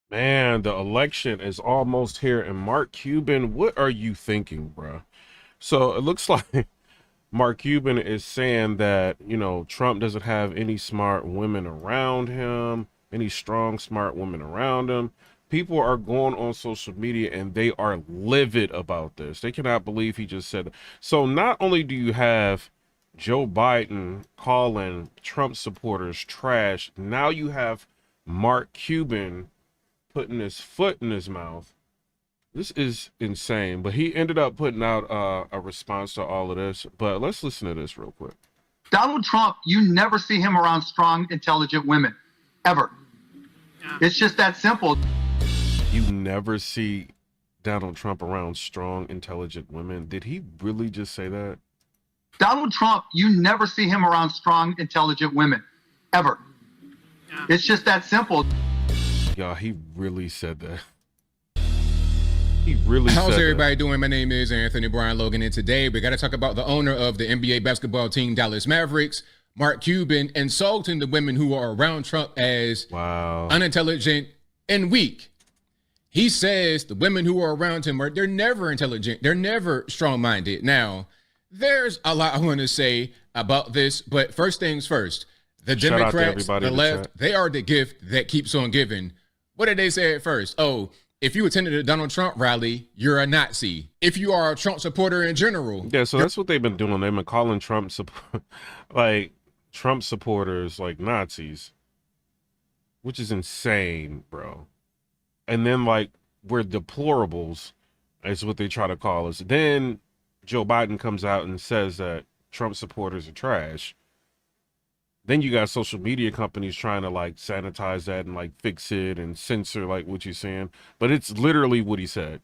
Man, the election is almost here. And Mark Cuban, what are you thinking, bro? So it looks like Mark Cuban is saying that, Trump doesn't have any smart women around him, any strong, smart women around him. People are going on social media and they are livid about this. They cannot believe he just said that. So not only do you have Joe Biden calling Trump supporters trash, now you have Mark Cuban putting his foot in his mouth. This is insane. But he ended up putting out a response to all of this. But let's listen to this real quick. Donald Trump, you never see him around strong, intelligent women, ever. It's just that simple. You never see Donald Trump around strong, intelligent women. Did he really just say that? Donald Trump, you never see him around strong, intelligent women, ever. It's just that simple. Y'all, he really said that. He really How's said everybody that. doing? My name is Anthony Brian Logan, and today we got to talk about the owner of the NBA basketball team, Dallas Mavericks, Mark Cuban, insulting the women who are around Trump as unintelligent and weak. He says the women who are around him they're never intelligent. They're never strong-minded. Now, there's a lot I want to say about this, but first things first, the Democrats, the left, they are the gift that keeps on giving. What did they say at first? Oh, if you attended a Donald Trump rally, you're a Nazi. If you are a Trump supporter in general. Yeah, so that's what they've been doing. They've been calling Trump Trump supporters like Nazis, which is insane, bro. And then we're deplorables is what they try to call us. Then Joe Biden comes out and says that Trump supporters are trash. Then you got social media companies trying to sanitize that and fix it and censor what you're saying. But it's literally what he said.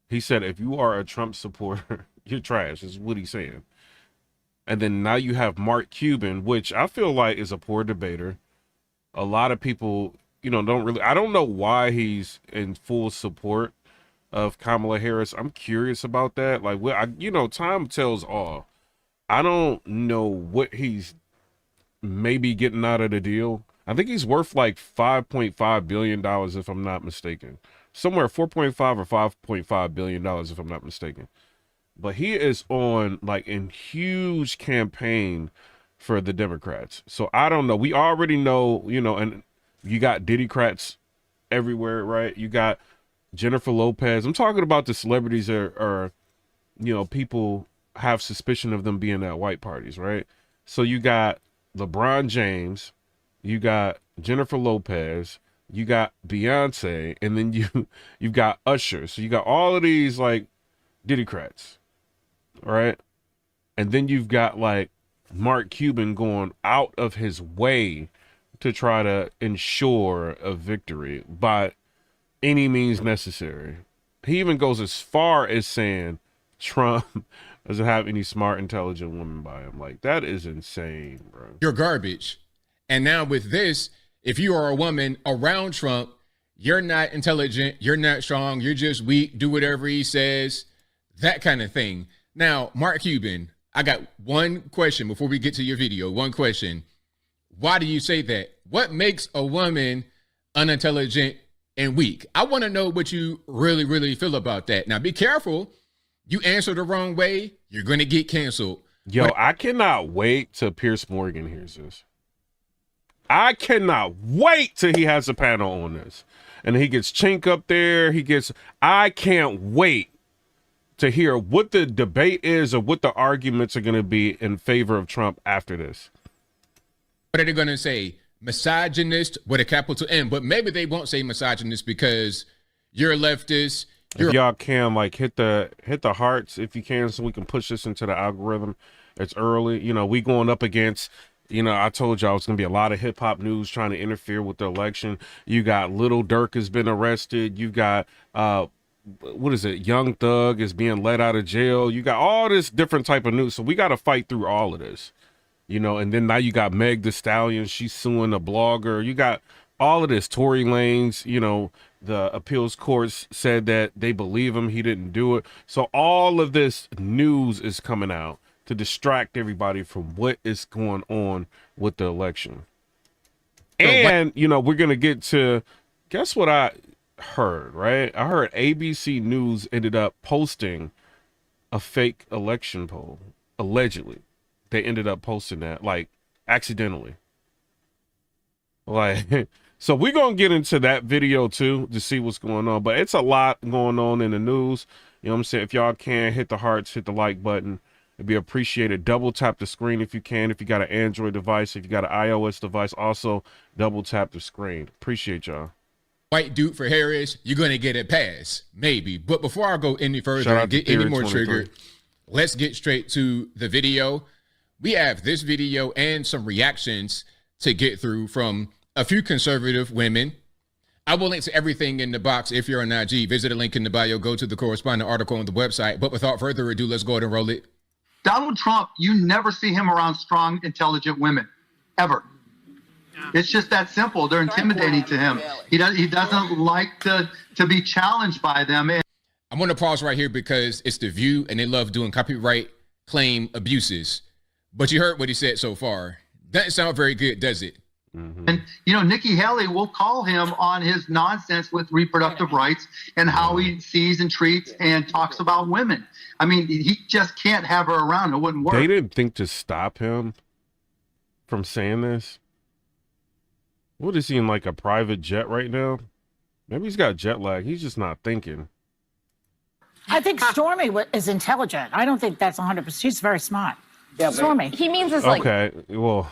He said, if you are a Trump supporter, you're trash, is what he's saying. And then now you have Mark Cuban, which I feel like is a poor debater. A lot of people, I don't know why he's in full support of Kamala Harris. I'm curious about that. Time tells all. I don't know what he's maybe getting out of the deal. I think he's worth $5.5 billion if I'm not mistaken. Somewhere 4.5 or $5.5 billion if I'm not mistaken. But he is on in huge campaign for the Democrats. So I don't know. We already know, and you got Diddycrats everywhere, right? You got Jennifer Lopez. I'm talking about the celebrities that are people have suspicion of them being at white parties, right? So you got LeBron James, you got Jennifer Lopez, you got Beyonce, and then you've got Usher. So you got all of these Diddycrats, right? And then you've got Mark Cuban going out of his way to try to ensure a victory by any means necessary. He even goes as far as saying Trump doesn't have any smart, intelligent women by him. That is insane, bro. You're garbage. And now with this, if you are a woman around Trump, you're not intelligent, you're not strong, you're just weak, do whatever he says, that kind of thing. Now, Mark Cuban, I got one question before we get to your video. One question. Why do you say that? What makes a woman unintelligent and weak? I want to know what you really, really feel about that. Now, be careful. You answer the wrong way, you're going to get canceled. Yo, I cannot wait till Pierce Morgan hears this. I cannot wait till he has a panel on this. And he gets Chink up there. I can't wait to hear what the debate is or what the arguments are going to be in favor of Trump after this. What are they going to say? Misogynist with a capital M. But maybe they won't say misogynist because you're a leftist. If y'all can hit the hearts if you can, so we can push this into the algorithm. It's early. We going up against, I told y'all it's gonna be a lot of hip hop news trying to interfere with the election. You got Little Durk has been arrested. You got what is it? Young Thug is being let out of jail. You got all this different type of news. So we got to fight through all of this, and then now you got Meg Thee Stallion. She's suing a blogger. You got all of this. Tory Lanez, the appeals courts said that they believe him. He didn't do it. So all of this news is coming out to distract everybody from what is going on with the election. And, we're going to get to guess what I heard, right? I heard ABC News ended up posting a fake election poll. Allegedly. They ended up posting that, like, accidentally. Like, so we're going to get into that video too to see what's going on. But it's a lot going on in the news. You know what I'm saying? If y'all can, hit the hearts, hit the like button. It'd be appreciated. Double tap the screen if you can. If you got an Android device, if you got an iOS device, also double tap the screen. Appreciate y'all. White dude for Harris, you're going to get a pass. Maybe. But before I go any further and get any more triggered, let's get straight to the video. We have this video and some reactions to get through from a few conservative women. I will link to everything in the box. If you're on IG, visit a link in the bio, go to the corresponding article on the website. But without further ado, let's go ahead and roll it. Donald Trump, you never see him around strong, intelligent women, ever. It's just that simple. They're intimidating to him. He doesn't like to be challenged by them. I'm going to pause right here because it's The View and they love doing copyright claim abuses. But you heard what he said so far. Doesn't sound very good, does it? And, you know, Nikki Haley will call him on his nonsense with reproductive rights and how he sees and treats and talks about women. I mean, he just can't have her around. It wouldn't work. They didn't think to stop him from saying this. What is he in, like a private jet right now? Maybe he's got jet lag. He's just not thinking. I think Stormy is intelligent. I don't think that's 100%. She's very smart. Yeah, Stormy. He means it's like... Okay, well,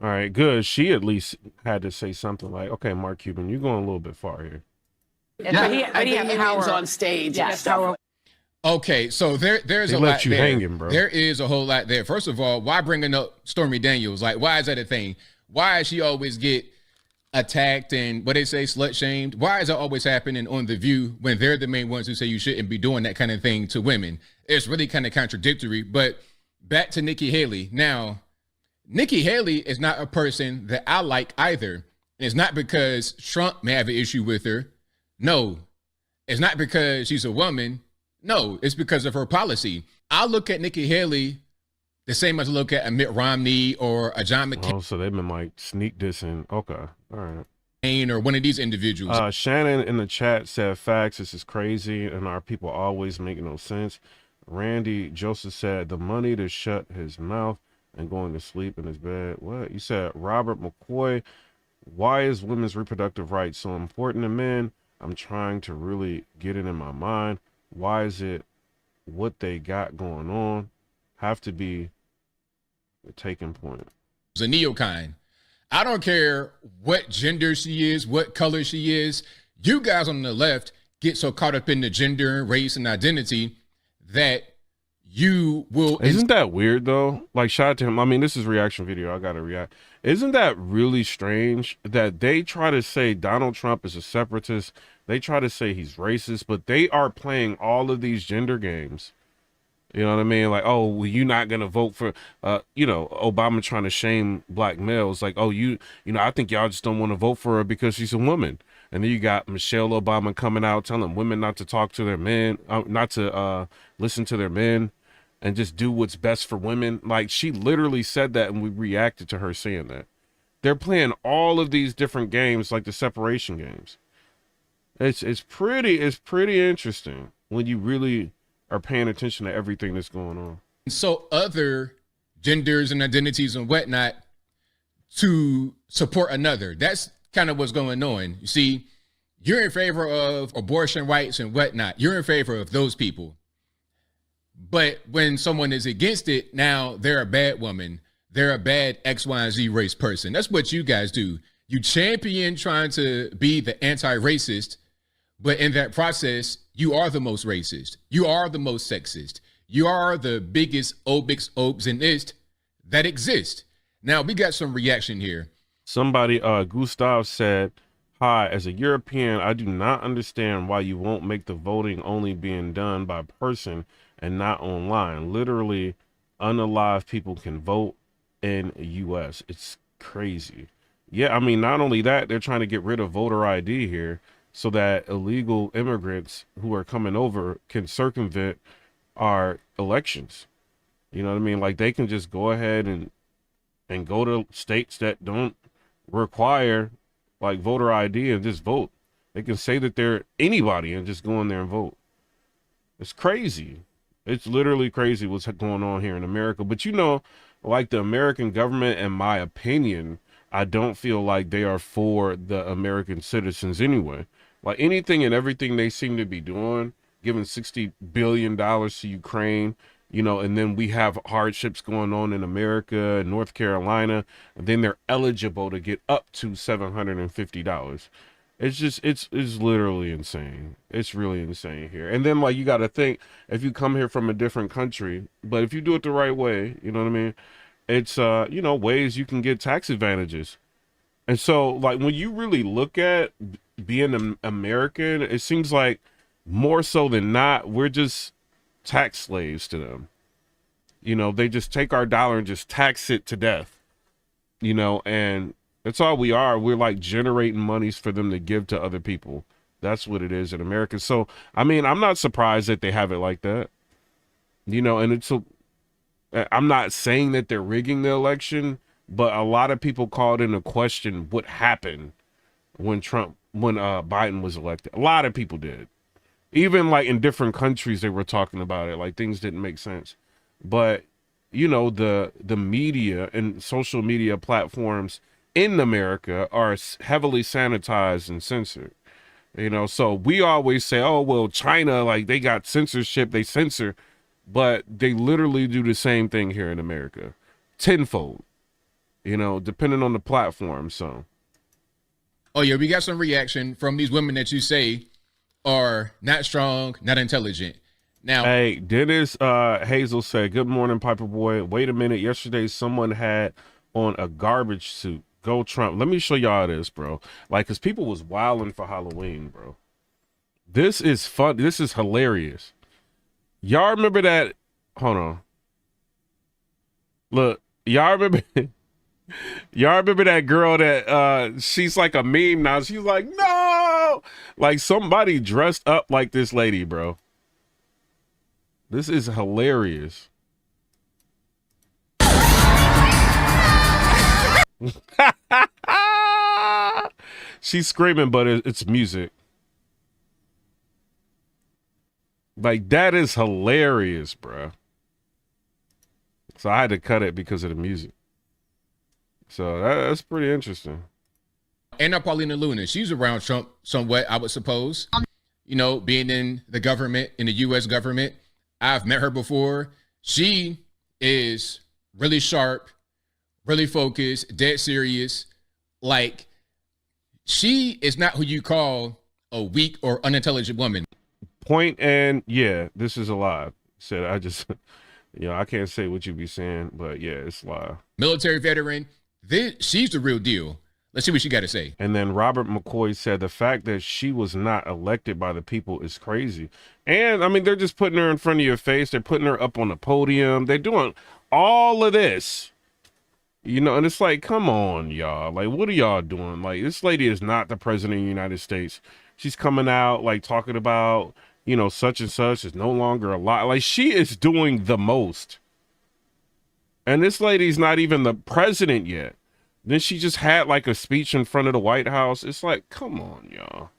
all right, good. She at least had to say something like, okay, Mark Cuban, you're going a little bit far here. Yeah, but he has power on stage. Yeah, power. Okay, so there's they a let lot you there. hanging, bro. There is a whole lot there. First of all, why bringing up Stormy Daniels? Like, why is that a thing? Why does she always get attacked and what they say, slut shamed? Why is that always happening on The View when they're the main ones who say you shouldn't be doing that kind of thing to women? It's really kind of contradictory. But back to Nikki Haley. Now, Nikki Haley is not a person that I like either. It's not because Trump may have an issue with her. No. It's not because she's a woman. No, it's because of her policy. I look at Nikki Haley the same as I look at a Mitt Romney or a John McCain. Oh, so they've been like sneak dissing. Okay, all right. Or one of these individuals. Shannon in the chat said, facts, this is crazy, and our people always make no sense. Randy Joseph said, the money to shut his mouth and going to sleep in his bed. What? You said, Robert McCoy, why is women's reproductive rights so important to men? I'm trying to really get it in my mind. Why is it what they got going on have to be the taking point? It's a neocon. I don't care what gender she is, what color she is. You guys on the left get so caught up in the gender, race, and identity that you will... Isn't that weird, though? Like, shout out to him. I mean, this is reaction video. I got to react. Isn't that really strange that they try to say Donald Trump is a separatist? They try to say he's racist, but they are playing all of these gender games. You know what I mean? Like, oh, well, you're not going to vote for, you know, Obama trying to shame black males. Like, oh, you know, I think y'all just don't want to vote for her because she's a woman. And then you got Michelle Obama coming out telling women not to talk to their men, not to listen to their men and just do what's best for women. Like, she literally said that and we reacted to her saying that. They're playing all of these different games, like the separation games. It's pretty interesting when you really are paying attention to everything that's going on. So other genders and identities and whatnot to support another. That's kind of what's going on. You see, you're in favor of abortion rights and whatnot. You're in favor of those people. But when someone is against it, now they're a bad woman. They're a bad X, Y, and Z race person. That's what you guys do. You champion trying to be the anti-racist, but in that process, you are the most racist. You are the most sexist. You are the biggest obix, obs, and ist that exist. Now, we got some reaction here. Somebody, Gustav said, hi, as a European, I do not understand why you won't make the voting only being done by person and not online. Literally, unalive people can vote in the U.S. It's crazy. Yeah, I mean, not only that, they're trying to get rid of voter ID here so that illegal immigrants who are coming over can circumvent our elections. You know what I mean? Like, they can just go ahead and go to states that don't require like voter ID and just vote. They can say that they're anybody and just go in there and vote. It's crazy. It's literally crazy what's going on here in America. But you know, like the American government, in my opinion, I don't feel like they are for the American citizens anyway. Like anything and everything they seem to be doing, giving $60 billion to Ukraine, you know, and then we have hardships going on in America, North Carolina, and then they're eligible to get up to $750. It's just, it's literally insane. It's really insane here. And then like, you got to think, if you come here from a different country, but if you do it the right way, you know what I mean? It's, you know, ways you can get tax advantages. And so like, when you really look at being an American, it seems like more so than not, we're just tax slaves to them. You know, they just take our dollar and just tax it to death, you know, and that's all we are. We're like generating monies for them to give to other people. That's what it is in America. So, I mean, I'm not surprised that they have it like that, you know, and it's I'm not saying that they're rigging the election, but a lot of people called into question what happened when Biden was elected. A lot of people did. Even like in different countries, they were talking about it, like things didn't make sense. But, you know, the media and social media platforms in America are heavily sanitized and censored, you know, so we always say, oh, well, China, like they got censorship, they censor, but they literally do the same thing here in America, tenfold, you know, depending on the platform. So. Oh, yeah, we got some reaction from these women that you say are not strong, not intelligent. Now, hey, Dennis Hazel said, good morning, Piper Boy. Wait a minute. Yesterday, someone had on a garbage suit. Go Trump. Let me show y'all this, bro. Like, because people was wilding for Halloween, bro. This is fun. This is hilarious. Y'all remember that? Hold on. Look, y'all remember... Y'all remember that girl that she's like a meme now? She's like, no, like somebody dressed up like this lady, bro. This is hilarious. She's screaming, but it's music. Like, that is hilarious, bro. So I had to cut it because of the music. So that's pretty interesting. And Paulina Luna, she's around Trump somewhat, I would suppose. You know, being in the government, in the U.S. government. I've met her before. She is really sharp, really focused, dead serious. Like, she is not who you call a weak or unintelligent woman. Point and yeah, this is a lie. Said I just, you know, I can't say what you be saying, but yeah, it's a lie. Military veteran. She's the real deal. Let's see what she got to say. And then Robert McCoy said the fact that she was not elected by the people is crazy. And I mean, they're just putting her in front of your face. They're putting her up on the podium. They're doing all of this, you know, and it's like, come on, y'all. Like, what are y'all doing? Like, this lady is not the president of the United States. She's coming out like talking about, you know, such and such is no longer alive. Like, she is doing the most. And this lady's not even the president yet. Then she just had like a speech in front of the White House. It's like, come on, y'all.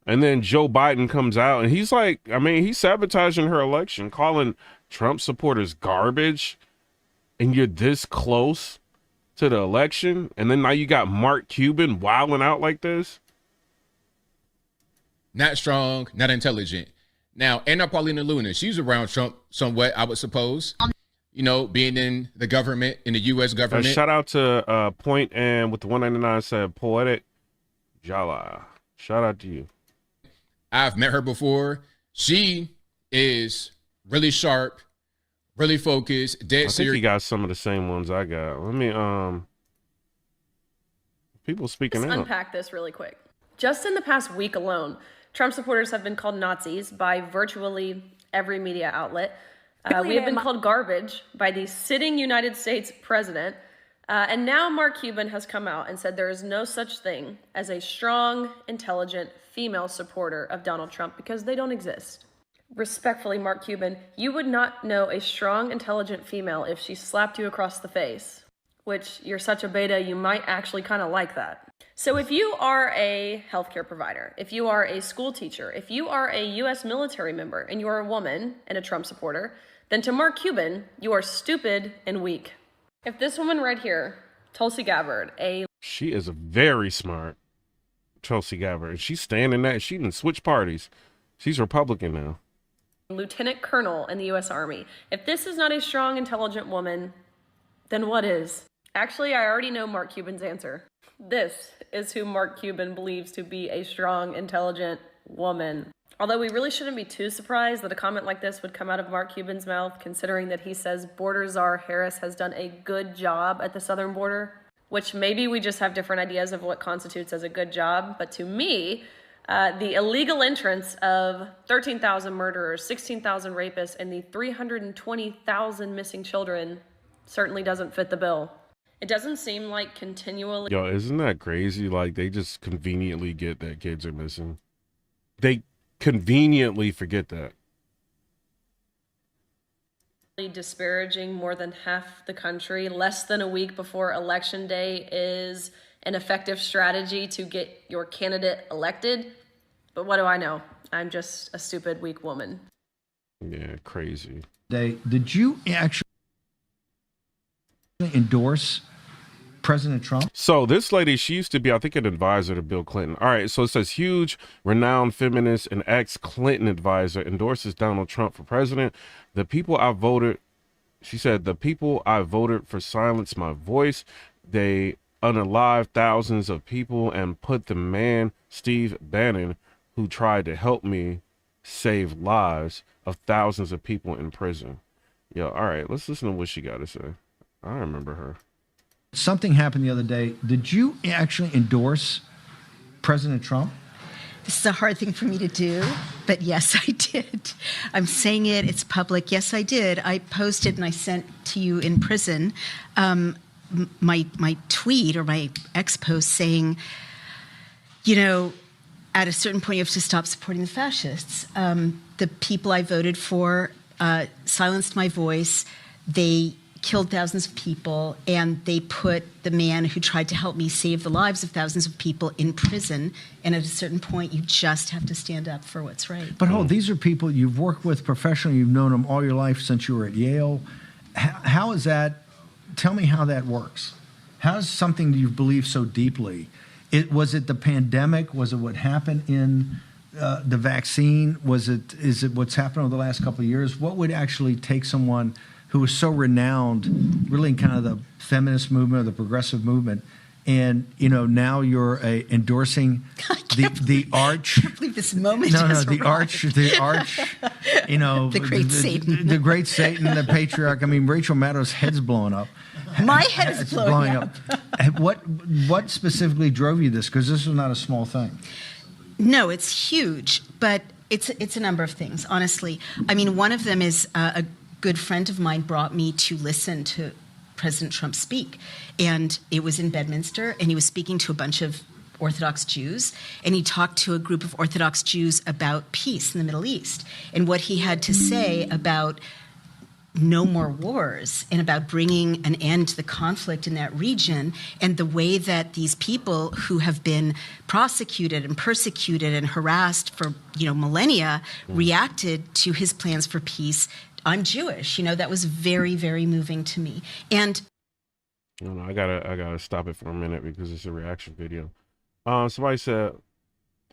And then Joe Biden comes out and he's like, I mean, he's sabotaging her election, calling Trump supporters garbage. And you're this close to the election. And then now you got Mark Cuban wilding out like this. Not strong, not intelligent. Now, Anna Paulina Luna, she's around Trump somewhat, I would suppose. You know, being in the government, in the U.S. government. Shout out to Point and with the 199 said Poetic Jala. Shout out to you. I've met her before. She is really sharp, really focused, dead serious. I think you got some of the same ones I got. Let me people speaking Let's out. unpack this really quick. Just in the past week alone, Trump supporters have been called Nazis by virtually every media outlet. We have been called garbage by the sitting United States president. And now Mark Cuban has come out and said there is no such thing as a strong, intelligent female supporter of Donald Trump because they don't exist. Respectfully, Mark Cuban, you would not know a strong, intelligent female if she slapped you across the face, which you're such a beta, you might actually kind of like that. So if you are a healthcare provider, if you are a school teacher, if you are a U.S. military member and you are a woman and a Trump supporter, then to Mark Cuban, you are stupid and weak. If this woman right here, Tulsi Gabbard, she is very smart, Tulsi Gabbard. She's standing that. She didn't switch parties. She's Republican now. Lieutenant Colonel in the U.S. Army. If this is not a strong, intelligent woman, then what is? Actually, I already know Mark Cuban's answer. This is who Mark Cuban believes to be a strong, intelligent woman. Although we really shouldn't be too surprised that a comment like this would come out of Mark Cuban's mouth, considering that he says border czar Harris has done a good job at the southern border, which maybe we just have different ideas of what constitutes as a good job. But to me, the illegal entrance of 13,000 murderers, 16,000 rapists, and the 320,000 missing children certainly doesn't fit the bill. It doesn't seem like continually... Yo, isn't that crazy? Like, they just conveniently get that kids are missing. They conveniently forget that. Disparaging more than half the country less than a week before election day is an effective strategy to get your candidate elected. But what do I know? I'm just a stupid, weak woman. Yeah, crazy. Did you actually endorse President Trump? So this lady, she used to be, I think, an advisor to Bill Clinton. All right, so it says huge, renowned feminist and ex-Clinton advisor endorses Donald Trump for president. The people I voted, she said, the people I voted for silenced my voice. They unalived thousands of people and put the man, Steve Bannon, who tried to help me save lives of thousands of people in prison. Yo, all right, let's listen to what she got to say. I remember her. Something happened the other day. Did you actually endorse President Trump? This is a hard thing for me to do, but yes, I did. I'm saying it. It's public. Yes, I did. I posted and I sent to you in prison my tweet or my ex post saying, you know, at a certain point you have to stop supporting the fascists. The people I voted for silenced my voice. They killed thousands of people, and they put the man who tried to help me save the lives of thousands of people in prison. And at a certain point, you just have to stand up for what's right. But hold, these are people you've worked with professionally. You've known them all your life since you were at Yale. How is that? Tell me how that works. How is something you believe so deeply? Was it the pandemic? Was it what happened in the vaccine? Is it what's happened over the last couple of years? What would actually take someone who was so renowned, really in kind of the feminist movement or the progressive movement, and now you're endorsing the arch? I can't believe this moment. The arch, the great Satan, the great Satan, the patriarch. I mean, Rachel Maddow's head's blowing up. My head is blowing up. What specifically drove you this? Because this was not a small thing. No, it's huge, but it's a number of things. Honestly, I mean, one of them is a good friend of mine brought me to listen to President Trump speak. And it was in Bedminster, and he was speaking to a bunch of Orthodox Jews, and he talked to a group of Orthodox Jews about peace in the Middle East and what he had to say about no more wars and about bringing an end to the conflict in that region, and the way that these people who have been prosecuted and persecuted and harassed for millennia reacted to his plans for peace. I'm Jewish, that was very, very moving to me. And I gotta stop it for a minute because it's a reaction video. Somebody said,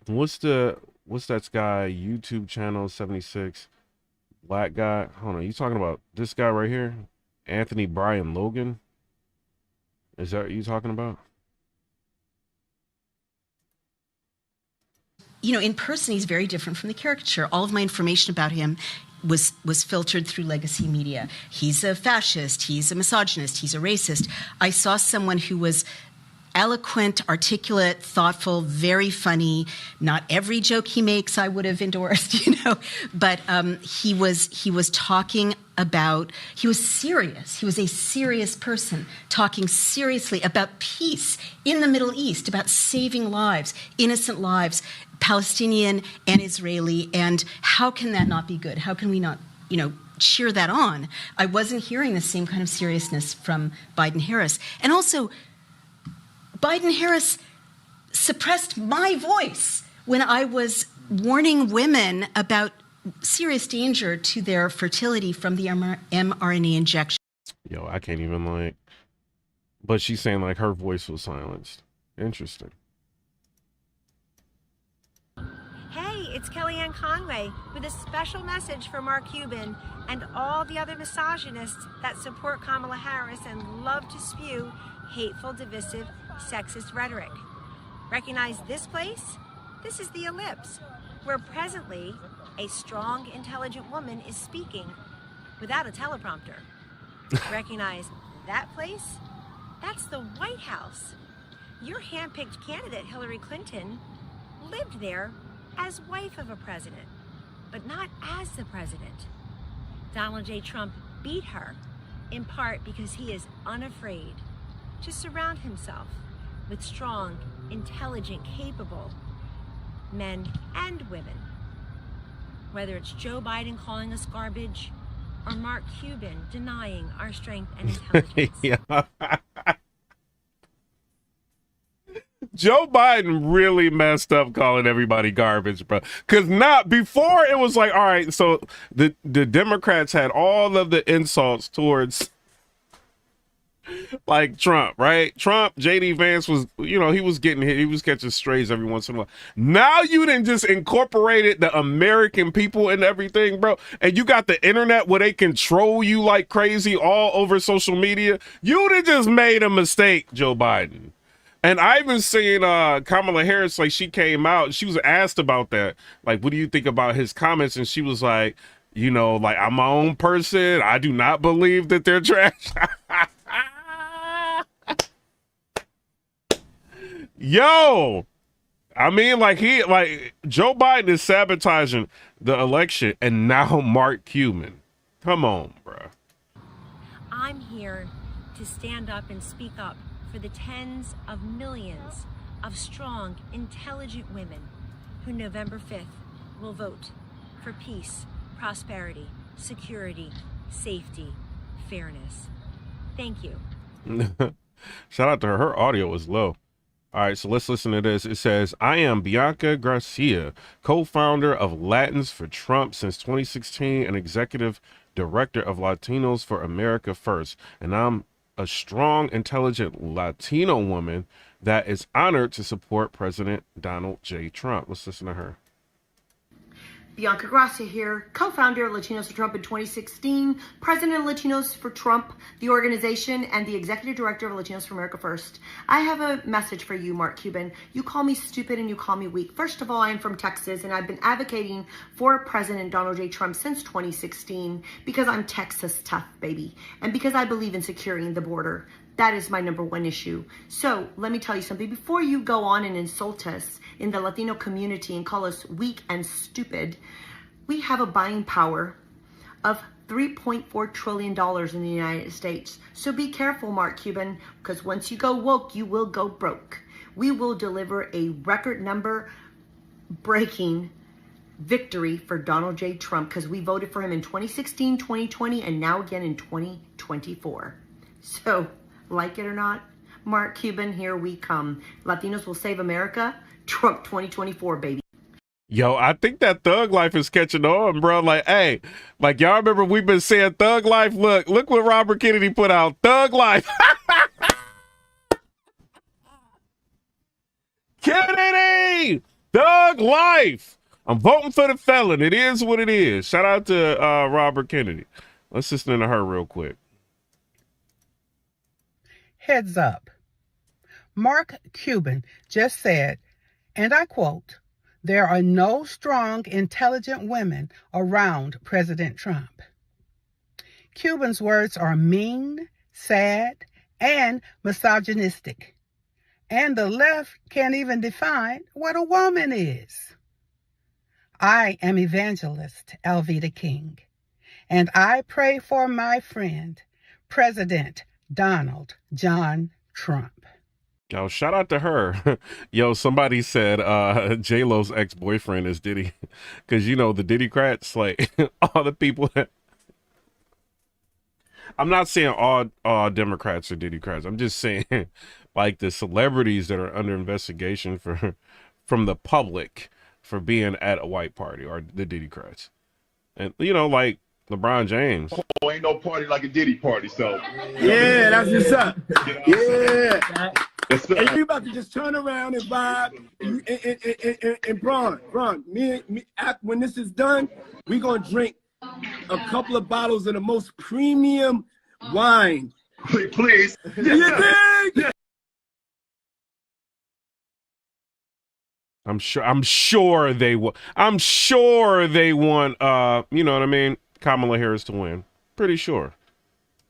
what's that guy YouTube channel 76 black guy? Hold on, you talking about this guy right here, Anthony Brian Logan? Is that what you talking about? In person, he's very different from the caricature. All of my information about him was filtered through legacy media. He's a fascist, he's a misogynist, he's a racist. I saw someone who was eloquent, articulate, thoughtful, very funny. Not every joke he makes I would have endorsed, but he was talking about, he was serious. He was a serious person talking seriously about peace in the Middle East, about saving lives, innocent lives, Palestinian and Israeli, and how can that not be good? How can we not, cheer that on? I wasn't hearing the same kind of seriousness from Biden-Harris. And also, Biden-Harris suppressed my voice when I was warning women about serious danger to their fertility from the mRNA injection. Yo, I can't even like, but she's saying like her voice was silenced. Interesting. Hey, it's Kellyanne Conway with a special message for Mark Cuban and all the other misogynists that support Kamala Harris and love to spew hateful, divisive, sexist rhetoric. Recognize this place? This is the Ellipse, where presently a strong, intelligent woman is speaking without a teleprompter. Recognize that place? That's the White House. Your hand-picked candidate, Hillary Clinton, lived there as wife of a president, but not as the president. Donald J. Trump beat her, in part because he is unafraid to surround himself with strong, intelligent, capable men and women. Whether it's Joe Biden calling us garbage or Mark Cuban denying our strength and intelligence. Yeah. Joe Biden really messed up calling everybody garbage, bro. Because not before it was like, all right, so the Democrats had all of the insults towards like Trump, right? Trump, JD Vance was, you know, he was getting hit. He was catching strays every once in a while. Now you done just incorporated the American people and everything, bro. And you got the internet where they control you like crazy all over social media. You done just made a mistake, Joe Biden. And I even seen Kamala Harris, like she came out, she was asked about that. Like, what do you think about his comments? And she was like, you know, like, I'm my own person. I do not believe that they're trash. Yo, I mean, like Joe Biden is sabotaging the election, and now Mark Cuban. Come on, bro. I'm here to stand up and speak up for the tens of millions of strong, intelligent women who November 5th will vote for peace, prosperity, security, safety, fairness. Thank you. Shout out to her. Her audio is low. All right, so let's listen to this. It says, I am Bianca Garcia, co-founder of Latins for Trump since 2016 and executive director of Latinos for America First. And I'm a strong, intelligent Latino woman that is honored to support President Donald J. Trump. Let's listen to her. Bianca Gracia here, co-founder of Latinos for Trump in 2016, president of Latinos for Trump, the organization, and the executive director of Latinos for America First. I have a message for you, Mark Cuban. You call me stupid and you call me weak. First of all, I am from Texas, and I've been advocating for President Donald J. Trump since 2016 because I'm Texas tough, baby, and because I believe in securing the border. That is my number one issue. So let me tell you something. Before you go on and insult us in the Latino community and call us weak and stupid, we have a buying power of $3.4 trillion in the United States. So be careful, Mark Cuban, because once you go woke, you will go broke. We will deliver a record number breaking victory for Donald J. Trump because we voted for him in 2016, 2020, and now again in 2024. So, like it or not, Mark Cuban, here we come. Latinos will save America. Trump 2024, baby. Yo, I think that thug life is catching on, bro. Like, hey, like y'all remember we've been saying thug life. Look what Robert Kennedy put out. Thug life. Kennedy, thug life. I'm voting for the felon. It is what it is. Shout out to Robert Kennedy. Let's listen to her real quick. Heads up. Mark Cuban just said, and I quote, "There are no strong, intelligent women around President Trump." Cuban's words are mean, sad, and misogynistic. And the left can't even define what a woman is. I am evangelist Alveda King, and I pray for my friend, President Donald John Trump. Yo, shout out to her. Yo, somebody said J-Lo's ex-boyfriend is Diddy. Because, you know, the Diddycrats, like, all the people that... I'm not saying all Democrats are Diddycrats. I'm just saying, like the celebrities that are under investigation from the public for being at a white party or the Diddycrats. And, you know, like LeBron James. Oh, ain't no party like a Diddy party, so. Yeah, that's what's up. Yeah. And you about to just turn around and vibe and Bron, when this is done, we gonna drink a couple of bottles of the most premium wine. Please. Yeah. I'm sure they want you know what I mean, Kamala Harris to win. Pretty sure.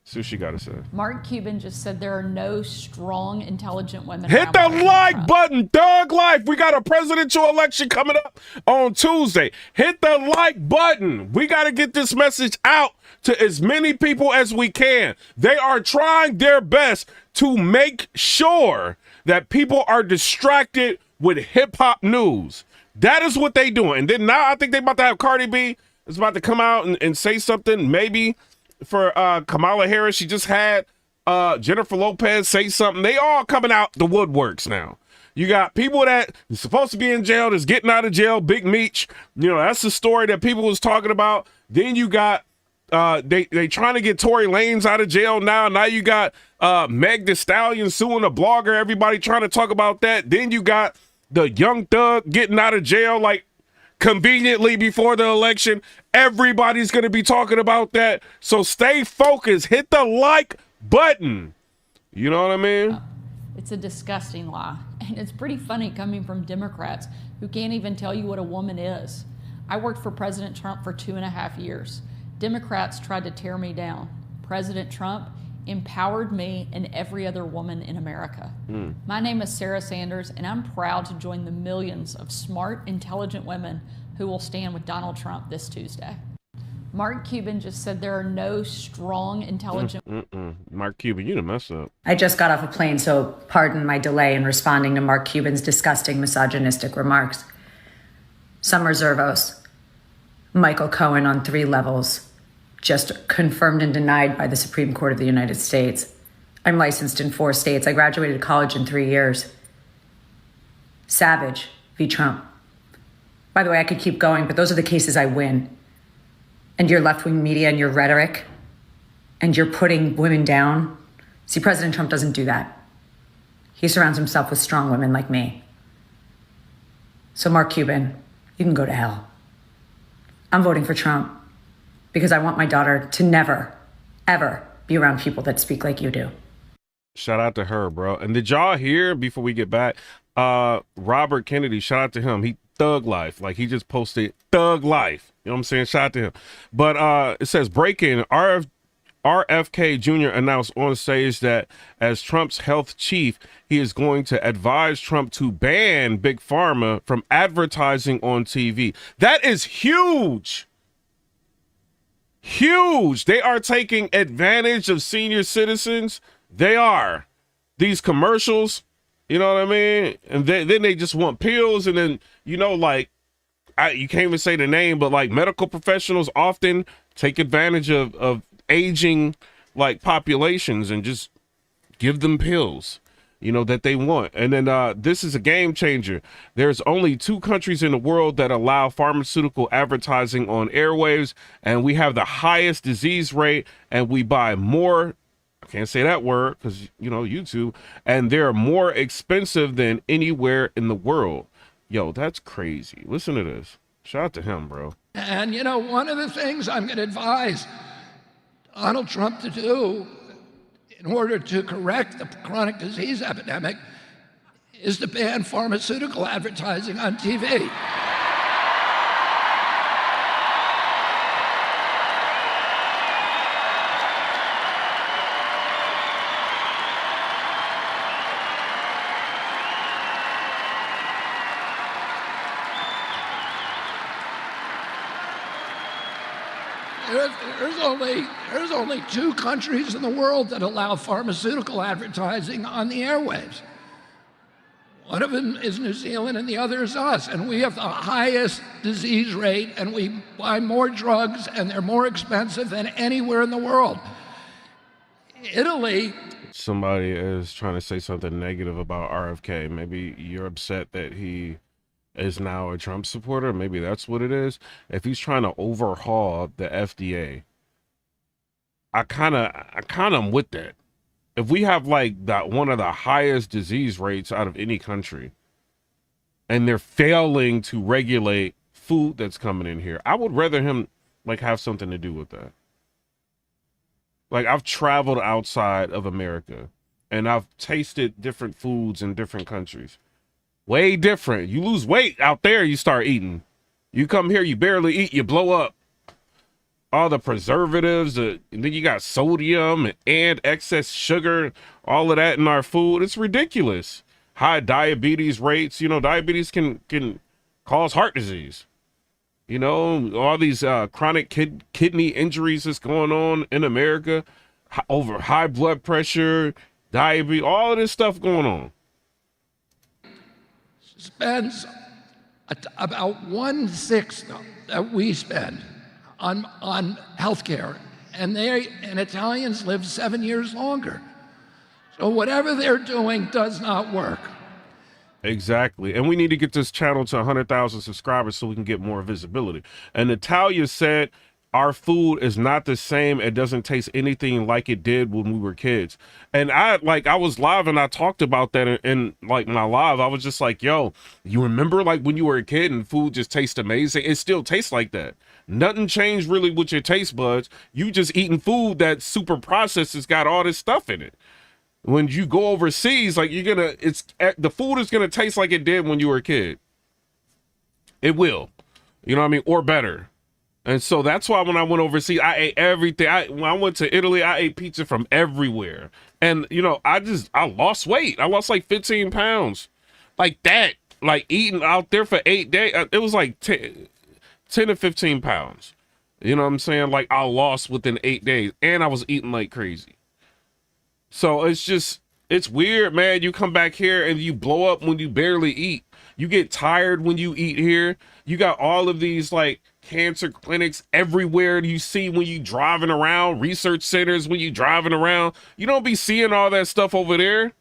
See what she got to say. Mark Cuban just said there are no strong, intelligent women. Hit the like button, Thug Life. We got a presidential election coming up on Tuesday. Hit the like button. We got to get this message out to as many people as we can. They are trying their best to make sure that people are distracted with hip hop news. That is what they doing. And then now I think they about to have Cardi B is about to come out and say something maybe for Kamala Harris. She just had Jennifer Lopez say something. They all coming out the woodworks now. You got people that are supposed to be in jail that's getting out of jail. Big Meech, you know, that's the story that people was talking about. Then you got they trying to get Tory Lanez out of jail now. Now you got Meg Thee Stallion suing a blogger. Everybody trying to talk about that. Then you got the Young Thug getting out of jail like conveniently before the election. Everybody's going to be talking about that. So stay focused. Hit the like button. You know what I mean? It's a disgusting lie. And it's pretty funny coming from Democrats who can't even tell you what a woman is. I worked for President Trump for 2.5 years. Democrats tried to tear me down. President Trump empowered me and every other woman in America. My name is Sarah Sanders, and I'm proud to join the millions of smart, intelligent women who will stand with Donald Trump this Tuesday. Mark Cuban just said there are no strong, intelligent... Mark Cuban, you done messed up. I just got off a plane, so pardon my delay in responding to Mark Cuban's disgusting misogynistic remarks. Some reservos. Michael Cohen on 3 levels. Just confirmed and denied by the Supreme Court of the United States. I'm licensed in 4 states. I graduated college in 3 years. Savage v. Trump. By the way, I could keep going, but those are the cases I win. And your left-wing media and your rhetoric, and you're putting women down. See, President Trump doesn't do that. He surrounds himself with strong women like me. So Mark Cuban, you can go to hell. I'm voting for Trump because I want my daughter to never, ever be around people that speak like you do. Shout out to her, bro. And did y'all hear, before we get back, Robert Kennedy, shout out to him. He Thug Life. Like, he just posted Thug Life. You know what I'm saying? Shout out to him. But it says, breaking, RFK Jr. announced on stage that as Trump's health chief, he is going to advise Trump to ban Big Pharma from advertising on TV. That is huge. Huge. They are taking advantage of senior citizens. They are. These commercials, you know what I mean? And then they just want pills. And then, you know, like, you can't even say the name, but like medical professionals often take advantage of aging like populations and just give them pills, you know, that they want. And then this is a game changer. There's only 2 countries in the world that allow pharmaceutical advertising on airwaves, and we have the highest disease rate, and we buy more, I can't say that word because, you know, YouTube, and they're more expensive than anywhere in the world. Yo, that's crazy. Listen to this. Shout out to him, bro. And, you know, one of the things I'm going to advise Donald Trump to do in order to correct the chronic disease epidemic is to ban pharmaceutical advertising on TV. There's only 2 countries in the world that allow pharmaceutical advertising on the airwaves. One of them is New Zealand and the other is us. And we have the highest disease rate, and we buy more drugs, and they're more expensive than anywhere in the world. Italy Somebody is trying to say something negative about RFK. Maybe you're upset that he is now a Trump supporter. Maybe that's what it is. If he's trying to overhaul the FDA, I kind of am with that. If we have like that one of the highest disease rates out of any country, and they're failing to regulate food that's coming in here, I would rather him like have something to do with that. Like, I've traveled outside of America and I've tasted different foods in different countries. Way different. You lose weight out there, you start eating. You come here, you barely eat, you blow up. All the preservatives, and then you got sodium and excess sugar, all of that in our food. It's ridiculous. High diabetes rates. You know, diabetes can cause heart disease. You know, all these chronic kidney injuries that's going on in America, over high blood pressure, diabetes, all of this stuff going on. Spends about 1/6 that we spend on healthcare, and Italians live 7 years longer. So whatever they're doing does not work. Exactly. And we need to get this channel to 100,000 subscribers so we can get more visibility. And Natalia said our food is not the same. It doesn't taste anything like it did when we were kids. And I was live and I talked about that in like my live. I was just like, yo, you remember like when you were a kid and food just tastes amazing? It still tastes like that. Nothing changed really with your taste buds. You just eating food that's super processed. It's got all this stuff in it. When you go overseas, like the food is gonna taste like it did when you were a kid. It will, you know what I mean, or better. And so that's why when I went overseas, I ate everything. When I went to Italy, I ate pizza from everywhere. And you know, I lost weight. I lost like 15 pounds, like that. Like eating out there for 8 days, it was like 10 to 15 pounds. You know what I'm saying? Like I lost within 8 days, and I was eating like crazy. So it's weird, man. You come back here and you blow up when you barely eat. You get tired when you eat here. You got all of these like cancer clinics everywhere you see when you driving around, research centers when you driving around. You don't be seeing all that stuff over there.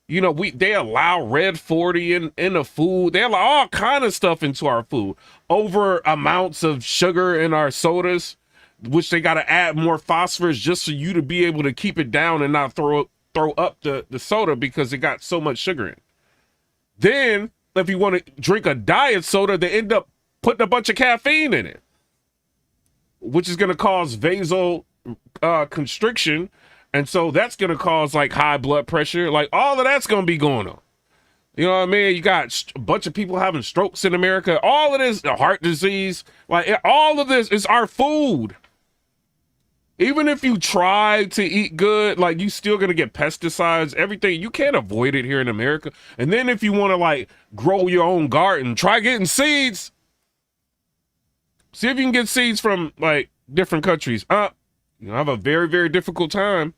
You know, they allow red 40 in the food. They allow all kind of stuff into our food. Over amounts of sugar in our sodas, which they got to add more phosphorus just for you to be able to keep it down and not throw up the soda because it got so much sugar in. Then, if you want to drink a diet soda, they end up putting a bunch of caffeine in it, which is going to cause constriction. And so that's going to cause like high blood pressure. Like all of that's going to be going on. You know what I mean? You got a bunch of people having strokes in America. All of this, heart disease, like all of this is our food. Even if you try to eat good, like you still gonna get pesticides, everything. You can't avoid it here in America. And then if you want to like grow your own garden, try getting seeds. See if you can get seeds from like different countries. You have a very, very difficult time.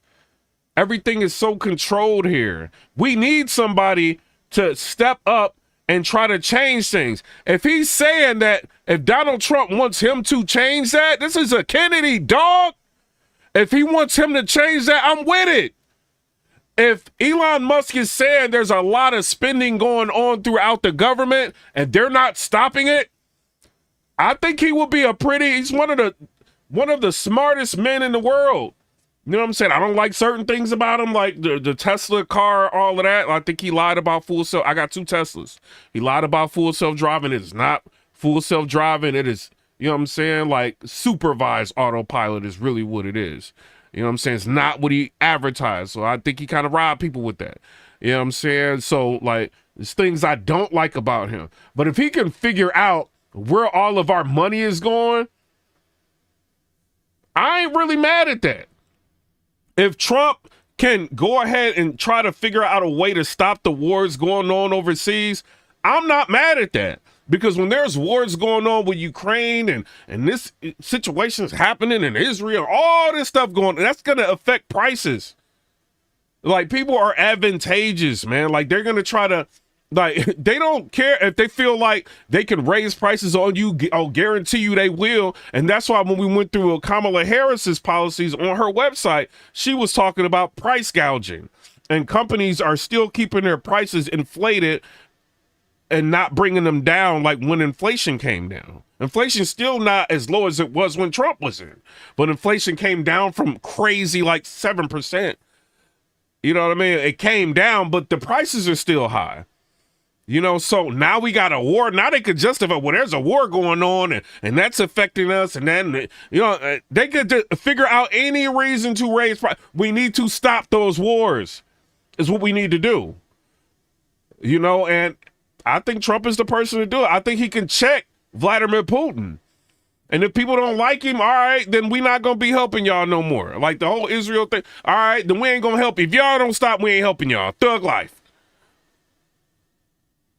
Everything is so controlled here. We need somebody to step up and try to change things. If he's saying that, if Donald Trump wants him to change that, this is a Kennedy, dog. If he wants him to change that, I'm with it. If Elon Musk is saying there's a lot of spending going on throughout the government and they're not stopping it, I think he will be he's one of the smartest men in the world. You know what I'm saying? I don't like certain things about him, like the Tesla car, all of that. I think he lied about full self. I got 2 Teslas. He lied about full self-driving. It is not full self-driving. It is, you know what I'm saying? Like supervised autopilot is really what it is. You know what I'm saying? It's not what he advertised. So I think he kind of robbed people with that. You know what I'm saying? So like there's things I don't like about him. But if he can figure out where all of our money is going, I ain't really mad at that. If Trump can go ahead and try to figure out a way to stop the wars going on overseas, I'm not mad at that. Because when there's wars going on with Ukraine and this situation is happening in Israel, all this stuff going on, that's going to affect prices. Like people are advantageous, man. Like they're going to try to Like, they don't care if they feel like they can raise prices on you. I'll guarantee you they will. And that's why when we went through Kamala Harris's policies on her website, she was talking about price gouging. And companies are still keeping their prices inflated and not bringing them down like when inflation came down. Inflation's still not as low as it was when Trump was in. But inflation came down from crazy like 7%. You know what I mean? It came down, but the prices are still high. You know, so now we got a war. Now they could justify, well, there's a war going on and that's affecting us. And then, you know, they could figure out any reason to raise price. We need to stop those wars is what we need to do. You know, and I think Trump is the person to do it. I think he can check Vladimir Putin. And if people don't like him, all right, then we're not going to be helping y'all no more. Like the whole Israel thing. All right, then we ain't going to help you. If y'all don't stop, we ain't helping y'all. Thug life.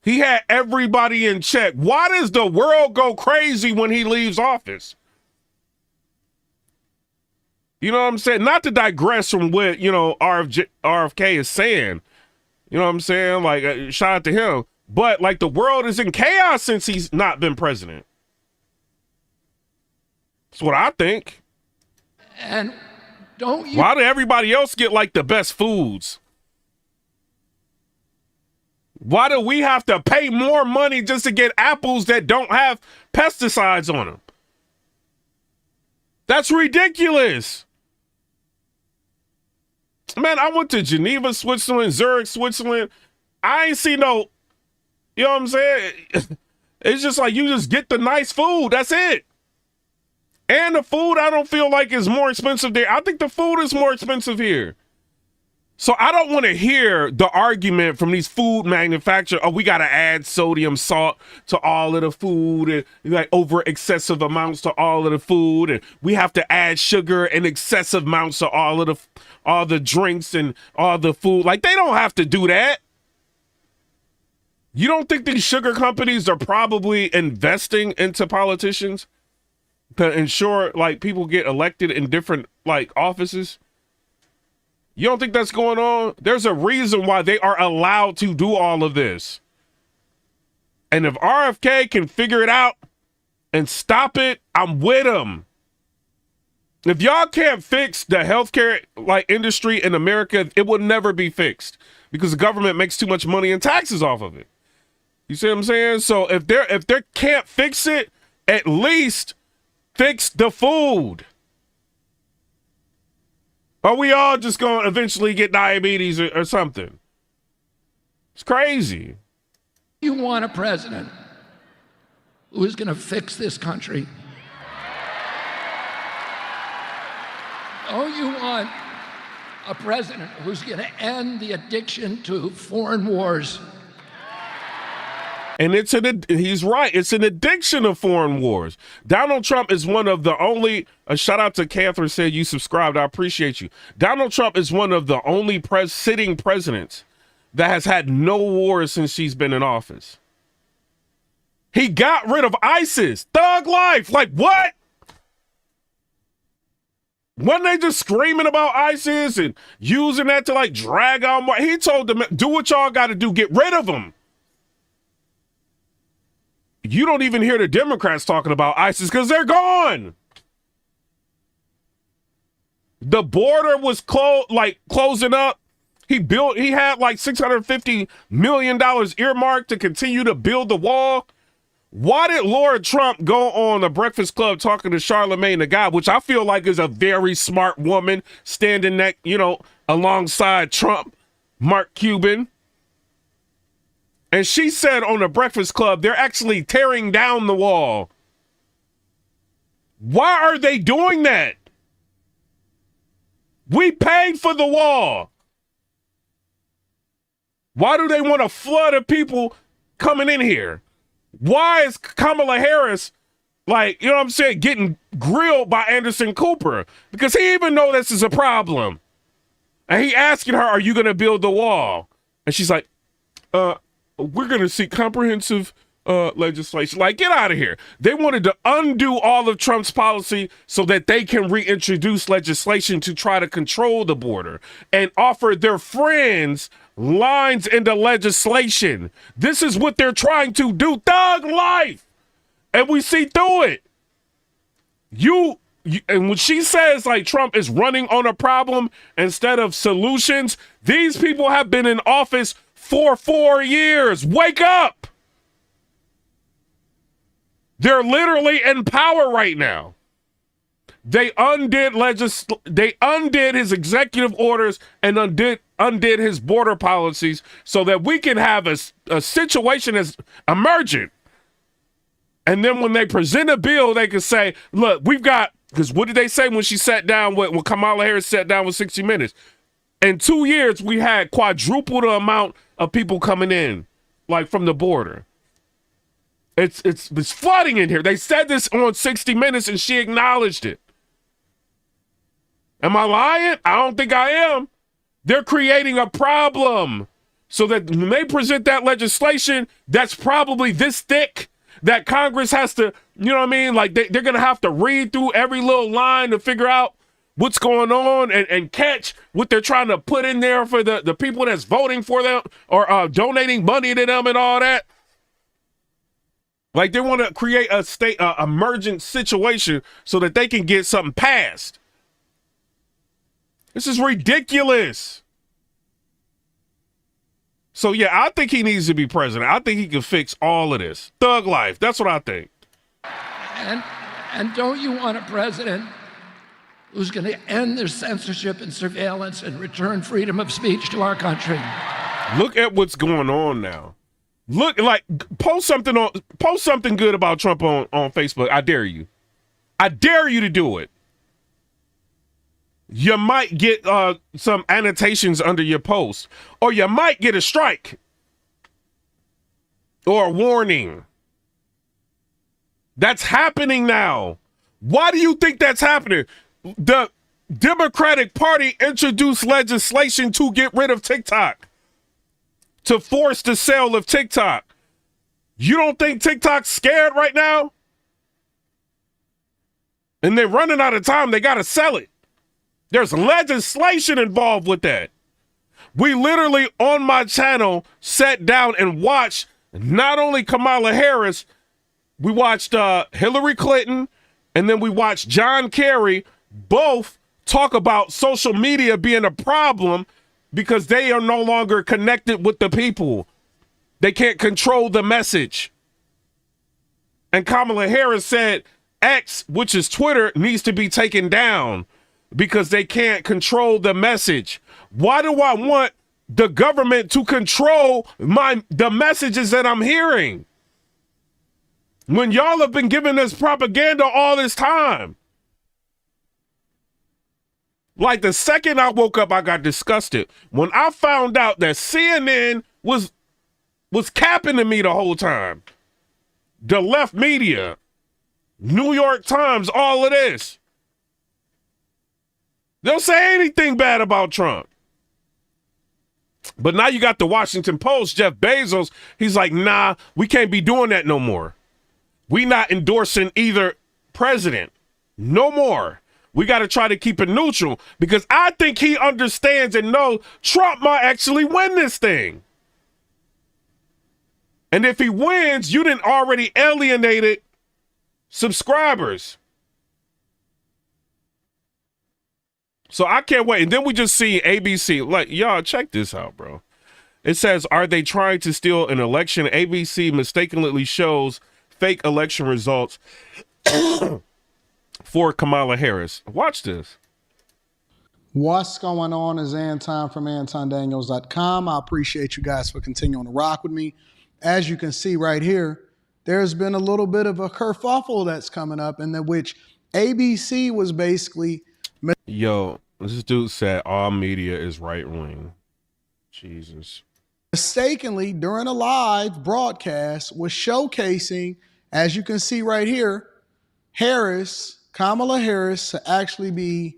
He had everybody in check. Why does the world go crazy when he leaves office? You know what I'm saying? Not to digress from what, you know, RFK is saying. You know what I'm saying? Like, shout out to him. But, like, the world is in chaos since he's not been president. That's what I think. And don't you... Why do everybody else get, like, the best foods? Why do we have to pay more money just to get apples that don't have pesticides on them? That's ridiculous. Man, I went to Geneva, Switzerland, Zurich, Switzerland. I ain't see no, you know what I'm saying? It's just like you just get the nice food. That's it. And the food I don't feel like is more expensive there. I think the food is more expensive here. So I don't want to hear the argument from these food manufacturers, oh, we got to add sodium, salt to all of the food and like over excessive amounts to all of the food. And we have to add sugar and excessive amounts to all the drinks and all the food. Like, they don't have to do that. You don't think these sugar companies are probably investing into politicians to ensure like people get elected in different like offices? You don't think that's going on? There's a reason why they are allowed to do all of this. And if RFK can figure it out and stop it, I'm with him. If y'all can't fix the healthcare like industry in America, it will never be fixed because the government makes too much money in taxes off of it. You see what I'm saying? So if they can't fix it, at least fix the food. Are we all just going to eventually get diabetes or something? It's crazy. You want a president who is going to fix this country? Oh, you want a president who's going to end the addiction to foreign wars? And he's right. It's an addiction of foreign wars. Donald Trump is one of the only, a shout out to Catherine said you subscribed. I appreciate you. Donald Trump is one of the only sitting presidents that has had no wars since she's been in office. He got rid of ISIS. Thug life. Like what? Wasn't they just screaming about ISIS and using that to like drag on? He told them, do what y'all got to do. Get rid of them. You don't even hear the Democrats talking about ISIS because they're gone. The border was closing up. He had like $650 million earmarked to continue to build the wall. Why did Laura Trump go on the Breakfast Club talking to Charlamagne the God, which I feel like is a very smart woman standing alongside Trump, Mark Cuban? And she said on the Breakfast Club, they're actually tearing down the wall. Why are they doing that? We paid for the wall. Why do they want a flood of people coming in here? Why is Kamala Harris, getting grilled by Anderson Cooper? Because he even know this is a problem. And he asking her, are you going to build the wall? And she's like, we're going to seek comprehensive legislation. Like, get out of here. They wanted to undo all of Trump's policy so that they can reintroduce legislation to try to control the border and offer their friends lines in the legislation. This is what they're trying to do. Thug life. And we see through it. And when she says like Trump is running on a problem instead of solutions, these people have been in office for 4 years. Wake up. They're literally in power right now. They undid his executive orders and undid his border policies so that we can have a situation that's emergent. And then when they present a bill, they can say, look, we've got, because what did they say when she sat down when Kamala Harris sat down with 60 Minutes? In 2 years, we had quadruple the amount of people coming in, like from the border. It's flooding in here. They said this on 60 Minutes and she acknowledged it. Am I lying? I don't think I am. They're creating a problem so that when they present that legislation that's probably this thick that Congress has to, you know what I mean? Like they're going to have to read through every little line to figure out what's going on and catch what they're trying to put in there for the people that's voting for them or donating money to them and all that. Like they want to create a emergent situation so that they can get something passed. This is ridiculous. So yeah, I think he needs to be president. I think he can fix all of this. Thug life. That's what I think. And don't you want a president who's going to end the censorship and surveillance and return freedom of speech to our country? Look at what's going on now. Look, like post something good about Trump on Facebook. I dare you. I dare you to do it. You might get some annotations under your post, or you might get a strike or a warning. That's happening now. Why do you think that's happening? The Democratic Party introduced legislation to get rid of TikTok, to force the sale of TikTok. You don't think TikTok's scared right now? And they're running out of time. They got to sell it. There's legislation involved with that. We literally on my channel sat down and watched not only Kamala Harris, we watched Hillary Clinton, and then we watched John Kerry both talk about social media being a problem because they are no longer connected with the people. They can't control the message. And Kamala Harris said X, which is Twitter, needs to be taken down because they can't control the message. Why do I want the government to control the messages that I'm hearing when y'all have been giving us propaganda all this time? Like the second I woke up, I got disgusted when I found out that CNN was capping to me the whole time. The left media, New York Times, all of this. They'll say anything bad about Trump. But now you got the Washington Post, Jeff Bezos. He's like, nah, we can't be doing that no more. We not endorsing either president. No more. We got to try to keep it neutral because I think he understands and knows Trump might actually win this thing. And if he wins, you done already alienated subscribers. So I can't wait. And then we just see ABC. Like, y'all, check this out, bro. It says, are they trying to steal an election? ABC mistakenly shows fake election results for Kamala Harris. Watch this. What's going on is Anton from AntonDaniels.com. I appreciate you guys for continuing to rock with me. As you can see right here, there's been a little bit of a kerfuffle that's coming up in which ABC was basically... Yo, this dude said all media is right wing. Jesus. Mistakenly, during a live broadcast, was showcasing, as you can see right here, Kamala Harris, to actually be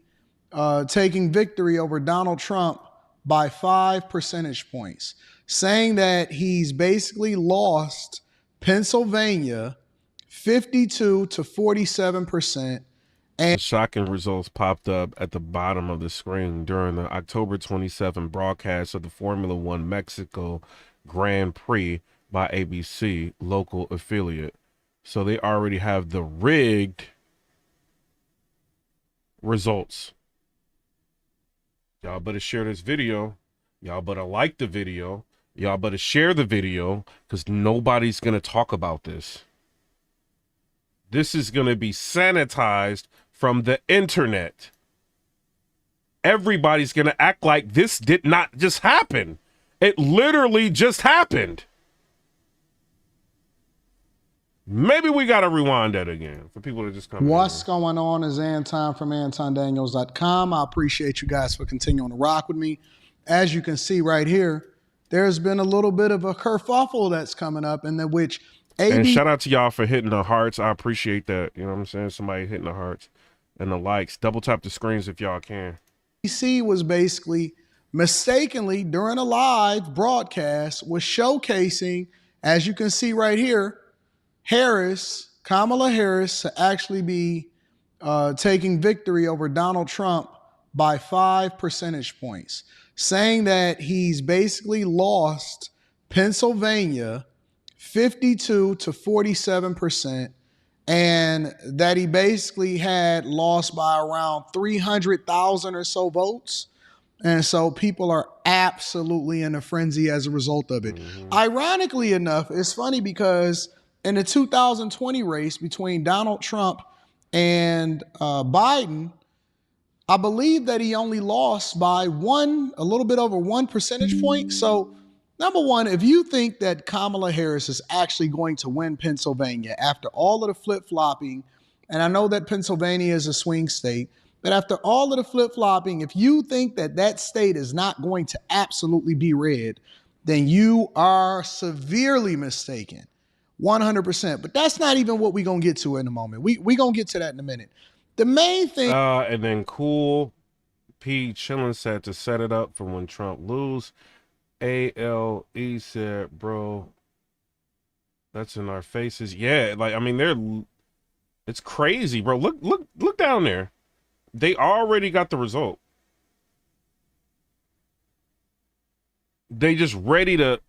taking victory over Donald Trump by 5 percentage points, saying that he's basically lost Pennsylvania, 52 to 47%. The shocking results popped up at the bottom of the screen during the October 27 broadcast of the Formula One Mexico Grand Prix by ABC local affiliate. So they already have the rigged results. Y'all better share this video. Y'all better like the video. Y'all better share the video because nobody's going to talk about this. This is going to be sanitized from the internet. Everybody's going to act like this did not just happen. It literally just happened. Maybe we got to rewind that again for people to just come. What's going on is Anton from AntonDaniels.com. I appreciate you guys for continuing to rock with me. As you can see right here, there's been a little bit of a kerfuffle that's coming up in the which and shout out to y'all for hitting the hearts. I appreciate that. You know what I'm saying? Somebody hitting the hearts and the likes. Double tap the screens if y'all can. ABC was basically mistakenly during a live broadcast was showcasing, as you can see right here, Kamala Harris to actually be taking victory over Donald Trump by 5 percentage points, saying that he's basically lost Pennsylvania 52 to 47%, and that he basically had lost by around 300,000 or so votes. And so people are absolutely in a frenzy as a result of it. Ironically enough, it's funny because in the 2020 race between Donald Trump and Biden, I believe that he only lost by a little bit over 1 percentage point. So number one, if you think that Kamala Harris is actually going to win Pennsylvania after all of the flip-flopping, and I know that Pennsylvania is a swing state, but after all of the flip-flopping, if you think that that state is not going to absolutely be red, then you are severely mistaken. 100%. But that's not even what we're going to get to in a moment. We're going to get to that in a minute. The main thing. And then Cool P Chillin said to set it up for when Trump lose. ALE said, bro, that's in our faces. Yeah, like, I mean, it's crazy, bro. Look down there. They already got the result. They just ready to,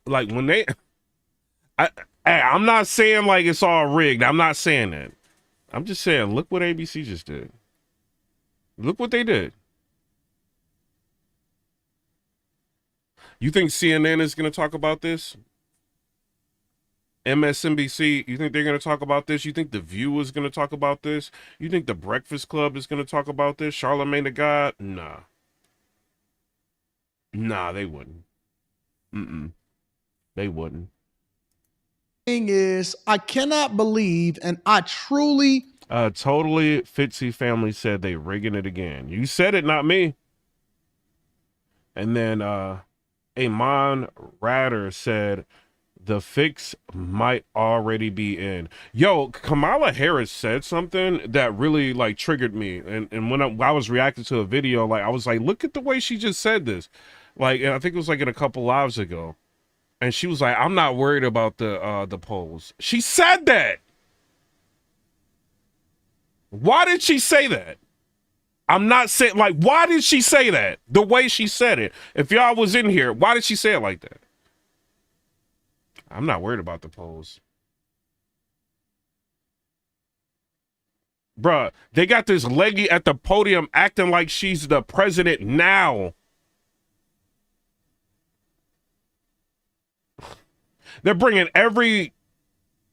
like, when they, I'm not saying like it's all rigged. I'm not saying that. I'm just saying, look what ABC just did. Look what they did. You think CNN is going to talk about this? MSNBC, you think they're going to talk about this? You think The View is going to talk about this? You think The Breakfast Club is going to talk about this? Charlamagne the God? Nah. Nah, they wouldn't. They wouldn't. Thing is, I cannot believe, and I truly... Totally Fitzy family said they rigging it again. You said it, not me. And then, Amon Ratter said the fix might already be in. Yo, Kamala Harris said something that really like triggered me. And when I was reacting to a video, like I was like, look at the way she just said this. Like, and I think it was like in a couple lives ago. And she was like, I'm not worried about the polls. She said that. Why did she say that? I'm not saying, like, why did she say that? The way she said it. If y'all was in here, why did she say it like that? I'm not worried about the polls. Bruh, they got this leggy at the podium acting like she's the president now. They're bringing every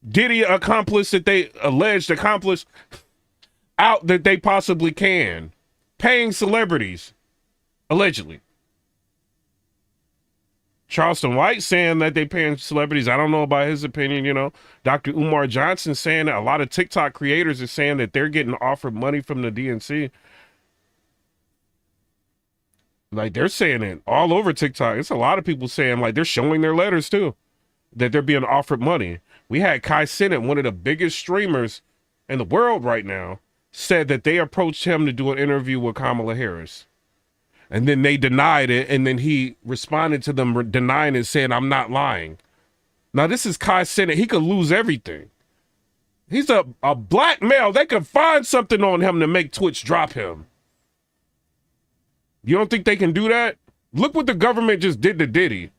Diddy accomplice that they alleged accomplice out that they possibly can. Paying celebrities, allegedly. Charleston White saying that they paying celebrities. I don't know about his opinion, you know. Dr. Umar Johnson saying that a lot of TikTok creators are saying that they're getting offered money from the DNC. Like, they're saying it all over TikTok. It's a lot of people saying, like, they're showing their letters, too, that they're being offered money. We had Kai Cenat, one of the biggest streamers in the world right now, said that they approached him to do an interview with Kamala Harris. And then they denied it, and then he responded to them denying it, saying, I'm not lying. Now, this is Kai Cenat. He could lose everything. He's a black male. They could find something on him to make Twitch drop him. You don't think they can do that? Look what the government just did to Diddy.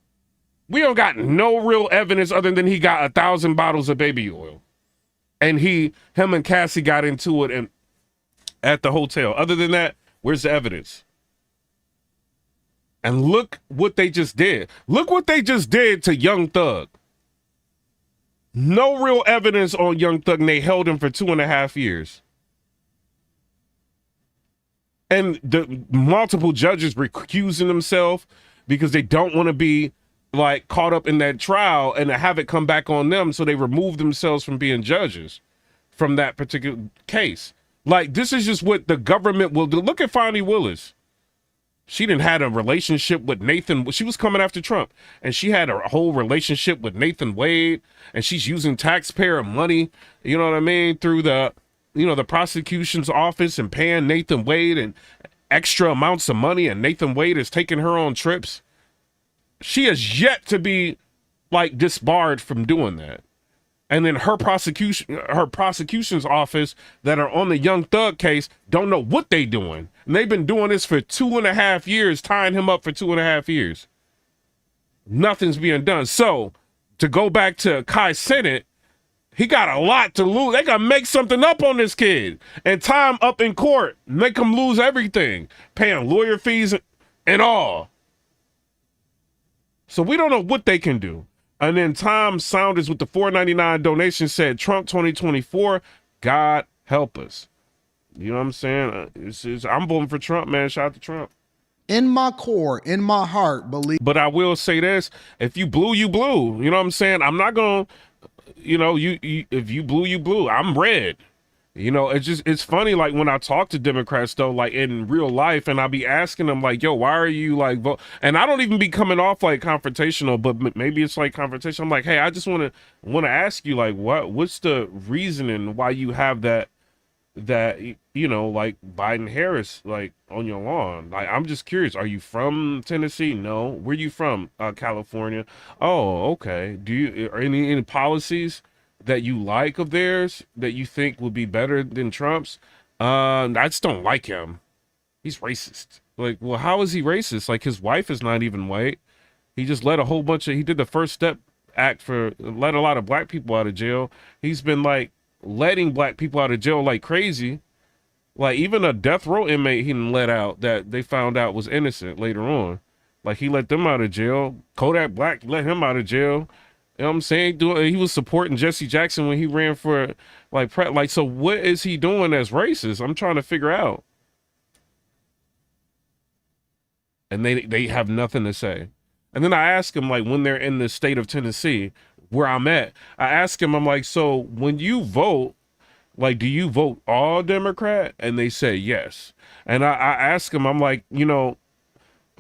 We don't got no real evidence other than he got 1,000 bottles of baby oil. And him and Cassie got into it at the hotel. Other than that, where's the evidence? And look what they just did. Look what they just did to Young Thug. No real evidence on Young Thug, and they held him for 2.5 years. And the multiple judges recusing themselves because they don't want to be like caught up in that trial and to have it come back on them. So they remove themselves from being judges from that particular case. Like, this is just what the government will do. Look at Fonnie Willis. She didn't had a relationship with Nathan. She was coming after Trump, and she had a whole relationship with Nathan Wade, and she's using taxpayer money, you know what I mean, through the prosecution's office and paying Nathan Wade and extra amounts of money, and Nathan Wade is taking her on trips. She has yet to be like disbarred from doing that. And then her prosecution's office that are on the Young Thug case don't know what they doing. And they've been doing this for 2.5 years, tying him up for 2.5 years. Nothing's being done. So to go back to Kai Cenat, he got a lot to lose. They got to make something up on this kid and tie him up in court, make him lose everything, paying lawyer fees and all. So we don't know what they can do. And then Tom Saunders with the $4.99 donation said, Trump 2024, God help us. You know what I'm saying? I'm voting for Trump, man. Shout out to Trump. In my core, in my heart, believe. But I will say this, if you blew, you blew. You know what I'm saying? I'm not going to, if you blew, you blew. I'm red. You know, it's funny, like, when I talk to Democrats, though, like, in real life, and I be asking them, like, yo, why are you, like, vote? And I don't even be coming off, like, confrontational, but maybe it's, like, confrontation. I'm like, hey, I just want to ask you, like, what's the reasoning why you have that, like, Biden-Harris, like, on your lawn? Like, I'm just curious. Are you from Tennessee? No. Where you from? California. Oh, okay. Are any policies that you like of theirs that you think would be better than Trump's? I just don't like him. He's racist. Like, well, how is he racist? Like, his wife is not even white. He just let he did the First Step Act let a lot of black people out of jail. He's been, like, letting black people out of jail like crazy. Like, even a death row inmate he let out that they found out was innocent later on. Like, he let them out of jail. Kodak Black let him out of jail. You know what I'm saying? He was supporting Jesse Jackson when he ran for, like, so what is he doing that's racist? I'm trying to figure out. And they have nothing to say. And then I ask him, like, when they're in the state of Tennessee, where I'm at, I ask him, I'm like, so when you vote, like, do you vote all Democrat? And they say yes. And I ask him, I'm like,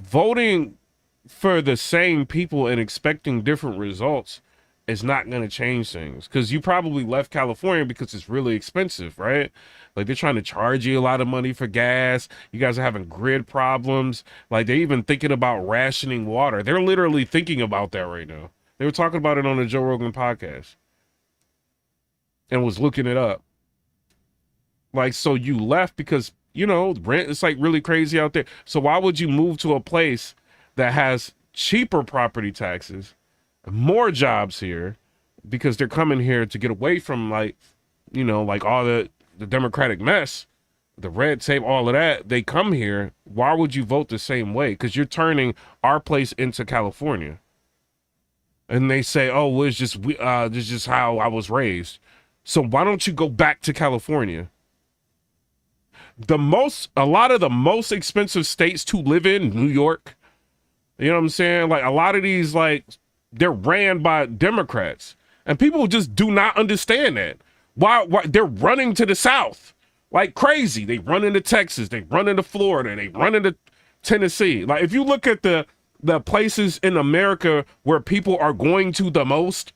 voting for the same people and expecting different results is not going to change things, because you probably left California because it's really expensive, right? Like, they're trying to charge you a lot of money for gas. You guys are having grid problems. Like, they're even thinking about rationing water. They're literally thinking about that right now. They were talking about it on the Joe Rogan podcast and was looking it up. Like, so you left because, rent is, like, really crazy out there. So why would you move to a place that has cheaper property taxes, more jobs here, because they're coming here to get away from, like, like all the Democratic mess, the red tape, all of that. They come here. Why would you vote the same way? Because you're turning our place into California. And they say, oh, well, it's just this is just how I was raised. So why don't you go back to California? A lot of the most expensive states to live in, New York, you know what I'm saying? Like, a lot of these, like, they're ran by Democrats, and people just do not understand that. Why they're running to the South like crazy. They run into Texas, they run into Florida, they run into Tennessee. Like, if you look at the places in America where people are going to the most,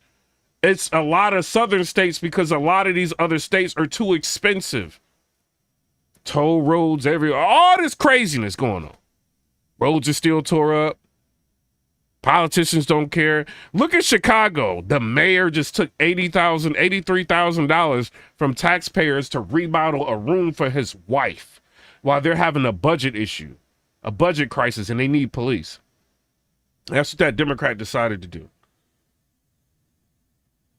it's a lot of southern states, because a lot of these other states are too expensive. Toll roads everywhere, all this craziness going on. Roads are still tore up. Politicians don't care. Look at Chicago. The mayor just took $83,000 from taxpayers to remodel a room for his wife while they're having a budget issue, a budget crisis, and they need police. That's what that Democrat decided to do.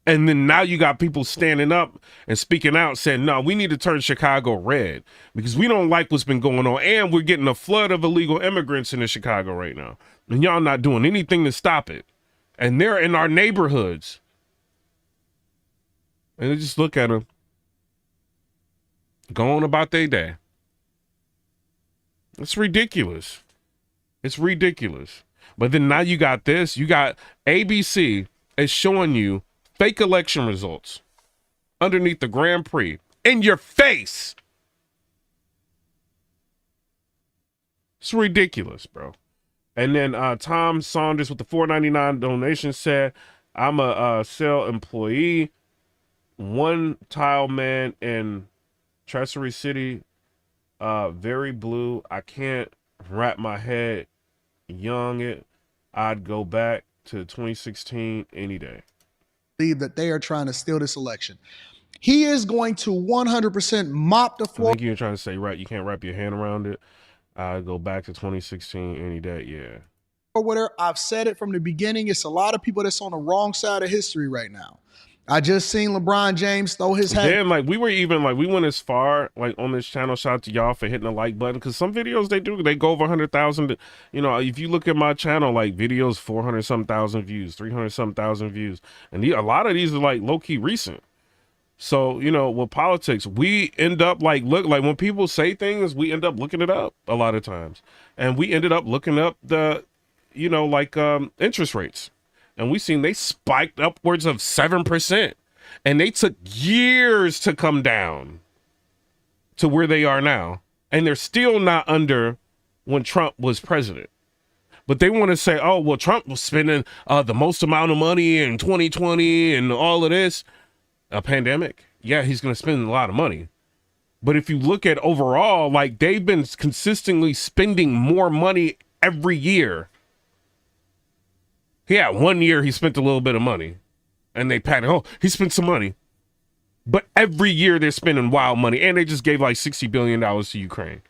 And then now you got people standing up and speaking out saying, no, we need to turn Chicago red because we don't like what's been going on. And we're getting a flood of illegal immigrants into Chicago right now. And y'all not doing anything to stop it. And they're in our neighborhoods. And they just look at them, go on about their day. It's ridiculous. It's ridiculous. But then now you got this. You got ABC is showing you fake election results underneath the Grand Prix in your face. It's ridiculous, bro. And then Tom Saunders with the $4.99 donation said, I'm a cell employee, one tile man in Tracery City, very blue. I can't wrap my head young it. I'd go back to 2016 any day. That they are trying to steal this election. He is going to 100% mop the floor. I think you're trying to say, right, you can't wrap your hand around it. Go back to 2016 any day, yeah. Or whatever. I've said it from the beginning. It's a lot of people that's on the wrong side of history right now. I just seen LeBron James throw his hat. Then, we went as far, on this channel. Shout out to y'all for hitting the like button. Because some videos they go over 100,000. If you look at my channel, videos 400-some thousand views, 300-some thousand views. And a lot of these are low-key recent. So, with politics, we end up when people say things, we end up looking it up a lot of times. And we ended up looking up the, interest rates. And we seen they spiked upwards of 7%. And they took years to come down to where they are now. And they're still not under when Trump was president. But they want to say, oh, well, Trump was spending the most amount of money in 2020 and all of this. A pandemic. Yeah, he's going to spend a lot of money. But if you look at overall, they've been consistently spending more money every year. Yeah, 1 year he spent a little bit of money. And they patted, oh, he spent some money. But every year they're spending wild money. And they just gave $60 billion to Ukraine.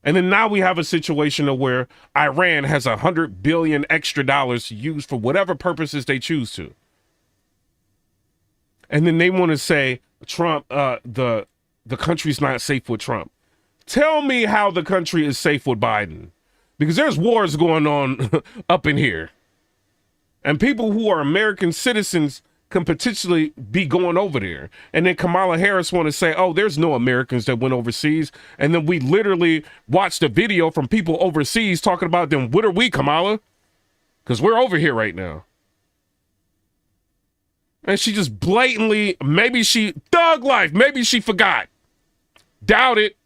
And then now we have a situation where Iran has $100 billion extra dollars to use for whatever purposes they choose to. And then they want to say Trump, the country's not safe with Trump. Tell me how the country is safe with Biden. Because there's wars going on up in here. And people who are American citizens can potentially be going over there. And then Kamala Harris want to say, oh, there's no Americans that went overseas. And then we literally watched a video from people overseas talking about them. What are we, Kamala? Because we're over here right now. And she just blatantly, maybe she, thug life, maybe she forgot. Doubt it.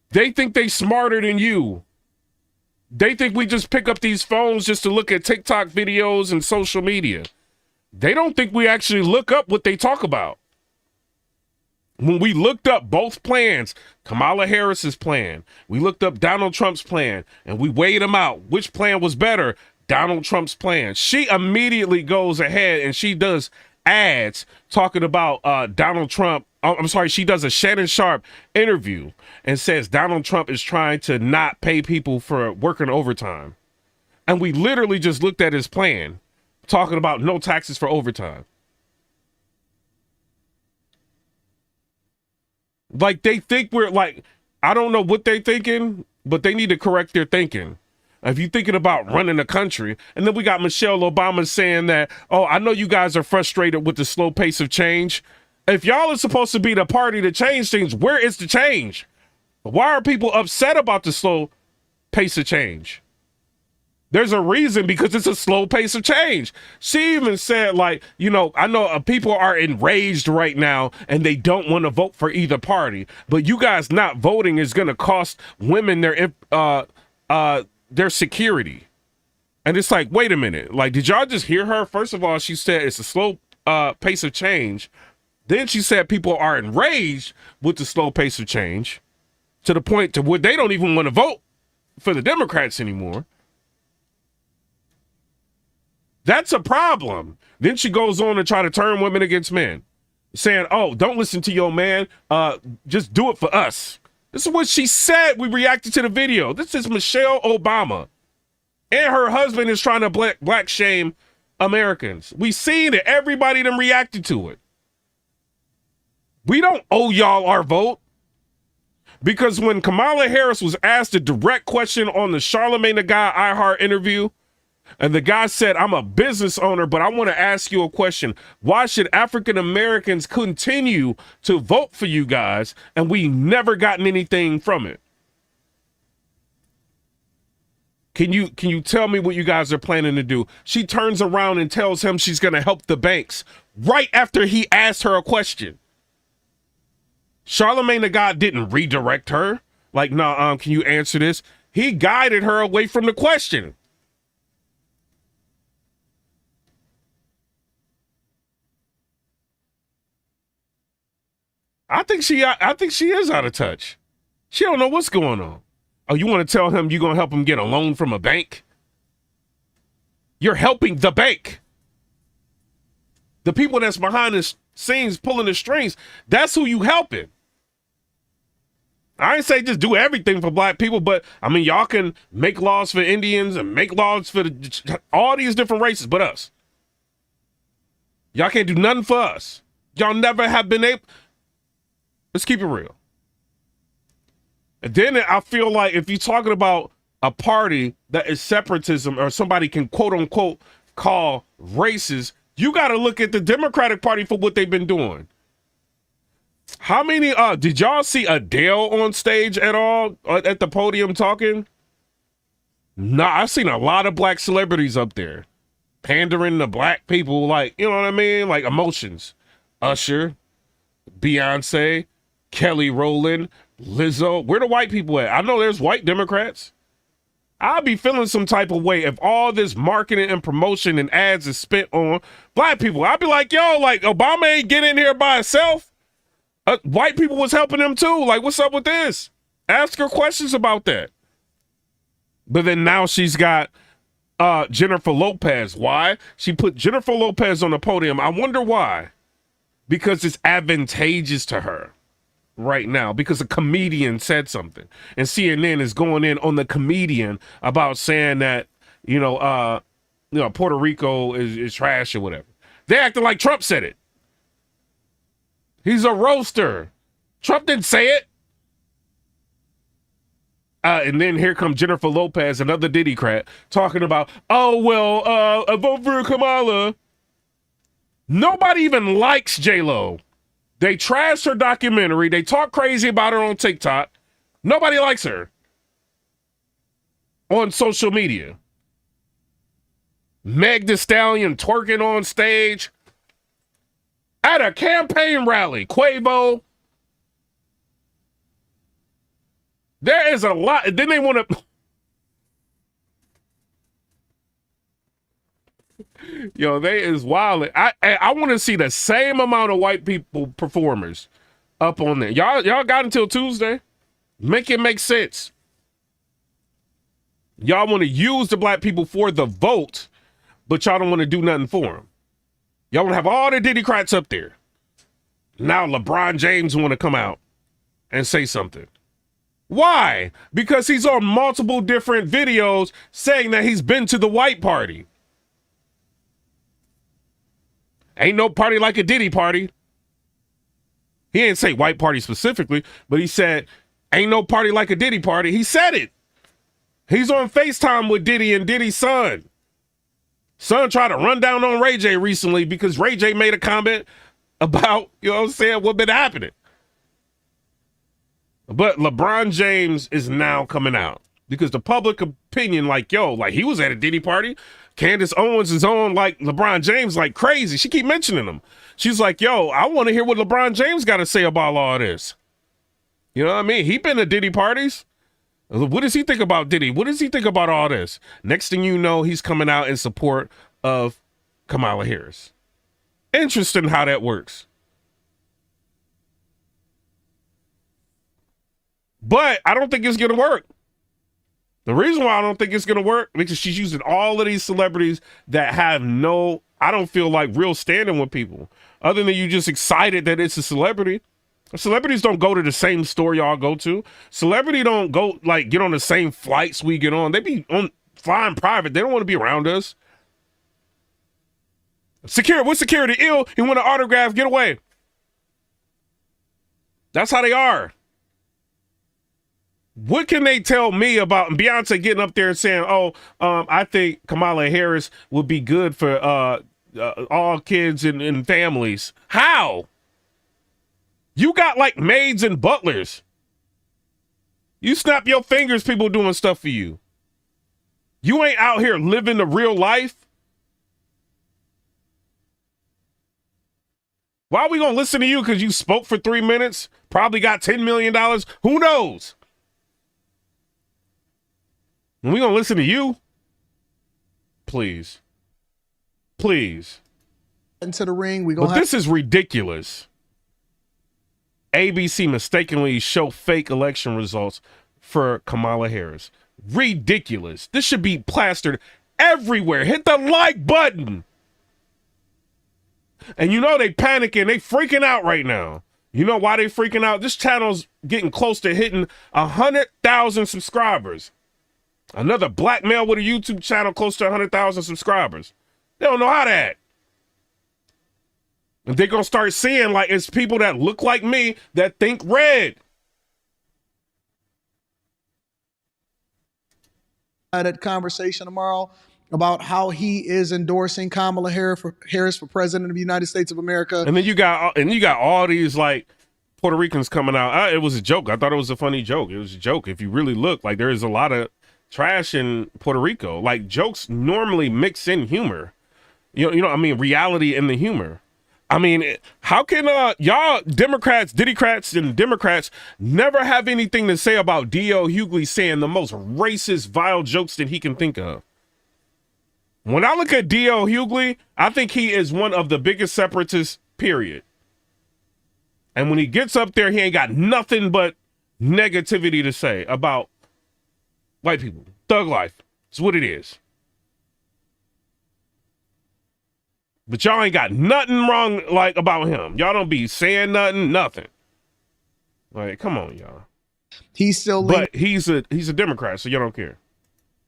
They think they smarter than you. They think we just pick up these phones just to look at TikTok videos and social media. They don't think we actually look up what they talk about. When we looked up both plans, Kamala Harris's plan, we looked up Donald Trump's plan, and we weighed them out. Which plan was better? Donald Trump's plan. She immediately goes ahead and she does ads talking about Donald Trump. I'm sorry, she does a Shannon Sharp interview and says Donald Trump is trying to not pay people for working overtime. And we literally just looked at his plan, talking about no taxes for overtime. They think we're I don't know what they're thinking, but they need to correct their thinking. If you're thinking about running the country, and then we got Michelle Obama saying that, oh, I know you guys are frustrated with the slow pace of change. If y'all are supposed to be the party to change things, where is the change? Why are people upset about the slow pace of change? There's a reason, because it's a slow pace of change. She even said, I know people are enraged right now and they don't want to vote for either party, but you guys not voting is going to cost women their security. And it's wait a minute. Did y'all just hear her? First of all, she said it's a slow pace of change. Then she said people are enraged with the slow pace of change to the point to where they don't even want to vote for the Democrats anymore. That's a problem. Then she goes on to try to turn women against men, saying, oh, don't listen to your man. Just do it for us. This is what she said. We reacted to the video. This is Michelle Obama. And her husband is trying to black shame Americans. We seen it. Everybody them reacted to it. We don't owe y'all our vote. Because when Kamala Harris was asked a direct question on the Charlamagne the Guy iHeart interview, and the guy said, I'm a business owner, but I want to ask you a question. Why should African Americans continue to vote for you guys and we never gotten anything from it? Can you tell me what you guys are planning to do? She turns around and tells him she's going to help the banks right after he asked her a question. Charlamagne the God didn't redirect her. Like, no, can you answer this? He guided her away from the question. I think she is out of touch. She don't know what's going on. Oh, you want to tell him you're going to help him get a loan from a bank? You're helping the bank. The people that's behind the scenes pulling the strings, that's who you helping. I ain't say just do everything for black people, but I mean, y'all can make laws for Indians and make laws for all these different races, but us. Y'all can't do nothing for us. Y'all never have been able. Let's keep it real. And then I feel like if you're talking about a party that is separatism or somebody can quote unquote call racist, you got to look at the Democratic Party for what they've been doing. How many, did y'all see Adele on stage at all at the podium talking? No, I've seen a lot of black celebrities up there pandering to black people, like, you know what I mean? Like emotions. Usher, Beyonce, Kelly Rowland, Lizzo. Where the white people at? I know there's white Democrats. I'll be feeling some type of way if all this marketing and promotion and ads is spent on black people. I'll be like, yo, like Obama ain't get in here by himself. White people was helping him too. Like, what's up with this? Ask her questions about that. But then now she's got Jennifer Lopez. Why? She put Jennifer Lopez on the podium. I wonder why. Because it's advantageous to her right now, because a comedian said something. And CNN is going in on the comedian about saying that, Puerto Rico is trash or whatever. They acting like Trump said it. He's a roaster. Trump didn't say it. And then here comes Jennifer Lopez, another Diddycrat, talking about, I vote for Kamala. Nobody even likes J-Lo. They trash her documentary. They talk crazy about her on TikTok. Nobody likes her on social media. Meg Thee Stallion twerking on stage at a campaign rally. Quavo. There is a lot. Then they want to. Yo, they is wild. I want to see the same amount of white people performers up on there. Y'all got until Tuesday. Make it make sense. Y'all want to use the black people for the vote, but y'all don't want to do nothing for them. Y'all want to have all the Diddycrats up there. Now LeBron James want to come out and say something. Why? Because he's on multiple different videos saying that he's been to the white party. Ain't no party like a Diddy party. He didn't say white party specifically, but he said, ain't no party like a Diddy party. He said it. He's on FaceTime with Diddy and Diddy's son. Son tried to run down on Ray J recently because Ray J made a comment about, what been happening. But LeBron James is now coming out because the public opinion, he was at a Diddy party. Candace Owens is on LeBron James like crazy. She keep mentioning him. She's like, I want to hear what LeBron James got to say about all this. You know what I mean? He been to Diddy parties. What does he think about Diddy? What does he think about all this? Next thing you know, he's coming out in support of Kamala Harris. Interesting how that works. But I don't think it's going to work. The reason why I don't think it's going to work, because she's using all of these celebrities that have no, I don't feel like real standing with people, other than you just excited that it's a celebrity. Celebrities don't go to the same store y'all go to. Celebrity don't go, like, get on the same flights we get on. They be on flying private. They don't want to be around us. What's security? Ill, he want an autograph, get away. That's how they are. What can they tell me about Beyonce getting up there and saying, I think Kamala Harris would be good for all kids and families? How? You got like maids and butlers. You snap your fingers, people doing stuff for you. You ain't out here living the real life. Why are we going to listen to you? Because you spoke for 3 minutes, probably got $10 million. Who knows? And we going to listen to you? Please. Please. Into the ring. This is ridiculous. ABC mistakenly show fake election results for Kamala Harris. Ridiculous. This should be plastered everywhere. Hit the like button. And you know they panicking. They freaking out right now. You know why they freaking out? This channel's getting close to hitting 100,000 subscribers. Another black male with a YouTube channel close to 100,000 subscribers. They don't know how to act. And they're going to start seeing like it's people that look like me that think red. That conversation tomorrow about how he is endorsing Kamala Harris for president of the United States of America. And then you got all these like Puerto Ricans coming out. It was a joke. I thought it was a funny joke. It was a joke. If you really look, like there is a lot of trash in Puerto Rico. Like jokes normally mix in humor. You know, I mean, reality and the humor. I mean, how can y'all Democrats, Diddycrats, and Democrats never have anything to say about D.L. Hughley saying the most racist, vile jokes that he can think of? When I look at D.L. Hughley, I think he is one of the biggest separatists, period. And when he gets up there, he ain't got nothing but negativity to say about white people. Thug life. It's what it is. But y'all ain't got nothing wrong like about him. Y'all don't be saying nothing. Like, come on, y'all. He's a Democrat, so y'all don't care.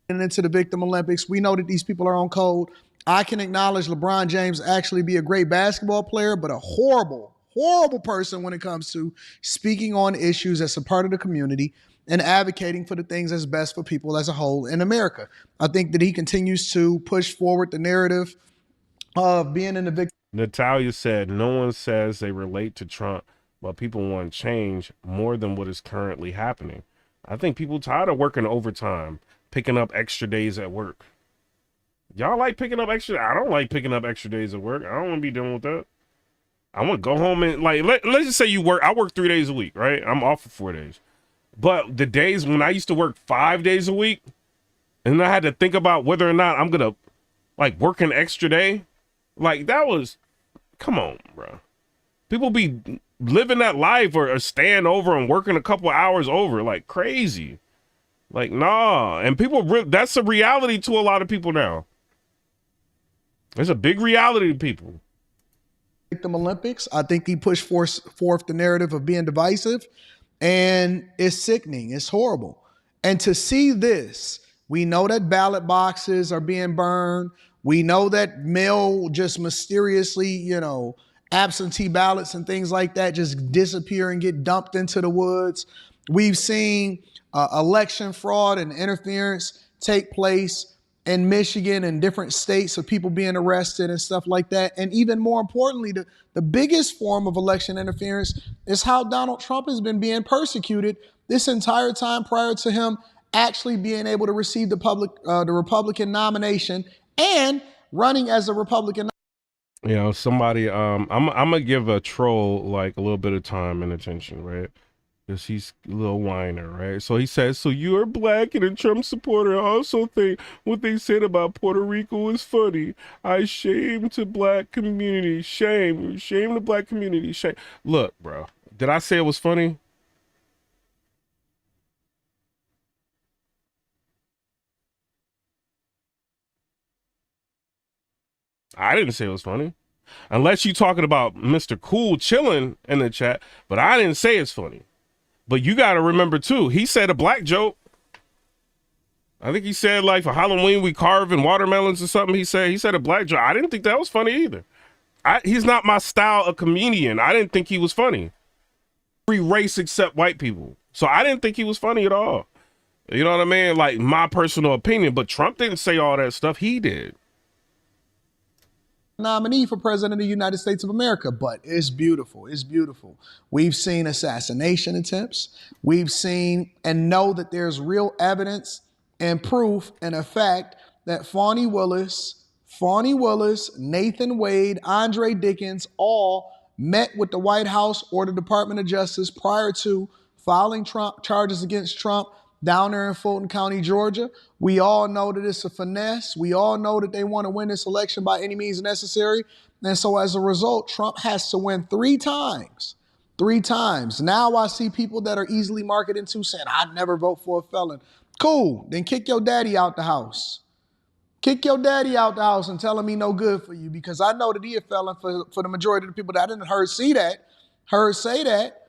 And into the Victim Olympics, we know that these people are on code. I can acknowledge LeBron James actually be a great basketball player, but a horrible, horrible person when it comes to speaking on issues as a part of the community and advocating for the things that's best for people as a whole in America. I think that he continues to push forward the narrative of being in the victim. Natalia said, no one says they relate to Trump, but people want change more than what is currently happening. I think people tired of working overtime, picking up extra days at work. Y'all like picking up extra? I don't like picking up extra days at work. I don't want to be dealing with that. I want to go home and like, let's just say I work 3 days a week, right? I'm off for 4 days. But the days when I used to work 5 days a week and I had to think about whether or not I'm going to like work an extra day, like that was, come on, bro. People be living that life or staying over and working a couple hours over like crazy. Like, nah. And people, that's a reality to a lot of people now. There's a big reality to people. Victim Olympics. I think he pushed forth the narrative of being divisive, and it's sickening. It's horrible. And to see this, we know that ballot boxes are being burned. We know that mail just mysteriously, absentee ballots and things like that just disappear and get dumped into the woods. We've seen election fraud and interference take place in Michigan and different states of people being arrested and stuff like that. And even more importantly, the biggest form of election interference is how Donald Trump has been being persecuted this entire time prior to him actually being able to receive the Republican nomination and running as a Republican. Somebody, I'm gonna give a troll like a little bit of time and attention, right? Because he's a little whiner, right? So he says, so you're black and a Trump supporter. I also think what they said about Puerto Rico is funny. I shame to black community. Shame the black community. Shame. Look, bro, did I say it was funny? I didn't say it was funny. Unless you talking about Mr. Cool chilling in the chat, but I didn't say it's funny. But you got to remember too, he said a black joke. I think he said like for Halloween we carving watermelons or something. He said a black joke. I didn't think that was funny either. He's not my style of comedian. I didn't think he was funny. Every race except white people. So I didn't think he was funny at all. You know what I mean? Like my personal opinion, but Trump didn't say all that stuff. He did. Nominee for president of the United States of America, but it's beautiful. It's beautiful. We've seen assassination attempts. We've seen and know that there's real evidence and proof and a fact that Fani Willis, Nathan Wade, Andre Dickens all met with the White House or the Department of Justice prior to filing charges against Trump down there in Fulton County, Georgia. We all know that it's a finesse. We all know that they want to win this election by any means necessary. And so as a result, Trump has to win 3 times. 3 times. Now I see people that are easily marketed into saying, I'd never vote for a felon. Cool. Then kick your daddy out the house. Kick your daddy out the house and tell him he no good for you, because I know that he a felon for the majority of the people that I didn't heard say that.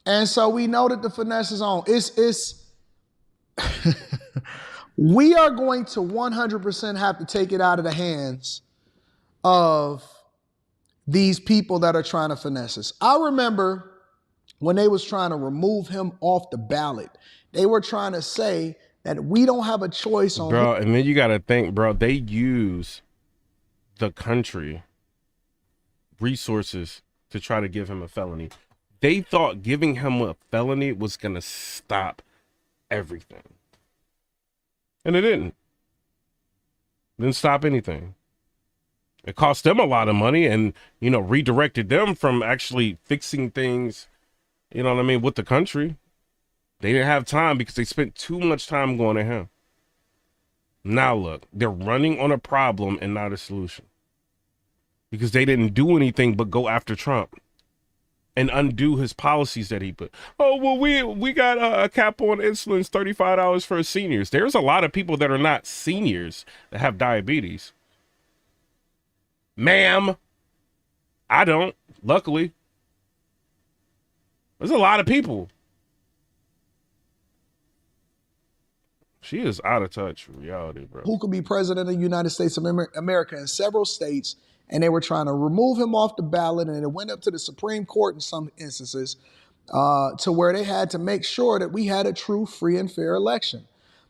And so we know that the finesse is on. We are going to 100% have to take it out of the hands of these people that are trying to finesse us. I remember when they was trying to remove him off the ballot, they were trying to say that we don't have a choice on bro. And then you got to think, bro, they use the country resources to try to give him a felony. They thought giving him a felony was going to stop everything. And it didn't. Didn't stop anything. It cost them a lot of money and, redirected them from actually fixing things, you know what I mean, with the country. They didn't have time because they spent too much time going to him. Now look, they're running on a problem and not a solution. Because they didn't do anything but go after Trump and undo his policies that he put. Oh, well, we got a cap on insulin, $35 for seniors. There's a lot of people that are not seniors that have diabetes. Ma'am, I don't, luckily. There's a lot of people. She is out of touch with reality, bro. who could be president of the United States of America in several states, and they were trying to remove him off the ballot, and it went up to the Supreme Court in some instances to where they had to make sure that we had a true, free, and fair election.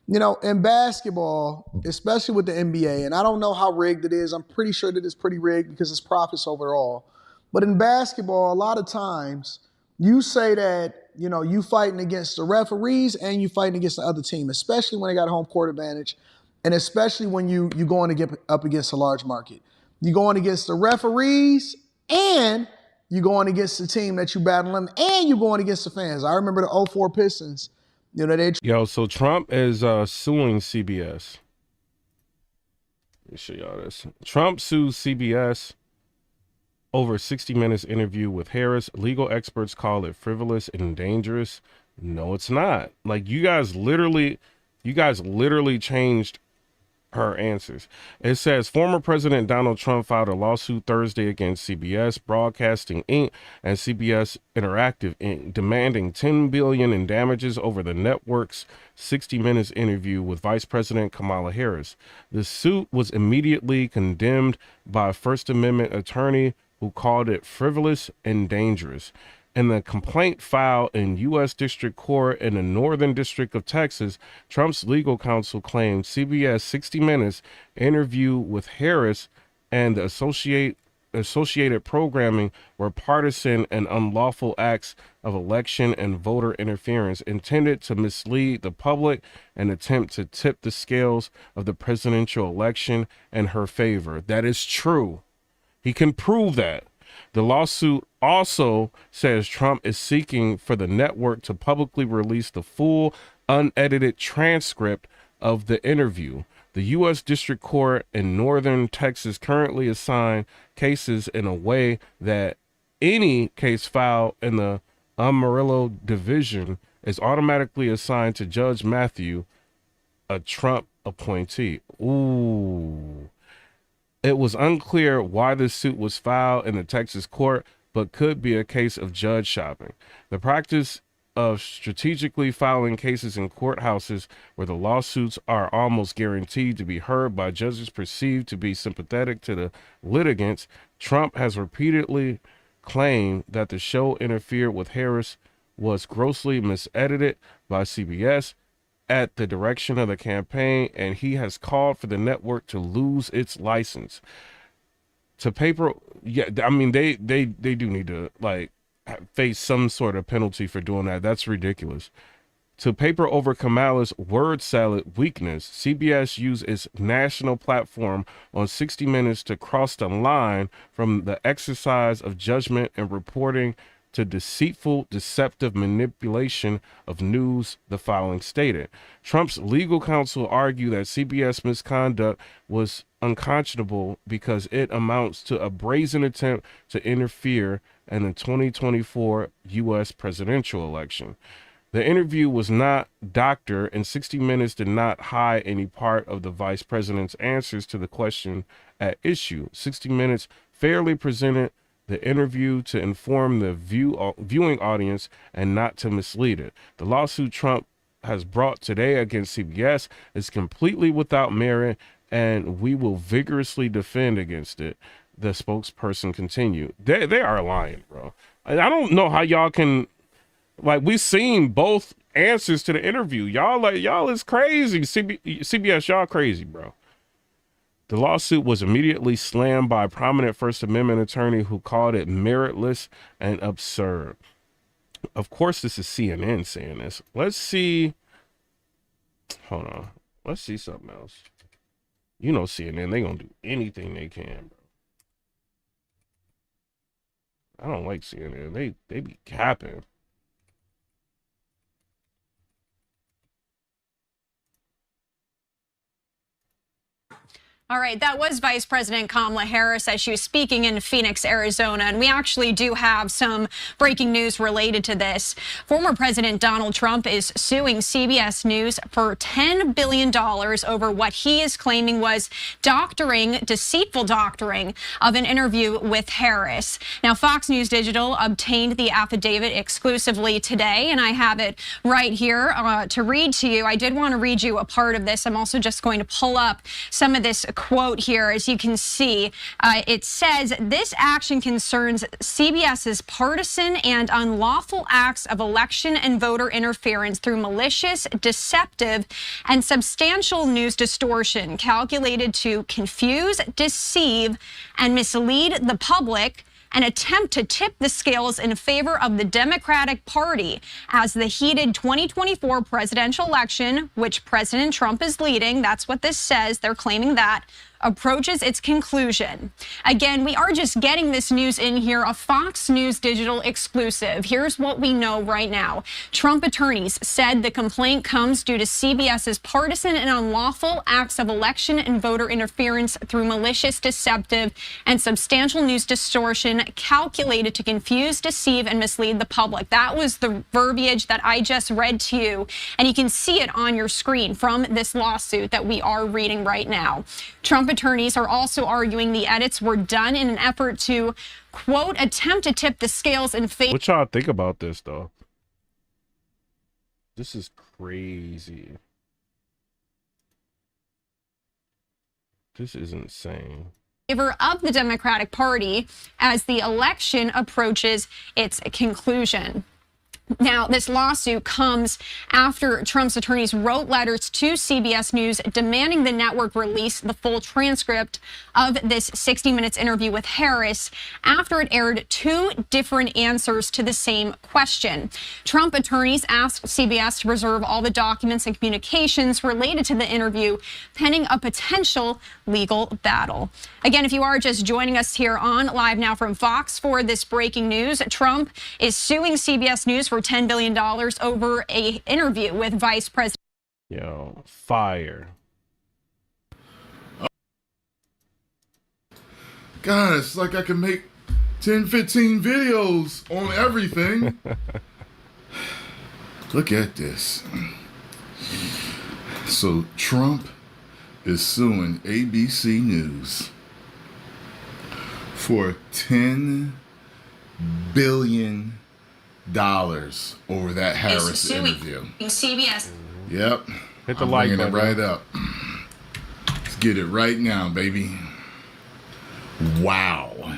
In basketball, especially with the NBA, and I don't know how rigged it is. I'm pretty sure that it's pretty rigged because it's profits overall. But in basketball, a lot of times you say that, you fighting against the referees and you fighting against the other team, especially when they got home court advantage, and especially when you going to get up against a large market. You're going against the referees and you're going against the team that you battle them, and you're going against the fans. I remember the 04 Pistons. So Trump is suing CBS. Let me show y'all this. Trump sues CBS over 60 Minutes interview with Harris. Legal experts call it frivolous and dangerous. No, it's not. Like, you guys literally changed her answers. It says former President Donald Trump filed a lawsuit Thursday against CBS Broadcasting Inc. and CBS Interactive Inc., demanding $10 billion in damages over the network's 60 Minutes interview with Vice President Kamala Harris. The suit was immediately condemned by a First Amendment attorney who called it frivolous and dangerous. In the complaint filed in U.S. District Court in the Northern District of Texas, Trump's legal counsel claimed CBS 60 Minutes interview with Harris and the associated programming were partisan and unlawful acts of election and voter interference intended to mislead the public and attempt to tip the scales of the presidential election in her favor. That is true. He can prove that. The lawsuit also says Trump is seeking for the network to publicly release the full, unedited transcript of the interview. The U.S. District Court in Northern Texas currently assign cases in a way that any case filed in the Amarillo Division is automatically assigned to Judge Matthew, a Trump appointee. Ooh. It was unclear why the suit was filed in the Texas court, but could be a case of judge shopping. The practice of strategically filing cases in courthouses where the lawsuits are almost guaranteed to be heard by judges perceived to be sympathetic to the litigants. Trump has repeatedly claimed that the show interfered with Harris was grossly misedited by CBS at the direction of the campaign, and he has called for the network to lose its license. To paper, yeah, I mean, they do need to like face some sort of penalty for doing that. That's ridiculous. To paper over Kamala's word salad weakness, CBS used its national platform on 60 Minutes to cross the line from the exercise of judgment and reporting to deceitful, deceptive manipulation of news, the filing stated. Trump's legal counsel argued that CBS misconduct was unconscionable because it amounts to a brazen attempt to interfere in the 2024 U.S. presidential election. The interview was not doctored, and 60 Minutes did not hide any part of the vice president's answers to the question at issue. 60 Minutes fairly presented the interview to inform the viewing audience and not to mislead it. The lawsuit Trump has brought today against CBS is completely without merit, and we will vigorously defend against it, the spokesperson continued. They are lying, bro. I don't know how y'all can, like, we've seen both answers to the interview. Y'all is crazy. CBS, y'all crazy, bro. The lawsuit was immediately slammed by a prominent First Amendment attorney who called it meritless and absurd. Of course, this is CNN saying this. Let's see. Hold on. Let's see something else. You know CNN, they gonna do anything they can, bro. I don't like CNN. They be capping. All right, that was Vice President Kamala Harris as she was speaking in Phoenix, Arizona. And we actually do have some breaking news related to this. Former President Donald Trump is suing CBS News for $10 billion over what he is claiming was deceitful doctoring of an interview with Harris. Now, Fox News Digital obtained the affidavit exclusively today, and I have it right here to read to you. I did want to read you a part of this. I'm also just going to pull up some of this quote here. As you can see, it says, this action concerns CBS's partisan and unlawful acts of election and voter interference through malicious, deceptive, and substantial news distortion calculated to confuse, deceive, and mislead the public, an attempt to tip the scales in favor of the Democratic Party as the heated 2024 presidential election, which President Trump is leading, that's what this says, they're claiming that, approaches its conclusion. Again, we are just getting this news in here, a Fox News Digital exclusive. Here's what we know right now. Trump attorneys said the complaint comes due to CBS's partisan and unlawful acts of election and voter interference through malicious, deceptive, and substantial news distortion calculated to confuse, deceive, and mislead the public. That was the verbiage that I just read to you, and you can see it on your screen from this lawsuit that we are reading right now. Trump attorneys are also arguing the edits were done in an effort to, quote, attempt to tip the scales in favor. What y'all think about this, though? This is crazy. This is insane. Of the Democratic Party as the election approaches its conclusion. Now, this lawsuit comes after Trump's attorneys wrote letters to CBS News demanding the network release the full transcript of this 60 Minutes interview with Harris after it aired two different answers to the same question. Trump attorneys asked CBS to preserve all the documents and communications related to the interview pending a potential legal battle. Again, if you are just joining us here on Live Now from Fox for this breaking news, Trump is suing CBS News for $10 billion over an interview with Vice President. Yo, fire. God, it's like I can make 10, 15 videos on everything. Look at this. So Trump is suing ABC News for $10 billion over that Harris interview. CBS. Yep. Hit the I'm like bringing button. it right up. Let's get it right now, baby. Wow.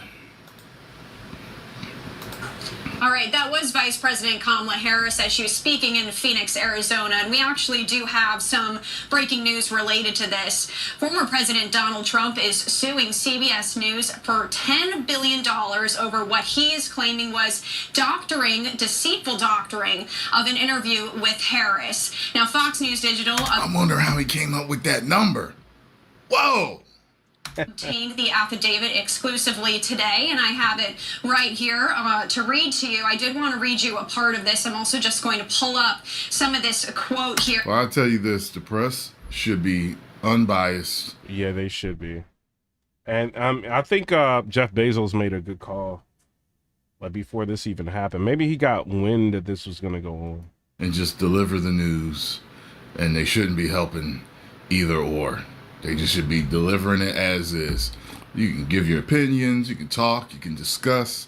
All right, that was Vice President Kamala Harris as she was speaking in Phoenix, Arizona. And we actually do have some breaking news related to this. Former President Donald Trump is suing CBS News for $10 billion over what he is claiming was deceitful doctoring of an interview with Harris. Now, Fox News Digital... I wonder how he came up with that number. Whoa! Obtained the affidavit exclusively today, and I have it right here to read to you. I did want to read you a part of this. I'm also just going to pull up some of this quote here. Well, I'll tell you this, the press should be unbiased. Yeah, they should be. And I think Jeff Bezos made a good call, like before this even happened. Maybe he got wind that this was going to go on. And just deliver the news, and they shouldn't be helping either or. They just should be delivering it as is. You can give your opinions, you can talk, you can discuss.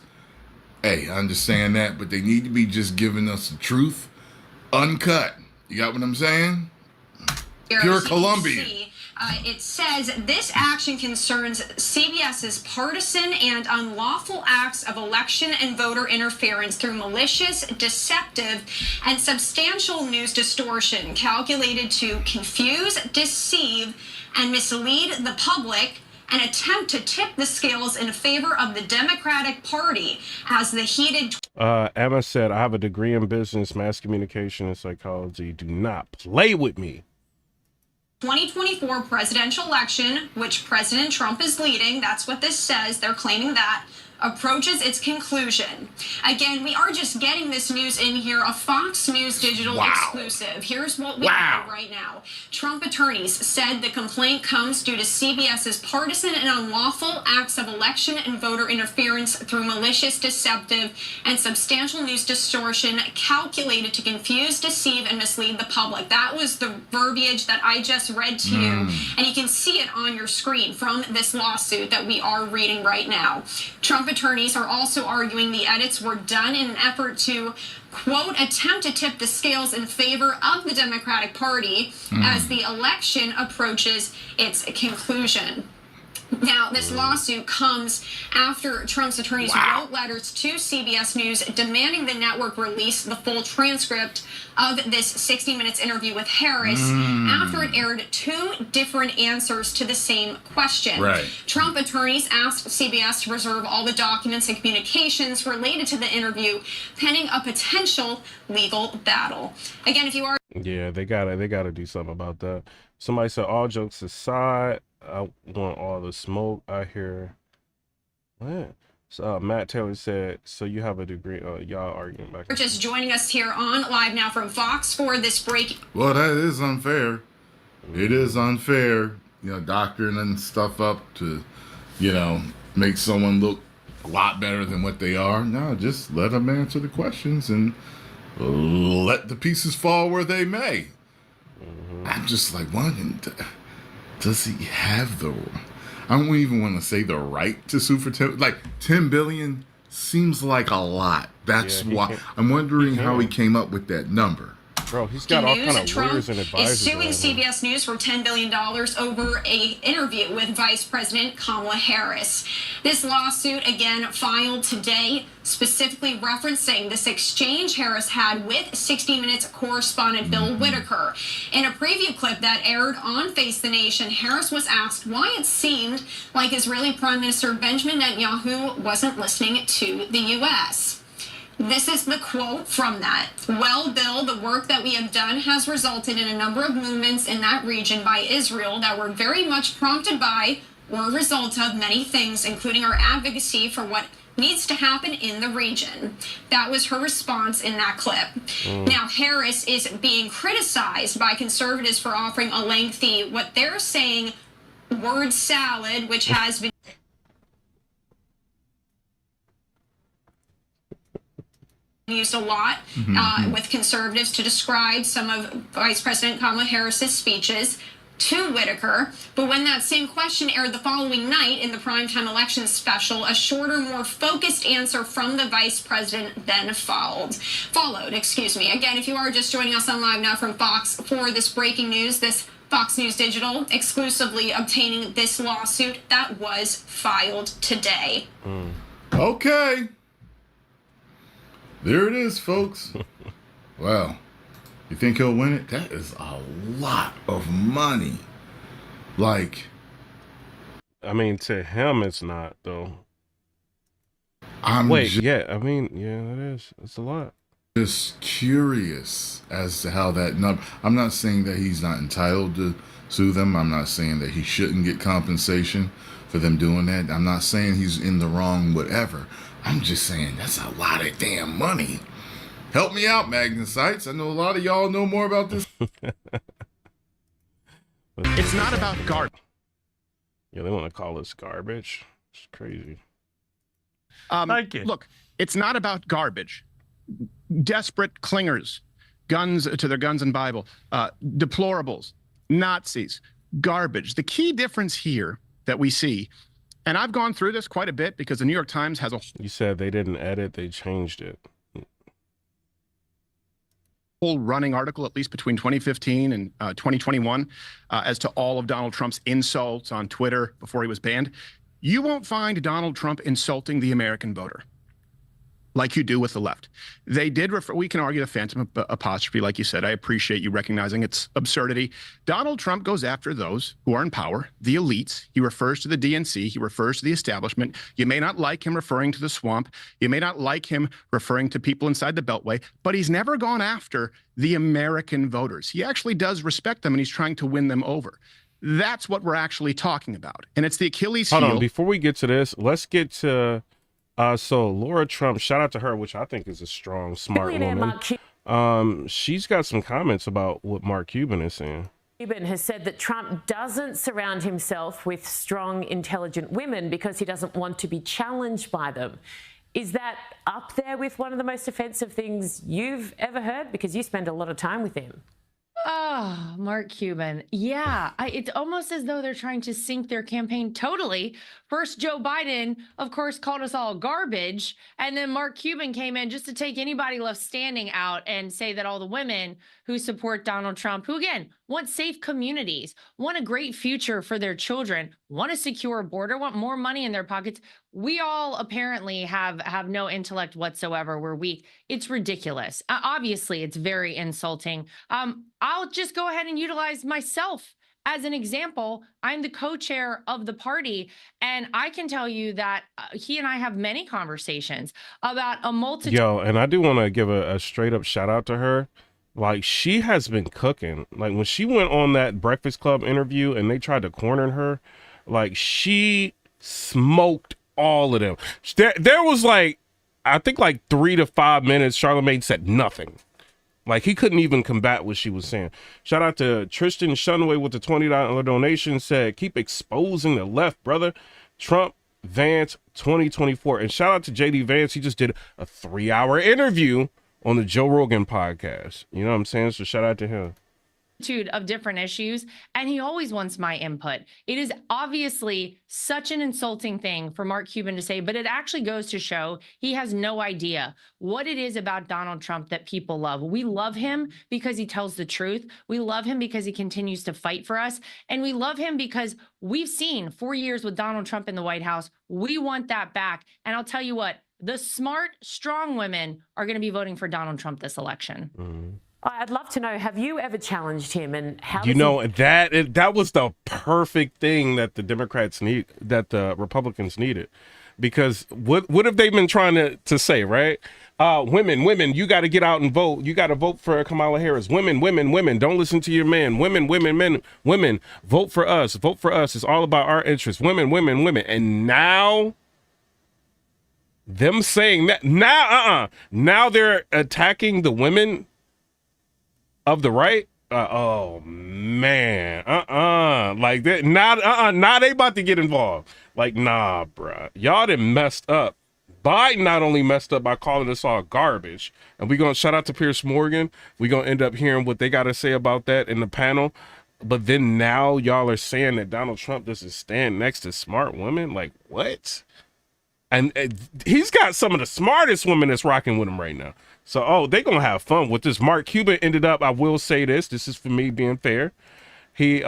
Hey, I understand that, but they need to be just giving us the truth, uncut. You got what I'm saying? Pure Colombian. It says this action concerns CBS's partisan and unlawful acts of election and voter interference through malicious, deceptive, and substantial news distortion calculated to confuse, deceive, and mislead the public, and attempt to tip the scales in favor of the Democratic Party as the heated... Emma said, I have a degree in business, mass communication, and psychology. Do not play with me. 2024 presidential election, which President Trump is leading, that's what this says, they're claiming that, approaches its conclusion. Again, we are just getting this news in here, a Fox News Digital exclusive. Here's what we have right now. Trump attorneys said the complaint comes due to CBS's partisan and unlawful acts of election and voter interference through malicious, deceptive, and substantial news distortion calculated to confuse, deceive, and mislead the public. That was the verbiage that I just read to you, and you can see it on your screen from this lawsuit that we are reading right now. Trump attorneys are also arguing the edits were done in an effort to, quote, attempt to tip the scales in favor of the Democratic Party as the election approaches its conclusion. Now, this lawsuit comes after Trump's attorneys wrote letters to CBS News demanding the network release the full transcript of this 60 Minutes interview with Harris after it aired two different answers to the same question. Trump attorneys asked CBS to reserve all the documents and communications related to the interview pending a potential legal battle. Again, if you are... Yeah, they gotta do something about that. Somebody said, all jokes aside, I want all the smoke I hear. What? So Matt Taylor said, so you have a degree, y'all arguing back. Just joining us here on Live Now from Fox for this break. Well, that is unfair. It is unfair, doctoring stuff up to, make someone look a lot better than what they are. No, just let them answer the questions and let the pieces fall where they may. I'm just like, does he have I don't even want to say the right to sue for $10 billion seems like a lot. That's why I'm wondering how he came up with that number. Bro, he's got all kind of lawyers and Trump is advisors. suing CBS News for $10 billion over an interview with Vice President Kamala Harris. This lawsuit, again, filed today, specifically referencing this exchange Harris had with 60 Minutes correspondent Bill Whitaker. In a preview clip that aired on Face the Nation, Harris was asked why it seemed like Israeli Prime Minister Benjamin Netanyahu wasn't listening to the U.S. This is the quote from that. Well, Bill, the work that we have done has resulted in a number of movements in that region by Israel that were very much prompted by or a result of many things, including our advocacy for what needs to happen in the region. That was her response in that clip. Now, Harris is being criticized by conservatives for offering a lengthy, what they're saying, word salad, which has been used a lot with conservatives to describe some of Vice President Kamala Harris's speeches. to Whitaker, but when that same question aired the following night in the primetime election special, a shorter, more focused answer from the vice president then followed. Again, if you are just joining us on Live Now from Fox for this breaking news, this Fox News Digital exclusively obtaining this lawsuit that was filed today. Okay. There it is, folks. Wow. You think he'll win it? That is a lot of money. Like, I mean, to him, it's not, though. I'm yeah, I mean, yeah, it is. It's a lot. Just curious as to how that number. I'm not saying that he's not entitled to sue them. I'm not saying that he shouldn't get compensation for them doing that. I'm not saying he's in the wrong, whatever. I'm just saying that's a lot of damn money. Help me out, Magnesites. I know a lot of y'all know more about this. It's not about garbage. Yeah, they want to call us garbage. It's crazy. Thank you. Look, it's not about garbage. Desperate clingers, guns to their guns and Bible, deplorables, Nazis, garbage. The key difference here that we see, and I've gone through this quite a bit because the New York Times has a... You said they didn't edit, they changed it. Whole running article, at least between 2015 and 2021, as to all of Donald Trump's insults on Twitter before he was banned. You won't find Donald Trump insulting the American voter like you do with the left. They did refer, we can argue the phantom apostrophe, like you said. I appreciate you recognizing its absurdity. Donald Trump goes after those who are in power, the elites. He refers to the DNC. He refers to the establishment. You may not like him referring to the swamp. You may not like him referring to people inside the Beltway, but he's never gone after the American voters. He actually does respect them, and he's trying to win them over. That's what we're actually talking about. And it's the Achilles heel. Hold on, before we get to this, let's get to... so Laura Trump, shout out to her, which I think is a strong, smart woman. She's got some comments about what Mark Cuban is saying. Cuban has said that Trump doesn't surround himself with strong, intelligent women because he doesn't want to be challenged by them. Is that up there with one of the most offensive things you've ever heard? Because you spend a lot of time with him. Oh, Mark Cuban. Yeah, it's almost as though they're trying to sink their campaign totally. First, Joe Biden, of course, called us all garbage. And then Mark Cuban came in just to take anybody left standing out and say that all the women who support Donald Trump, who, again, want safe communities, want a great future for their children, want a secure border, want more money in their pockets. We all apparently have no intellect whatsoever. We're weak. It's ridiculous. Obviously, it's very insulting. I'll just go ahead and utilize myself as an example. I'm the co-chair of the party, and I can tell you that he and I have many conversations about a multitude. Yo, and I do want to give a straight up shout out to her. Like, she has been cooking. Like, when she went on that Breakfast Club interview and they tried to corner her, like, she smoked all of them. There was like, I think like 3 to 5 minutes, Charlamagne said nothing. Like, he couldn't even combat what she was saying. Shout out to Tristan Shunway with the $20 donation, said, keep exposing the left, brother. Trump, Vance, 2024. And shout out to JD Vance. He just did a 3-hour interview on the Joe Rogan podcast. You know what I'm saying? So shout out to him. Of different issues, and he always wants my input. It is obviously such an insulting thing for Mark Cuban to say, but it actually goes to show he has no idea what it is about Donald Trump that people love. We love him because he tells the truth. We love him because he continues to fight for us. And we love him because we've seen 4 years with Donald Trump in the White House. We want that back. And I'll tell you what, the smart, strong women are going to be voting for Donald Trump this election. Mm-hmm. I'd love to know, have you ever challenged him, and how? You know, that was the perfect thing that the Democrats need, that the Republicans needed, because what have they been trying to say, right? Women, you got to get out and vote. You got to vote for Kamala Harris. Women, don't listen to your man. Women, vote for us. Vote for us. It's all about our interests. Women. And now, them saying that now they're attacking the women of the right. Oh man, like that. Now they about to get involved. Like, nah, bruh, y'all done messed up. Biden not only messed up by calling us all garbage, and we gonna shout out to Pierce Morgan. We gonna end up hearing what they got to say about that in the panel. but then now y'all are saying that Donald Trump doesn't stand next to smart women. Like, what? And he's got some of the smartest women that's rocking with him right now. So, they're going to have fun with this. Mark Cuban ended up, I will say this is for me being fair. He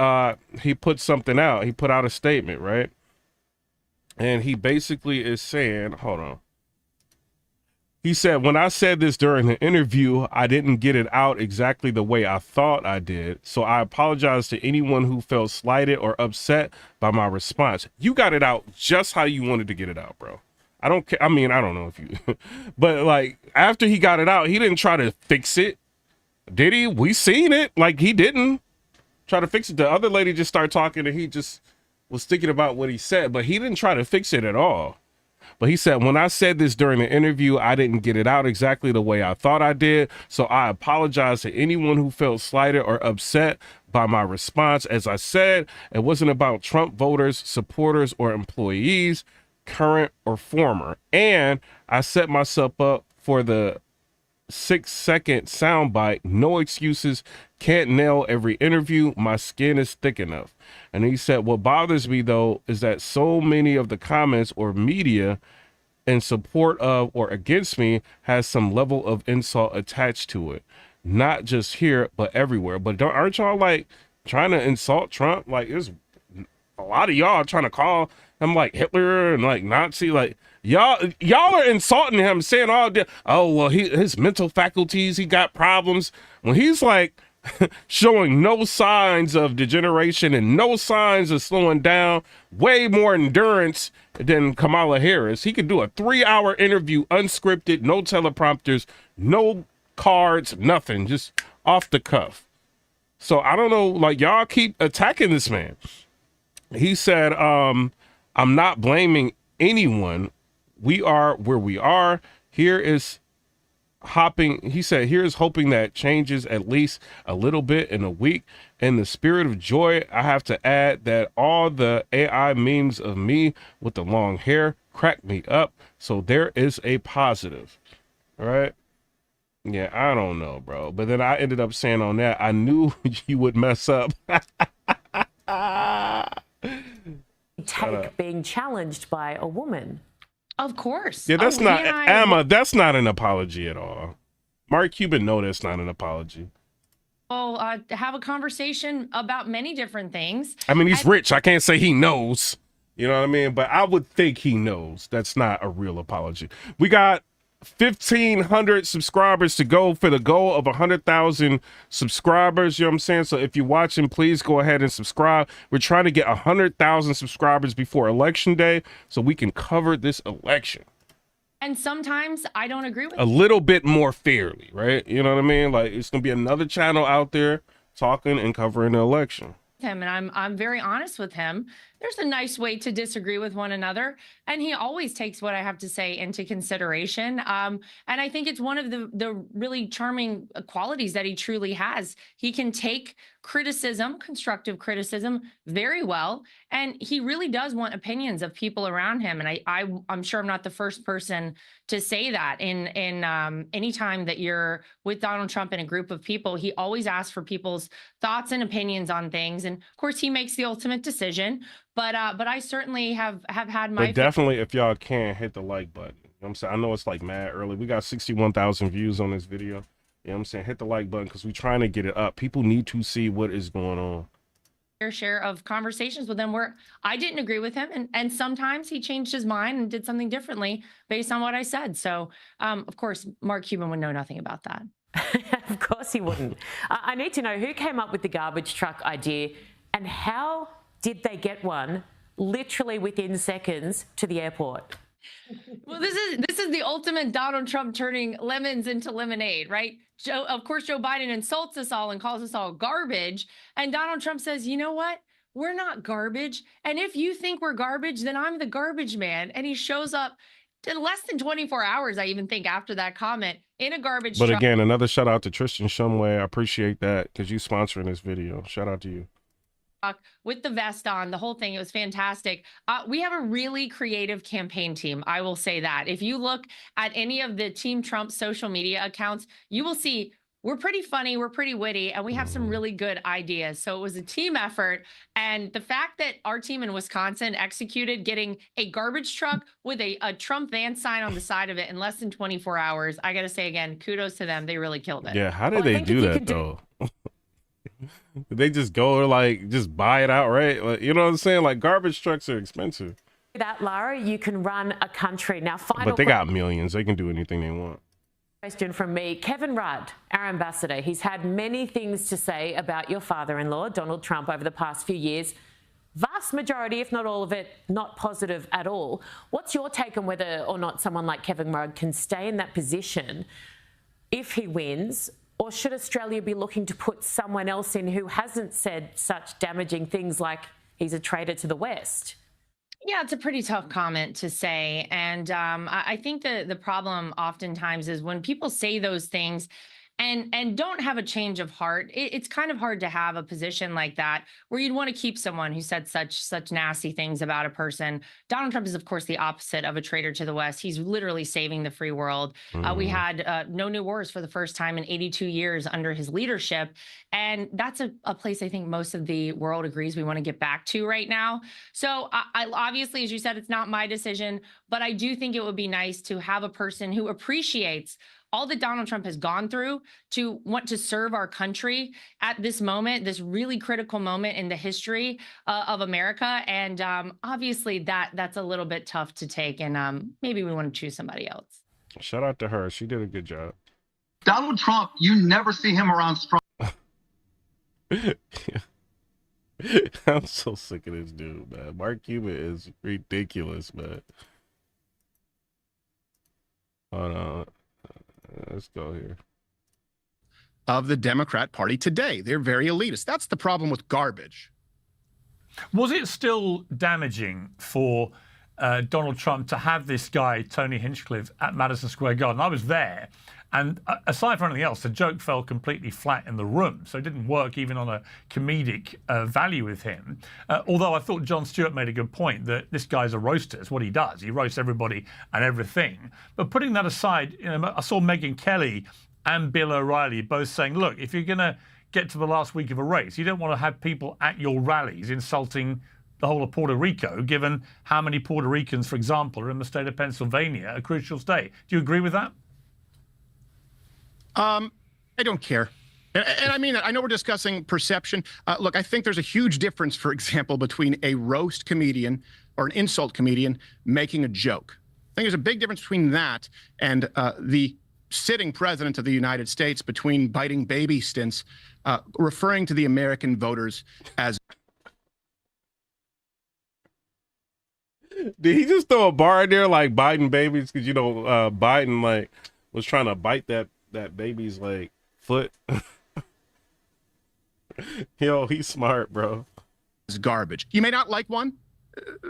put something out. He put out a statement, right? And he basically is saying, hold on. He said, when I said this during the interview, I didn't get it out exactly the way I thought I did. So I apologize to anyone who felt slighted or upset by my response. You got it out just how you wanted to get it out, bro. I don't care. I mean, I don't know if you, but like after he got it out, he didn't try to fix it. Did he? We seen it. Like he didn't try to fix it. The other lady just started talking and he just was thinking about what he said, but he didn't try to fix it at all. But he said, when I said this during the interview, I didn't get it out exactly the way I thought I did. So I apologize to anyone who felt slighted or upset by my response. As I said, it wasn't about Trump voters, supporters, or employees, current or former. And I set myself up for the 6-second soundbite. No excuses. Can't nail every interview. My skin is thick enough. And he said, what bothers me, though, is that so many of the comments or media in support of or against me has some level of insult attached to it. Not just here, but everywhere. But aren't y'all like trying to insult Trump? Like there's a lot of y'all trying to call him like Hitler and like Nazi. Like y'all are insulting him, saying well, his mental faculties, he got problems. When he's like showing no signs of degeneration and no signs of slowing down, way more endurance than Kamala Harris. He could do a 3-hour interview, unscripted, no teleprompters, no cards, nothing, just off the cuff. So I don't know, like y'all keep attacking this man. He said, I'm not blaming anyone. We are where we are. Here's hoping that changes at least a little bit in a week. In the spirit of joy, I have to add that all the AI memes of me with the long hair crack me up. So there is a positive. All right. Yeah, I don't know, bro. But then I ended up saying on that, I knew you would mess up. Take being challenged by a woman. Of course. Yeah, that's not Emma. That's not an apology at all. Mark Cuban, no, that's not an apology. Well, have a conversation about many different things. I mean, he's rich. I can't say he knows. You know what I mean? But I would think he knows. That's not a real apology. We got 1,500 subscribers to go for the goal of 100,000 subscribers. You know what I'm saying? So if you're watching, please go ahead and subscribe. We're trying to get 100,000 subscribers before Election Day so we can cover this election. And sometimes I don't agree with a little bit more fairly, right? You know what I mean? Like it's going to be another channel out there talking and covering the election. Him, and I'm very honest with him. There's a nice way to disagree with one another, and he always takes what I have to say into consideration. And I think it's one of the really charming qualities that he truly has. He can take criticism, constructive criticism, very well, and he really does want opinions of people around him. And I'm sure I'm not the first person to say that. In any time that you're with Donald Trump in a group of people, he always asks for people's thoughts and opinions on things, and of course, he makes the ultimate decision. But I certainly have had my. But definitely, if y'all can, hit the like button. You know what I'm saying? I know it's like mad early. We got 61,000 views on this video. You know what I'm saying? Hit the like button because we're trying to get it up. People need to see what is going on. Fair share of conversations with him where I didn't agree with him, and sometimes he changed his mind and did something differently based on what I said. So, of course, Mark Cuban would know nothing about that. Of course he wouldn't. I need to know who came up with the garbage truck idea and how did they get one literally within seconds to the airport? Well, this is the ultimate Donald Trump turning lemons into lemonade, right? Of course, Joe Biden insults us all and calls us all garbage. And Donald Trump says, you know what? We're not garbage. And if you think we're garbage, then I'm the garbage man. And he shows up in less than 24 hours, I even think, after that comment in a garbage truck. But again, another shout out to Tristan Shumway. I appreciate that because you sponsoring this video. Shout out to you. With the vest on, the whole thing, it was fantastic. We have a really creative campaign team. I will say that. If you look at any of the Team Trump social media accounts, you will see we're pretty funny, we're pretty witty, and we have some really good ideas. So it was a team effort. And the fact that our team in Wisconsin executed getting a garbage truck with a Trump van sign on the side of it in less than 24 hours, I got to say again, kudos to them. They really killed it. Yeah, how did they do that though? Did they just go like just buy it outright? Like, you know what I'm saying? Like garbage trucks are expensive. That, Lara, you can run a country. Now, final But they got millions. They can do anything they want. question from me. Kevin Rudd, our ambassador, he's had many things to say about your father-in-law, Donald Trump, over the past few years. Vast majority, if not all of it, not positive at all. What's your take on whether or not someone like Kevin Rudd can stay in that position if he wins? Or should Australia be looking to put someone else in who hasn't said such damaging things like he's a traitor to the West? Yeah, it's a pretty tough comment to say. And I think the problem oftentimes is when people say those things and don't have a change of heart, it's kind of hard to have a position like that where you'd want to keep someone who said such nasty things about a person. Donald Trump is, of course, the opposite of a traitor to the West. He's literally saving the free world. We had no new wars for the first time in 82 years under his leadership. And that's a place I think most of the world agrees we want to get back to right now. So I obviously, as you said, it's not my decision, but I do think it would be nice to have a person who appreciates all that Donald Trump has gone through to want to serve our country at this moment, this really critical moment in the history of America. And obviously that's a little bit tough to take. And maybe we want to choose somebody else. Shout out to her. She did a good job. Donald Trump, you never see him around strong. I'm so sick of this dude, man. Mark Cuban is ridiculous, man. Hold on. Let's go here. Of the Democrat Party today. They're very elitist. That's the problem with garbage. Was it still damaging for Donald Trump to have this guy, Tony Hinchcliffe, at Madison Square Garden? I was there. And aside from anything else, the joke fell completely flat in the room. So it didn't work even on a comedic value with him. Although I thought Jon Stewart made a good point that this guy's a roaster. It's what he does. He roasts everybody and everything. But putting that aside, you know, I saw Megyn Kelly and Bill O'Reilly both saying, look, if you're going to get to the last week of a race, you don't want to have people at your rallies insulting the whole of Puerto Rico, given how many Puerto Ricans, for example, are in the state of Pennsylvania, a crucial state. Do you agree with that? I don't care. And I mean, I know we're discussing perception. Look, I think there's a huge difference, for example, between a roast comedian or an insult comedian making a joke. I think there's a big difference between that and the sitting president of the United States between biting baby stints, referring to the American voters as... Did he just throw a bar in there like Biden babies? Because, you know, Biden, like, was trying to bite that baby's like foot. Yo, he's smart, bro. It's garbage. You may not like one,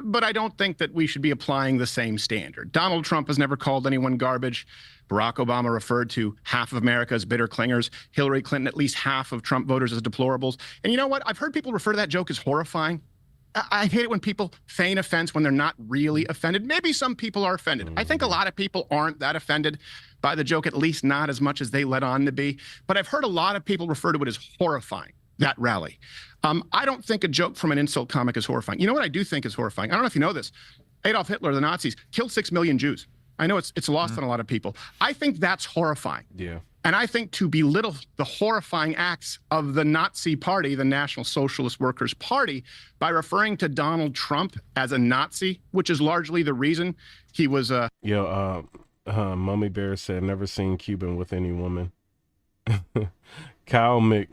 but I don't think that we should be applying the same standard. Donald Trump has never called anyone garbage. Barack Obama referred to half of America as bitter clingers. Hillary Clinton, at least half of Trump voters as deplorables. And you know what? I've heard people refer to that joke as horrifying. I hate it when people feign offense when they're not really offended. Maybe some people are offended. I think a lot of people aren't that offended by the joke, at least not as much as they let on to be. But I've heard a lot of people refer to it as horrifying, that rally. I don't think a joke from an insult comic is horrifying. You know what I do think is horrifying? I don't know if you know this. Adolf Hitler, the Nazis, killed 6 million Jews. I know it's lost on a lot of people. I think that's horrifying. Yeah. And I think to belittle the horrifying acts of the Nazi Party, the National Socialist Workers' Party, by referring to Donald Trump as a Nazi, which is largely the reason he was Mummy Bear said, never seen Cuban with any woman. Kyle Mick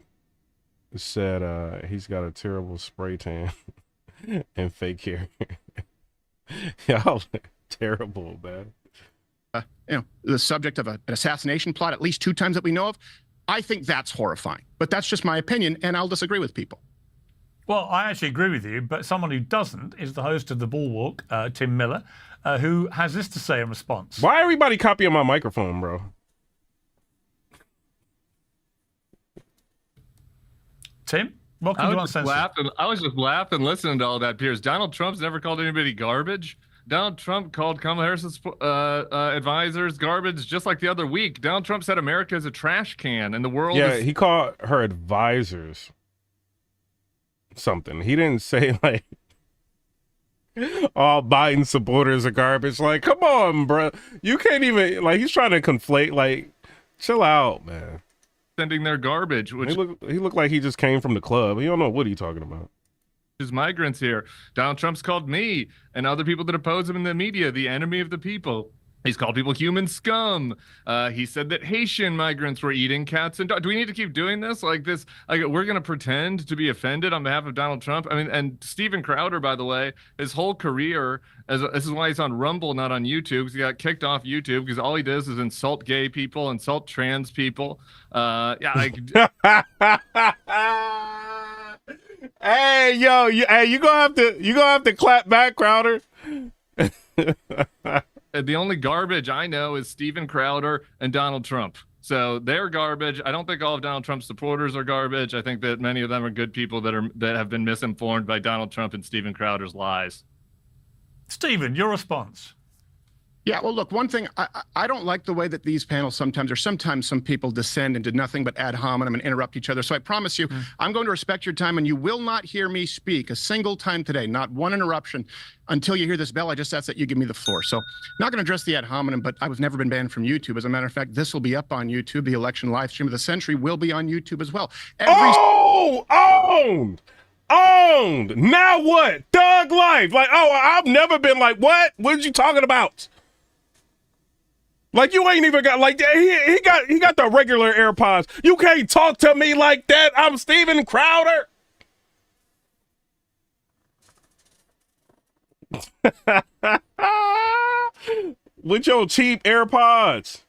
said he's got a terrible spray tan and fake hair. Y'all terrible, man. The subject of an assassination plot at least 2 times that we know of. I think that's horrifying, but that's just my opinion, and I'll disagree with people. Well, I actually agree with you, but someone who doesn't is the host of The Bulwark, Tim Miller, who has this to say in response. Why everybody copying my microphone, bro? Tim, welcome to Uncensored. I was just laughing listening to all that, Piers. Donald Trump's never called anybody garbage. Donald Trump called Kamala Harris's advisors garbage just like the other week. Donald Trump said America is a trash can and the world Yeah, is... he called her advisors something. He didn't say like all Biden supporters are garbage. Like, come on, bro. You can't even, like, he's trying to conflate. Like, chill out, man. Sending their garbage, which he looked like he just came from the club. He don't know what he's talking about. is migrants here. Donald Trump's called me and other people that oppose him in the media the enemy of the people. He's called people human scum. He said that Haitian migrants were eating cats and dogs. Do we need to keep doing this? Like this, like we're going to pretend to be offended on behalf of Donald Trump? I mean, and Steven Crowder, by the way, his whole career, this is why he's on Rumble, not on YouTube, because he got kicked off YouTube because all he does is insult gay people, insult trans people. Yeah, like... Hey, yo, you gonna have to clap back, Crowder. The only garbage I know is Steven Crowder and Donald Trump. So they're garbage. I don't think all of Donald Trump's supporters are garbage. I think that many of them are good people that have been misinformed by Donald Trump and Steven Crowder's lies. Stephen, your response. Yeah, well, look, one thing, I don't like the way that these panels sometimes some people descend into nothing but ad hominem and interrupt each other. So I promise you, I'm going to respect your time, and you will not hear me speak a single time today, not one interruption, until you hear this bell. I just ask that you give me the floor. So not going to address the ad hominem, but I've never been banned from YouTube. As a matter of fact, this will be up on YouTube. The election live stream of the century will be on YouTube as well. Owned! Now what? Thug life. Like, I've never been like, what? What are you talking about? Like, you ain't even got, like, he got the regular AirPods. You can't talk to me like that. I'm Steven Crowder. With your cheap AirPods.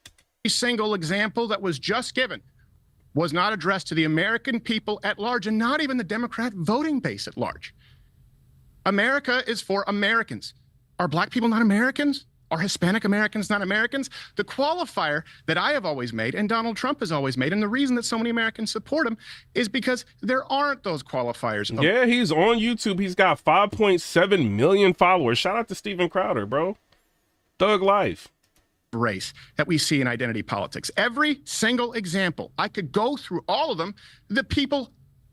Every single example that was just given was not addressed to the American people at large, and not even the Democrat voting base at large. America is for Americans. Are black people not Americans? Are Hispanic Americans not Americans? The qualifier that I have always made, and Donald Trump has always made, and the reason that so many Americans support him is because there aren't those qualifiers. Yeah, he's on YouTube. He's got 5.7 million followers. Shout out to Steven Crowder, bro. Thug life. Race that we see in identity politics. Every single example, I could go through all of them. The people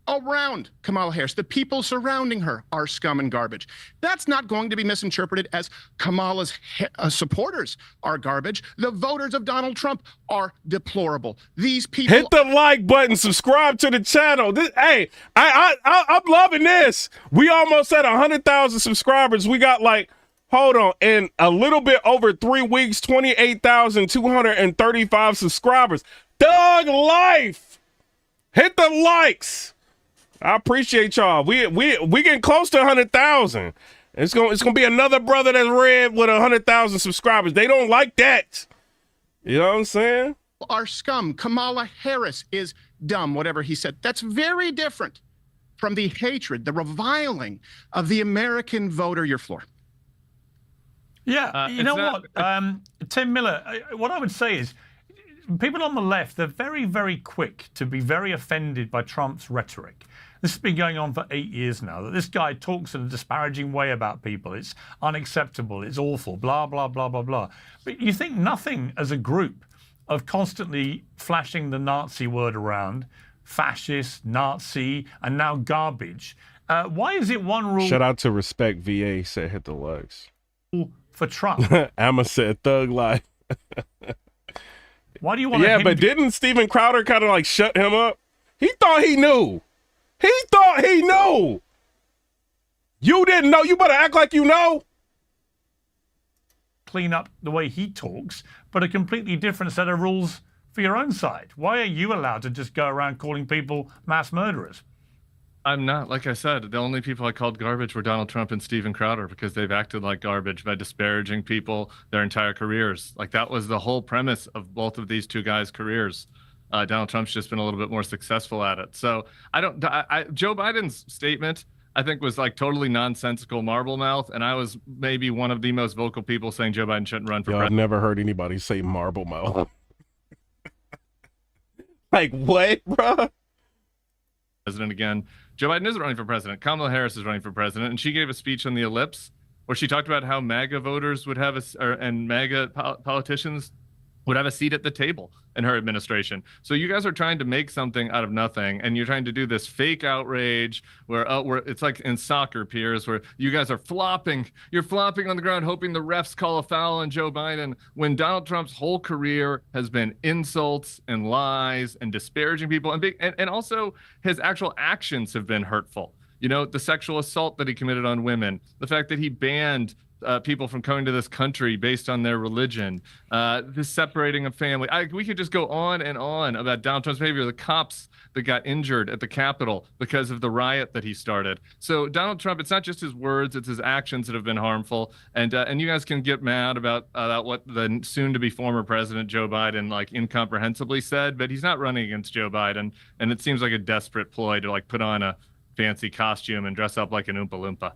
around Kamala Harris, the people surrounding her, are scum and garbage. That's not going to be misinterpreted as Kamala's supporters are garbage. The voters of Donald Trump are deplorable. These people... Hit the like button, subscribe to the channel. Hey, I'm loving this. We almost at 100,000 subscribers. We got like, hold on, in a little bit over 3 weeks, 28,235 subscribers. Thug life. Hit the likes. I appreciate y'all. We getting close to 100,000. It's gonna be another brother that's red with 100,000 subscribers. They don't like that. You know what I'm saying? Our scum. Kamala Harris is dumb, whatever he said. That's very different from the hatred, the reviling of the American voter. Your floor. Yeah, you know what, Tim Miller, what I would say is people on the left, they're very, very quick to be very offended by Trump's rhetoric. This has been going on for 8 years now, that this guy talks in a disparaging way about people. It's unacceptable. It's awful, blah, blah, blah, blah, blah. But you think nothing as a group of constantly flashing the Nazi word around, fascist, Nazi, and now garbage. Why is it one rule? Shout out to Respect VA, said hit the likes. For Trump. Emma said thug life. Why do you want Yeah, but didn't Steven Crowder kind of like shut him up? He thought he knew. He thought he knew. You didn't know. You better act like you know. Clean up the way he talks, but a completely different set of rules for your own side. Why are you allowed to just go around calling people mass murderers? I'm not. Like I said, the only people I called garbage were Donald Trump and Steven Crowder because they've acted like garbage by disparaging people their entire careers. Like that was the whole premise of both of these two guys' careers. Donald Trump's just been a little bit more successful at it. So Joe Biden's statement, I think, was like totally nonsensical marble mouth. And I was maybe one of the most vocal people saying Joe Biden shouldn't run for president. I've never heard anybody say marble mouth. Like what, bro? President again. Joe Biden isn't running for president. Kamala Harris is running for president. And she gave a speech on the ellipse where she talked about how MAGA voters would have and MAGA politicians would have a seat at the table in her administration. So you guys are trying to make something out of nothing, and you're trying to do this fake outrage where it's like in soccer, Piers, where you guys are flopping. You're flopping on the ground, hoping the refs call a foul on Joe Biden, when Donald Trump's whole career has been insults and lies and disparaging people, and also his actual actions have been hurtful. You know, the sexual assault that he committed on women, the fact that he banned people from coming to this country based on their religion, the separating of family. We could just go on and on about Donald Trump's behavior, the cops that got injured at the Capitol because of the riot that he started. So Donald Trump, it's not just his words, it's his actions that have been harmful. And you guys can get mad about what the soon-to-be former president, Joe Biden, like incomprehensibly said, but he's not running against Joe Biden. And it seems like a desperate ploy to like put on a fancy costume and dress up like an Oompa Loompa.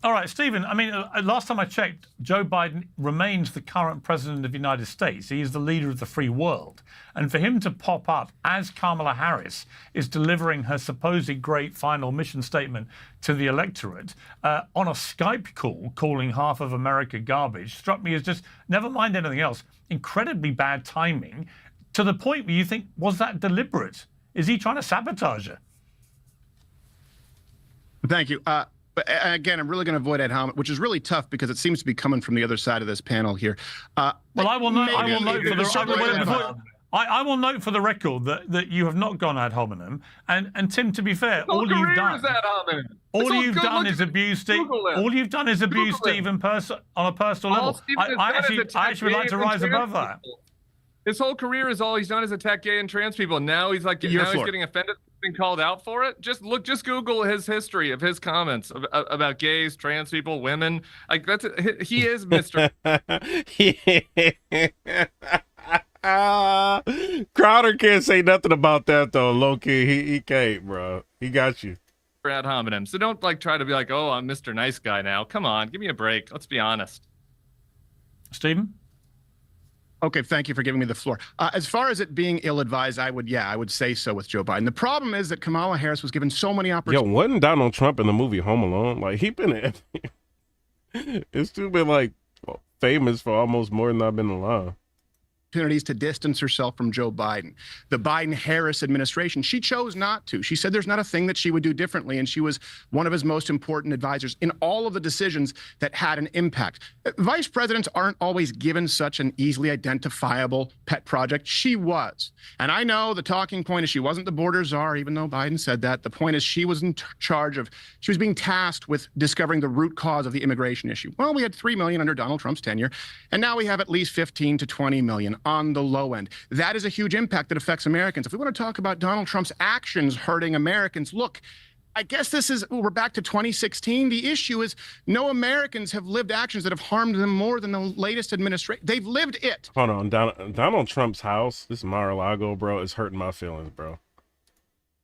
All right, Stephen, I mean, last time I checked, Joe Biden remains the current president of the United States. He is the leader of the free world. And for him to pop up as Kamala Harris is delivering her supposed great final mission statement to the electorate on a Skype call, calling half of America garbage, struck me as just, never mind anything else, incredibly bad timing, to the point where you think, was that deliberate? Is he trying to sabotage her? Thank you. But again, I'm really going to avoid ad hominem, which is really tough because it seems to be coming from the other side of this panel here. Well, I will note for the record that you have not gone ad hominem. And Tim, to be fair, all you've done is abuse Steve. All you've done is abuse Stephen on a personal level. I actually would like to rise above that. His whole career is all he's done is attack gay and trans people. Now he's like, he's getting offended, being called out for it. Just Google his history of his comments about gays, trans people, women. Like he is Mr. Crowder can't say nothing about that though. Low key, he can't, bro. He got you. Ad hominem. So don't like try to be like, oh, I'm Mr. Nice Guy now. Come on, give me a break. Let's be honest. Stephen? Okay, thank you for giving me the floor. As far as it being ill-advised, I would say so with Joe Biden. The problem is that Kamala Harris was given so many opportunities. Yo, wasn't Donald Trump in the movie Home Alone? Like, he been it's too been like famous for almost more than I've been alive. Opportunities to distance herself from Joe Biden. The Biden-Harris administration, she chose not to. She said there's not a thing that she would do differently, and she was one of his most important advisors in all of the decisions that had an impact. Vice presidents aren't always given such an easily identifiable pet project. She was. And I know the talking point is she wasn't the border czar, even though Biden said that. The point is she was in charge of, she was being tasked with discovering the root cause of the immigration issue. Well, we had 3 million under Donald Trump's tenure, and now we have at least 15 to 20 million on the low end. That is a huge impact that affects Americans. If we want to talk about Donald Trump's actions hurting Americans, look, I guess we're back to 2016. The issue is no Americans have lived actions that have harmed them more than the latest administration. They've lived it. Hold on, Donald Trump's house, this Mar-a-Lago, bro, is hurting my feelings, bro.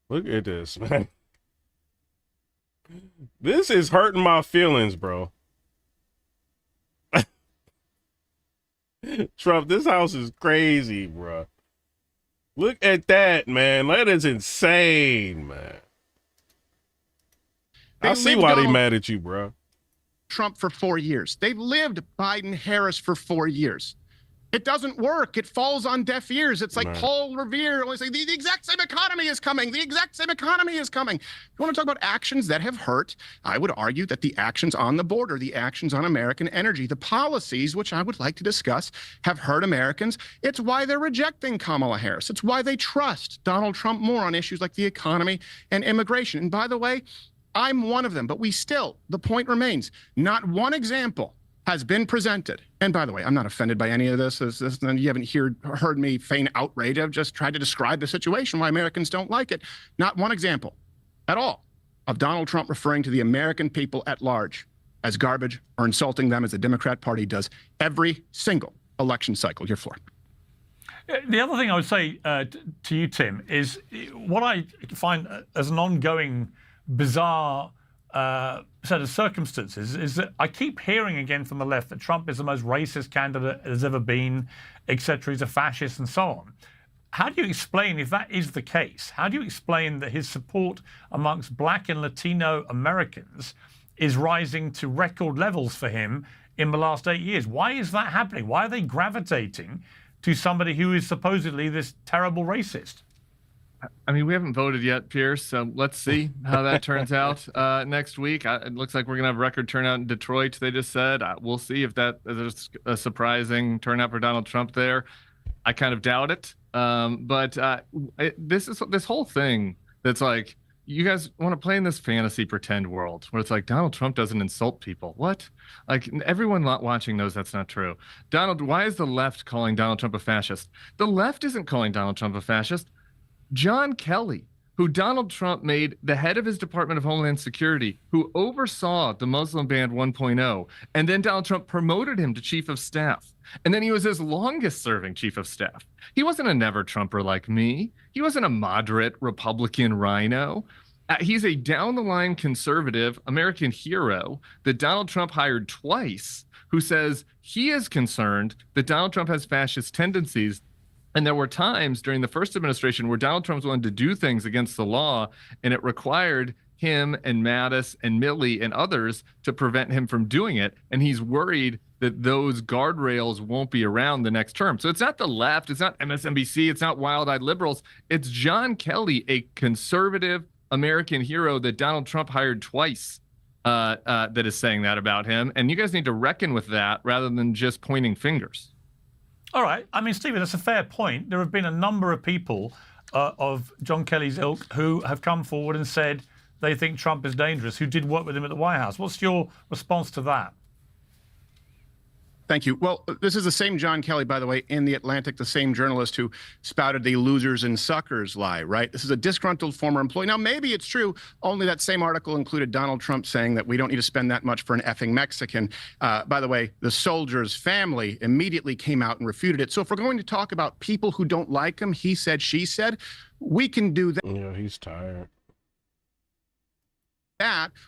Look at this, man. This is hurting my feelings, bro. Trump, this house is crazy, bro. Look at that, man. That is insane, man. I see why they mad at you, bro. Trump for 4 years. They've lived Biden-Harris for 4 years. It doesn't work. It falls on deaf ears. It's like Paul Revere always saying, the exact same economy is coming. The exact same economy is coming. If you want to talk about actions that have hurt, I would argue that the actions on the border, the actions on American energy, the policies, which I would like to discuss, have hurt Americans. It's why they're rejecting Kamala Harris. It's why they trust Donald Trump more on issues like the economy and immigration. And by the way, I'm one of them, but the point remains, not one example has been presented. And by the way, I'm not offended by any of this. You haven't heard me feign outrage. I've just tried to describe the situation, why Americans don't like it. Not one example at all of Donald Trump referring to the American people at large as garbage or insulting them as the Democrat Party does every single election cycle. Your floor. The other thing I would say to you, Tim, is what I find as an ongoing bizarre set of circumstances is that I keep hearing again from the left that Trump is the most racist candidate there's ever been, etc. He's a fascist and so on. How do you explain, if that is the case, how do you explain that his support amongst Black and Latino Americans is rising to record levels for him in the last 8 years. Why is that happening? Why are they gravitating to somebody who is supposedly this terrible racist? I mean, we haven't voted yet, Pierce, so let's see how that turns out next week. It looks like we're going to have record turnout in Detroit, they just said. We'll see if there's a surprising turnout for Donald Trump there. I kind of doubt it. This whole thing that's like, you guys want to play in this fantasy pretend world where it's like Donald Trump doesn't insult people. What? Like, everyone watching knows that's not true. Why is the left calling Donald Trump a fascist? The left isn't calling Donald Trump a fascist. John Kelly, who Donald Trump made the head of his Department of Homeland Security, who oversaw the Muslim ban 1.0, and then Donald Trump promoted him to chief of staff. And then he was his longest serving chief of staff. He wasn't a never Trumper like me. He wasn't a moderate Republican rhino. He's a down the line conservative American hero that Donald Trump hired twice, who says he is concerned that Donald Trump has fascist tendencies. And there were times during the first administration where Donald Trump wanted to do things against the law, and it required him and Mattis and Milley and others to prevent him from doing it. And he's worried that those guardrails won't be around the next term. So it's not the left, it's not MSNBC, it's not wild-eyed liberals. It's John Kelly, a conservative American hero that Donald Trump hired twice, that is saying that about him. And you guys need to reckon with that rather than just pointing fingers. All right. I mean, Stephen, that's a fair point. There have been a number of people of John Kelly's ilk who have come forward and said they think Trump is dangerous, who did work with him at the White House. What's your response to that? Thank you. Well, this is the same John Kelly, by the way, in The Atlantic, the same journalist who spouted the losers and suckers lie, right? This is a disgruntled former employee. Now, maybe it's true, only that same article included Donald Trump saying that we don't need to spend that much for an effing Mexican. By the way, the soldier's family immediately came out and refuted it. So if we're going to talk about people who don't like him, he said, she said, we can do that. Yeah, he's tired.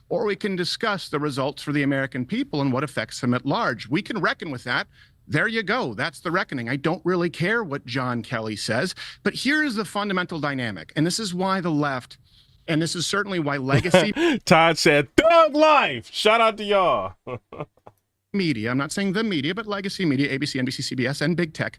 Or we can discuss the results for the American people and what affects them at large. We can reckon with that. There you go. That's the reckoning. I don't really care what John Kelly says, but here's the fundamental dynamic. And this is why the left, and this is certainly why legacy Todd said, thug life. Shout out to y'all. media, I'm not saying the media, but legacy media, ABC, NBC, CBS, and big tech.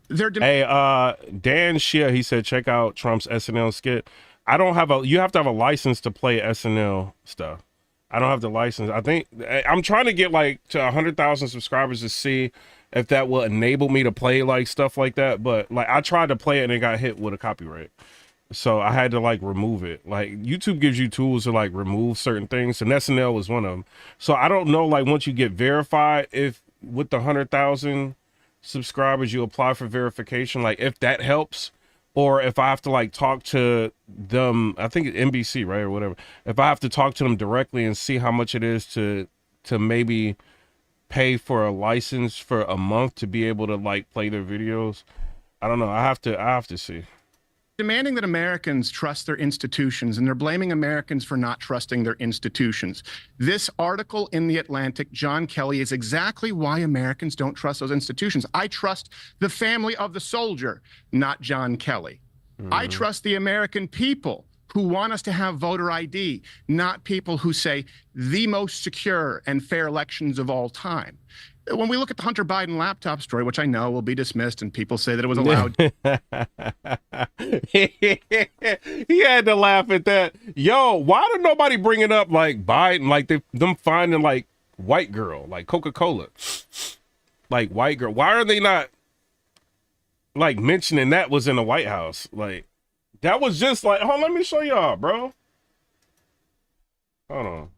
They're hey, Dan Shea, he said, check out Trump's SNL skit. You have to have a license to play SNL stuff. I don't have the license. I think I'm trying to get like to 100,000 subscribers to see if that will enable me to play like stuff like that. But like I tried to play it and it got hit with a copyright. So I had to like remove it. Like YouTube gives you tools to like remove certain things, and SNL was one of them. So I don't know, like once you get verified, if with the 100,000 subscribers you apply for verification, like if that helps. Or if I have to like talk to them, I think NBC, right, or whatever. If I have to talk to them directly and see how much it is to maybe pay for a license for a month to be able to like play their videos, I don't know. I have to see. Demanding that Americans trust their institutions, and they're blaming Americans for not trusting their institutions. This article in The Atlantic, John Kelly, is exactly why Americans don't trust those institutions. I trust the family of the soldier, not John Kelly. I trust the American people who want us to have voter ID, not people who say the most secure and fair elections of all time. When we look at the Hunter Biden laptop story, which I know will be dismissed and people say that it was allowed. He had to laugh at that. Yo, why did nobody bring it up like Biden, like them finding like white girl, like Coca-Cola, like white girl? Why are they not like mentioning that was in the White House? Like that was just like, hold on, let me show y'all, bro. Hold on.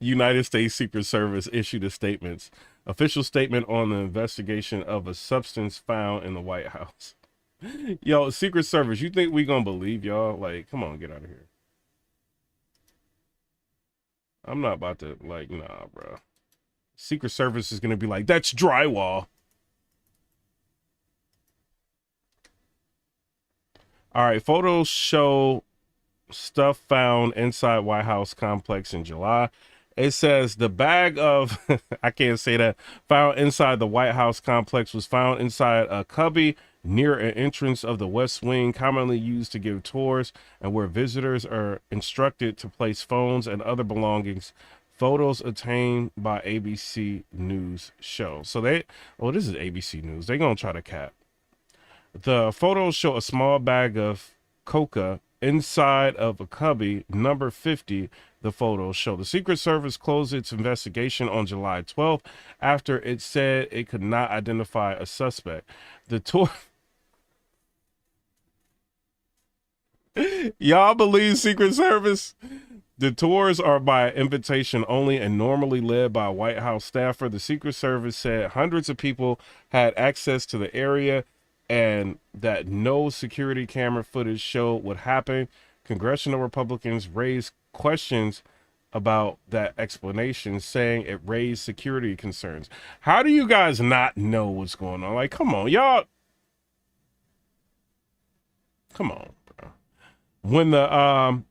United States Secret Service issued official statement on the investigation of a substance found in the White House. Yo, Secret Service, you think we gonna believe y'all? Like, come on, get out of here. I'm not about to, like, nah, bro. Secret Service is gonna be like, that's drywall. All right, photos show stuff found inside White House complex in July. It says the bag of, I can't say that, found inside the White House complex was found inside a cubby near an entrance of the West Wing, commonly used to give tours and where visitors are instructed to place phones and other belongings. Photos obtained by ABC News show. So this is ABC News. They're going to try to cap. The photos show a small bag of coca inside of a cubby, number 50. The photos show. The Secret Service closed its investigation on July 12th after it said it could not identify a suspect. The tour. Y'all believe Secret Service? The tours are by invitation only and normally led by a White House staffer. The Secret Service said hundreds of people had access to the area and that no security camera footage showed what happened. Congressional Republicans raised questions about that explanation, saying it raised security concerns. How do you guys not know what's going on? Like, come on, y'all. Come on, bro. When the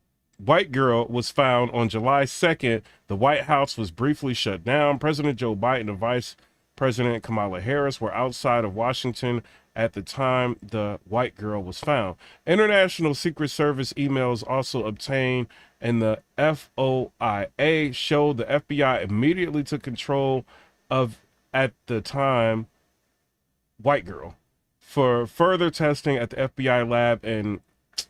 white girl was found on July 2nd, the White House was briefly shut down. President Joe Biden and Vice President Kamala Harris were outside of Washington at the time the white girl was found. International Secret Service emails also obtained and the FOIA showed the FBI immediately took control of, at the time, white girl for further testing at the FBI lab in,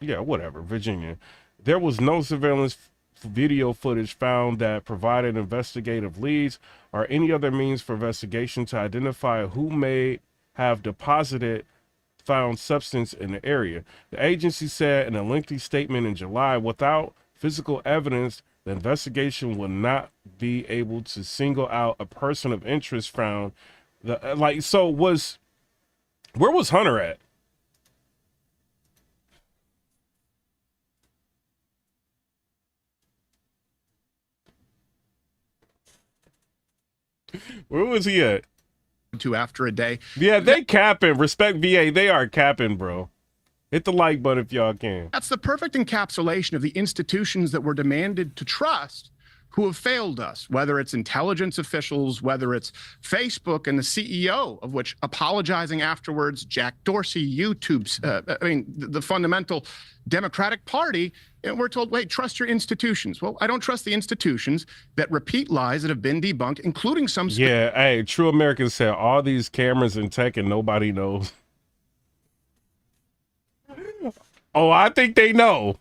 Virginia. There was no surveillance video footage found that provided investigative leads or any other means for investigation to identify who may have deposited found substance in the area. The agency said in a lengthy statement in July, without physical evidence, the investigation will not be able to single out a person of interest found. Where was Hunter at? Where was he at? To after a day. Yeah, they capping. Respect VA. They are capping, bro. Hit the like button if y'all can. That's the perfect encapsulation of the institutions that we're demanded to trust who have failed us, whether it's intelligence officials, whether it's Facebook and the CEO of which apologizing afterwards, Jack Dorsey, YouTube's, the fundamental Democratic Party, and we're told, wait, trust your institutions. Well, I don't trust the institutions that repeat lies that have been debunked, including some. Yeah, hey, True Americans said all these cameras and tech and nobody knows. Oh, I think they know.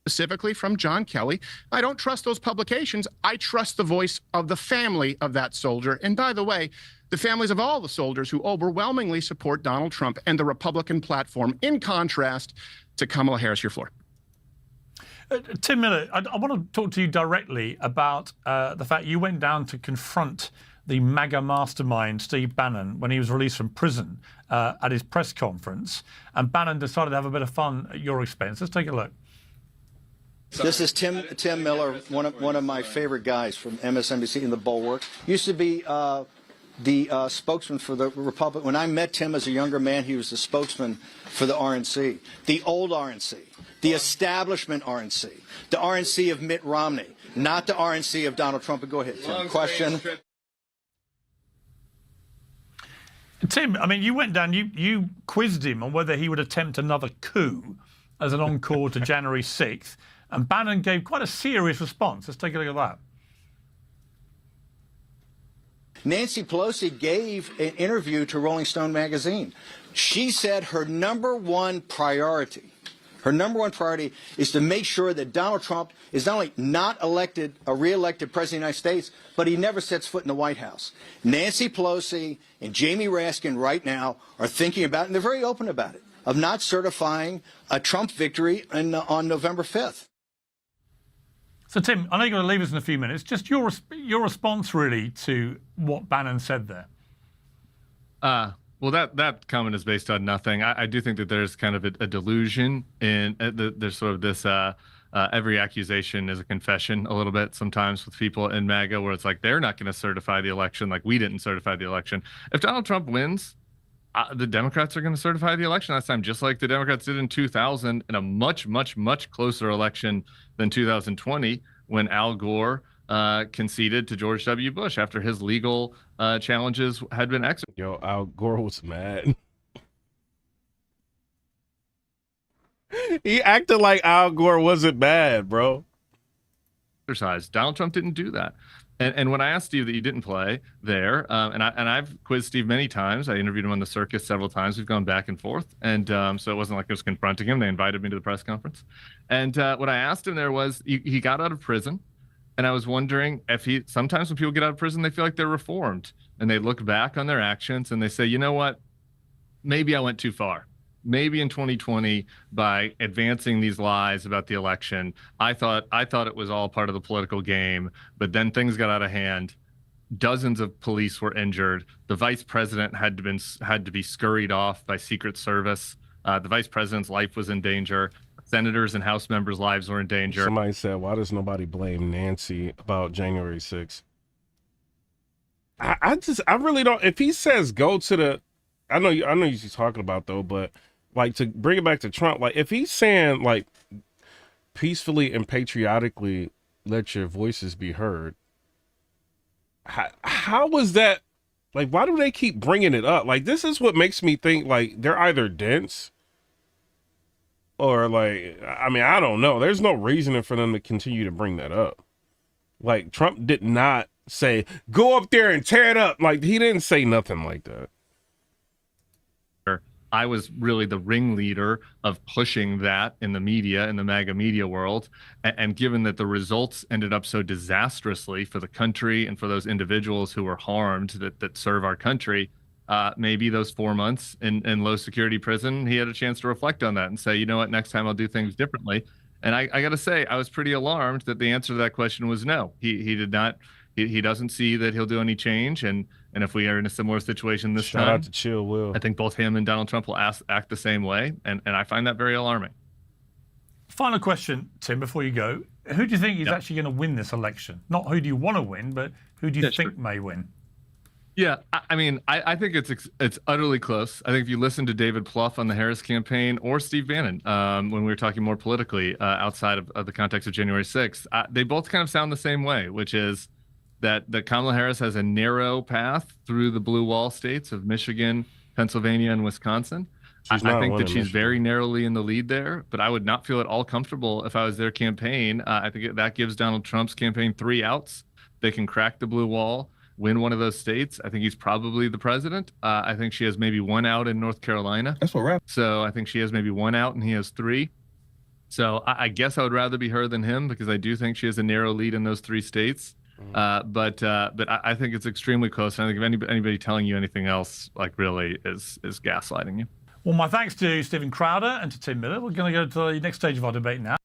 Specifically from John Kelly. I don't trust those publications. I trust the voice of the family of that soldier. And by the way, the families of all the soldiers who overwhelmingly support Donald Trump and the Republican platform, in contrast to Kamala Harris. Your floor. Tim Miller, I want to talk to you directly about the fact you went down to confront the MAGA mastermind, Steve Bannon, when he was released from prison at his press conference. And Bannon decided to have a bit of fun at your expense. Let's take a look. This is Tim Miller, one of my favorite guys from MSNBC in the Bulwark. Used to be the spokesman for the Republic. When I met Tim as a younger man, he was the spokesman for the RNC, the old RNC, the establishment RNC, the RNC of Mitt Romney, not the RNC of Donald Trump. But go ahead, Tim. Question. Tim, I mean, you went down, you quizzed him on whether he would attempt another coup as an encore to January 6th. And Bannon gave quite a serious response. Let's take a look at that. Nancy Pelosi gave an interview to Rolling Stone magazine. She said her number one priority is to make sure that Donald Trump is not only not re-elected president of the United States, but he never sets foot in the White House. Nancy Pelosi and Jamie Raskin right now are thinking about it, and they're very open about it, of not certifying a Trump victory on November 5th. So, Tim, I know you're going to leave us in a few minutes. Just your response, really, to what Bannon said there. Well, that comment is based on nothing. I do think that there's kind of a delusion in there's sort of this every accusation is a confession a little bit sometimes with people in MAGA, where it's like they're not going to certify the election, like we didn't certify the election. If Donald Trump wins, the Democrats are going to certify the election this time, just like the Democrats did in 2000, in a much, much, much closer election than 2020, when Al Gore conceded to George W. Bush after his legal challenges had been exercised. Yo, Al Gore was mad. He acted like Al Gore wasn't bad, bro. Donald Trump didn't do that. And when I asked Steve that you didn't play there, and I've quizzed Steve many times. I interviewed him on the circus several times. We've gone back and forth. And so it wasn't like I was confronting him. They invited me to the press conference. And what I asked him there was, he got out of prison. And I was wondering if sometimes when people get out of prison, they feel like they're reformed. And they look back on their actions and they say, you know what? Maybe I went too far. Maybe in 2020, by advancing these lies about the election, I thought it was all part of the political game, but then things got out of hand. Dozens of police were injured. The vice president had to be scurried off by Secret Service. The vice president's life was in danger. Senators and House members' lives were in danger. Somebody said, "Why does nobody blame Nancy about January 6th?" I really don't. If he says go to the, I know you're talking about though, but. Like, to bring it back to Trump, like, if he's saying, like, peacefully and patriotically let your voices be heard, how was that, like, why do they keep bringing it up? Like, this is what makes me think, like, they're either dense or, like, I mean, I don't know. There's no reason for them to continue to bring that up. Like, Trump did not say, go up there and tear it up. Like, he didn't say nothing like that. I was really the ringleader of pushing that in the media, in the MAGA media world. And given that the results ended up so disastrously for the country and for those individuals who were harmed that serve our country, maybe those 4 months in low security prison, he had a chance to reflect on that and say, you know what, next time I'll do things differently. And I got to say, I was pretty alarmed that the answer to that question was no. He did not. He doesn't see that he'll do any change. And if we are in a similar situation this time, shout out to Chill Will. I think both him and Donald Trump will act the same way. And I find that very alarming. Final question, Tim, before you go. Who do you think is actually going to win this election? Not who do you want to win, but who do you think may win? Yeah, I mean, I think it's utterly close. I think if you listen to David Plouffe on the Harris campaign or Steve Bannon, when we were talking more politically outside of the context of January 6th, they both kind of sound the same way, which is that Kamala Harris has a narrow path through the blue wall states of Michigan, Pennsylvania, and Wisconsin. I think that she's very narrowly in the lead there, but I would not feel at all comfortable if I was their campaign. I think that gives Donald Trump's campaign 3 outs. They can crack the blue wall, win one of those states. I think he's probably the president. I think she has maybe 1 out in North Carolina. That's what right. So I think she has maybe 1 out and he has 3. So I guess I would rather be her than him because I do think she has a narrow lead in those 3 states. But I think it's extremely close. And I think if anybody telling you anything else, like, really is gaslighting you. Well, my thanks to Stephen Crowder and to Tim Miller. We're going to go to the next stage of our debate now.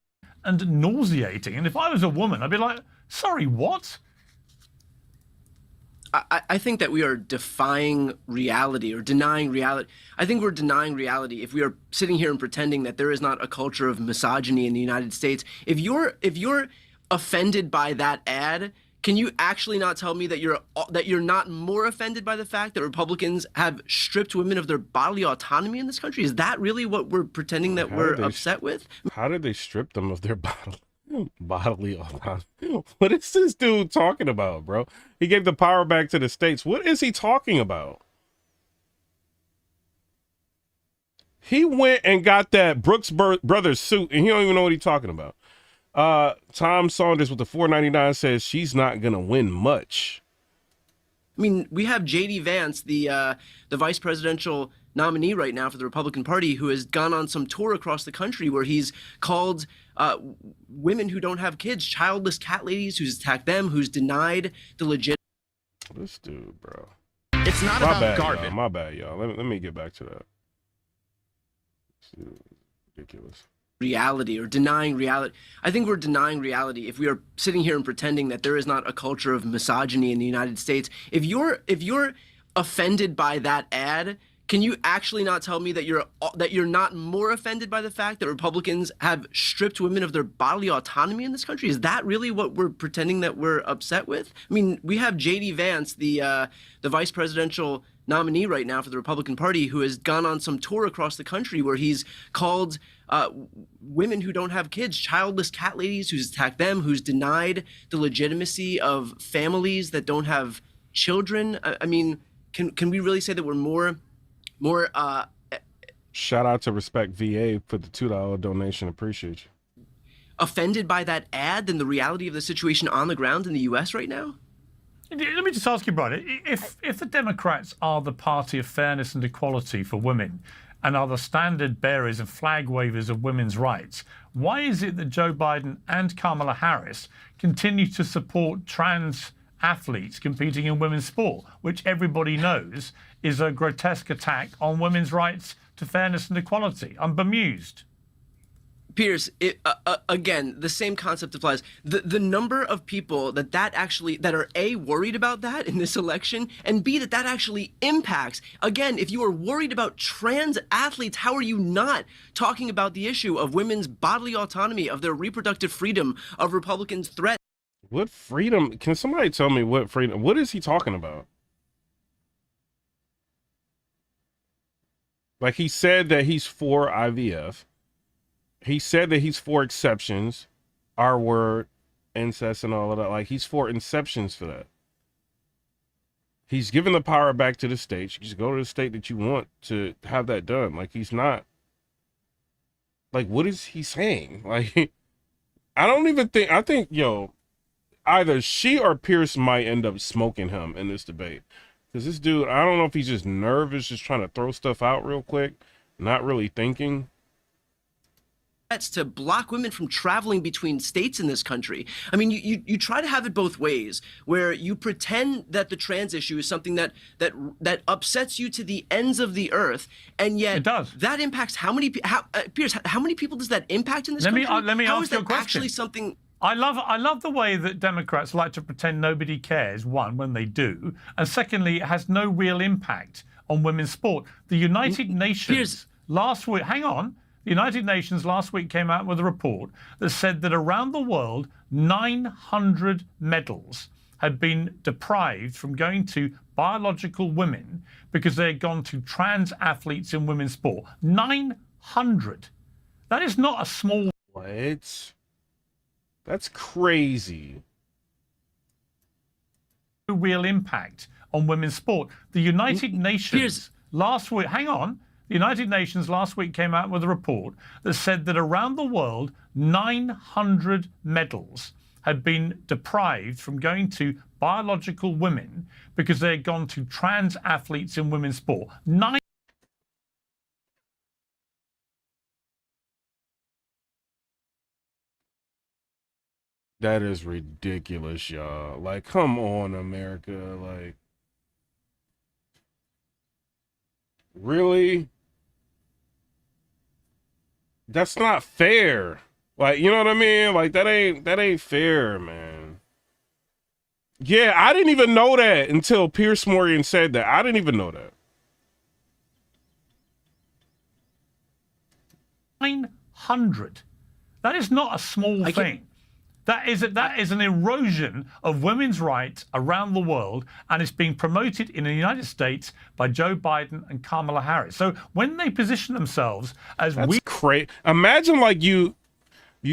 And nauseating. And if I was a woman, I'd be like, sorry, what? I think that we are defying reality or denying reality. I think we're denying reality if we are sitting here and pretending that there is not a culture of misogyny in the United States. If you're offended by that ad, can you actually not tell me that you're not more offended by the fact that Republicans have stripped women of their bodily autonomy in this country? Is that really what we're pretending that we're upset with? How did they strip them of their bodily autonomy? What is this dude talking about, bro? He gave the power back to the states. What is he talking about? He went and got that Brooks Brothers suit, and he don't even know what he's talking about. Tom Saunders with the $4.99 says she's not gonna win much. I mean, we have J.D. Vance, the vice presidential nominee right now for the Republican Party, who has gone on some tour across the country where he's called women who don't have kids childless cat ladies, who's attacked them, who's denied the legit. This dude, bro. It's not about garbage. My bad, y'all. Let me get back to that. Ridiculous. Reality or denying reality. I think we're denying reality if we are sitting here and pretending that there is not a culture of misogyny in the United States. If you're offended by that ad, can you actually not tell me that you're not more offended by the fact that Republicans have stripped women of their bodily autonomy in this country? Is that really what we're pretending that we're upset with? I mean, we have J.D. Vance, the vice presidential nominee right now for the Republican Party, who has gone on some tour across the country where he's called women who don't have kids childless cat ladies, who's attacked them, who's denied the legitimacy of families that don't have children. I mean, can we really say that we're more Shout out to Respect VA for the $2 donation. Appreciate you. offended by that ad than the reality of the situation on the ground in the U.S. right now? Let me just ask you, Brian, if the Democrats are the party of fairness and equality for women and are the standard bearers and flag wavers of women's rights, why is it that Joe Biden and Kamala Harris continue to support trans athletes competing in women's sport, which everybody knows is a grotesque attack on women's rights to fairness and equality? I'm bemused. Piers, again, the same concept applies. The number of people that are A, worried about that in this election, and B, that actually impacts. Again, if you are worried about trans athletes, how are you not talking about the issue of women's bodily autonomy, of their reproductive freedom, of Republicans' threat? What freedom? Can somebody tell me what freedom? What is he talking about? Like, he said that he's for IVF. He said that he's for exceptions, R word, incest, and all of that. Like, he's for exceptions for that. He's giving the power back to the states. You just go to the state that you want to have that done. Like, he's not. Like, what is he saying? Like, I don't even think. I think, either she or Pierce might end up smoking him in this debate. Because this dude, I don't know if he's just nervous, just trying to throw stuff out real quick, not really thinking. To block women from traveling between states in this country. I mean, you try to have it both ways, where you pretend that the trans issue is something that upsets you to the ends of the earth, and yet it does. That impacts how many Piers, how many people does that impact in this country? Let me how ask you a question. Actually something I love the way that Democrats like to pretend nobody cares, one, when they do, and secondly, it has no real impact on women's sport. The United Nations last week, the United Nations last week came out with a report that said that around the world, 900 medals had been deprived from going to biological women because they had gone to trans athletes in women's sport. 900. That is not a small... What? That's crazy. Real impact on women's sport. The United Nations last week... The United Nations last week came out with a report that said that around the world, 900 medals had been deprived from going to biological women because they had gone to trans athletes in women's sport. That is ridiculous, y'all. Like, come on, America. Like, really? That's not fair. Like, you know what I mean? Like, that ain't fair, man. Yeah, I didn't even know that until Piers Morgan said that. I didn't even know that. 900. That is not a small thing. That is an erosion of women's rights around the world, and it's being promoted in the United States by Joe Biden and Kamala Harris. So when they position themselves as crazy. Imagine like you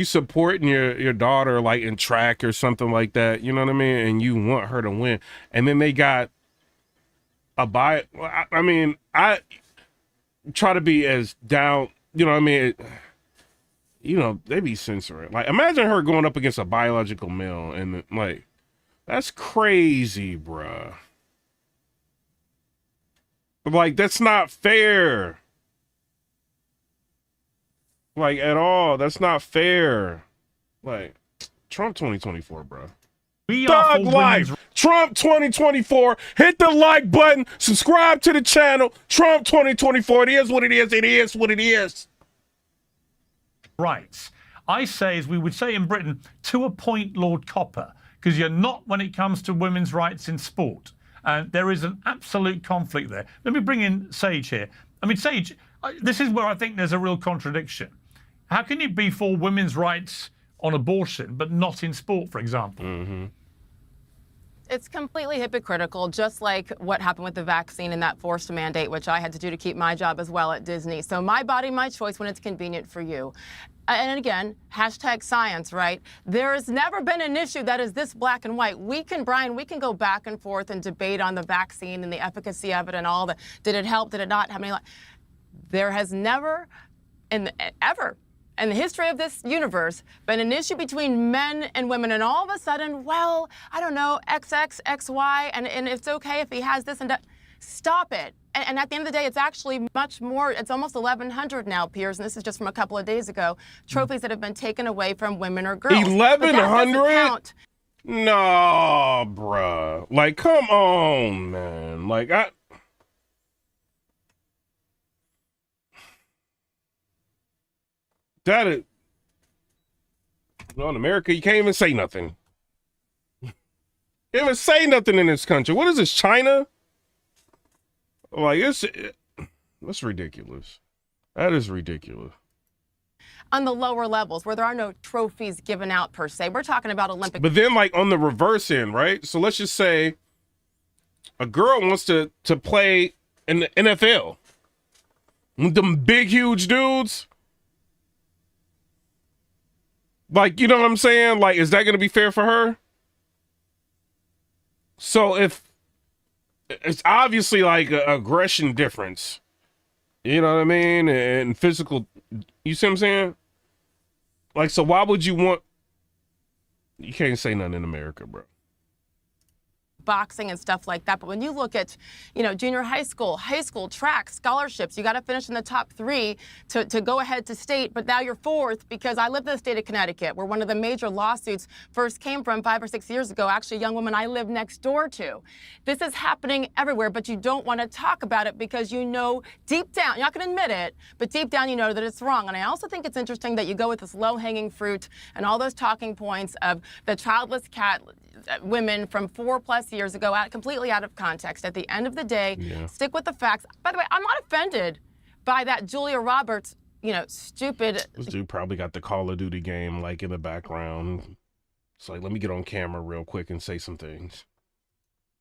supporting your daughter like in track or something like that, you know what I mean, and you want her to win, and then they got a I try to be as down, you know what I mean. They be censoring. Like, imagine her going up against a biological male, and like, that's crazy, bruh. But like, that's not fair. Like, at all. That's not fair. Like, Trump 2024, bruh. Thug Life. Trump 2024. Hit the like button. Subscribe to the channel. Trump 2024. It is what it is. It is what it is. Rights. I say, as we would say in Britain, to a point, Lord Copper, because you're not when it comes to women's rights in sport. And there is an absolute conflict there. Let me bring in Sage here. I mean, Sage, this is where I think there's a real contradiction. How can you be for women's rights on abortion, but not in sport, for example? it's completely hypocritical, just like what happened with the vaccine and that forced mandate, which I had to do to keep my job as well at Disney. So my body, my choice when it's convenient for you. And again, hashtag science, right? There has never been an issue that is this black and white. Brian, we can go back and forth and debate on the vaccine and the efficacy of it and all the, did it help, did it not, how many, there has never, ever, in the history of this universe, been an issue between men and women, and all of a sudden, well, I don't know, XX, XY, and it's okay if he has this and that. Stop it. And at the end of the day, it's actually much more, it's almost 1,100 now, Piers, and this is just from a couple of days ago, trophies that have been taken away from women or girls. 1,100? No, bruh. Like, come on, man. Like, well, in America, you can't even say nothing. You can't even say nothing in this country. What is this, China? Like, that's ridiculous. That is ridiculous. On the lower levels, where there are no trophies given out per se, we're talking about Olympic. But then, like, on the reverse end, right? So let's just say a girl wants to play in the NFL. Them big, huge dudes. Like, you know what I'm saying? Like, is that going to be fair for her? So if it's obviously like an aggression difference, you know what I mean? And physical, you see what I'm saying? Like, so why would you want, you can't say nothing in America, bro. Boxing and stuff like that. But when you look at, you know, junior high school track, scholarships, you got to finish in the top 3 to go ahead to state. But now you're 4th because I live in the state of Connecticut, where one of the major lawsuits first came from 5 or 6 years ago. Actually, a young woman I live next door to. This is happening everywhere, but you don't want to talk about it because you know deep down, you're not going to admit it, but deep down you know that it's wrong. And I also think it's interesting that you go with this low-hanging fruit and all those talking points of the childless cat women from 4+ years ago, completely out of context. At the end of the day, stick with the facts. By the way, I'm not offended by that Julia Roberts, you know, stupid. This dude probably got the Call of Duty game like in the background. It's like, let me get on camera real quick and say some things.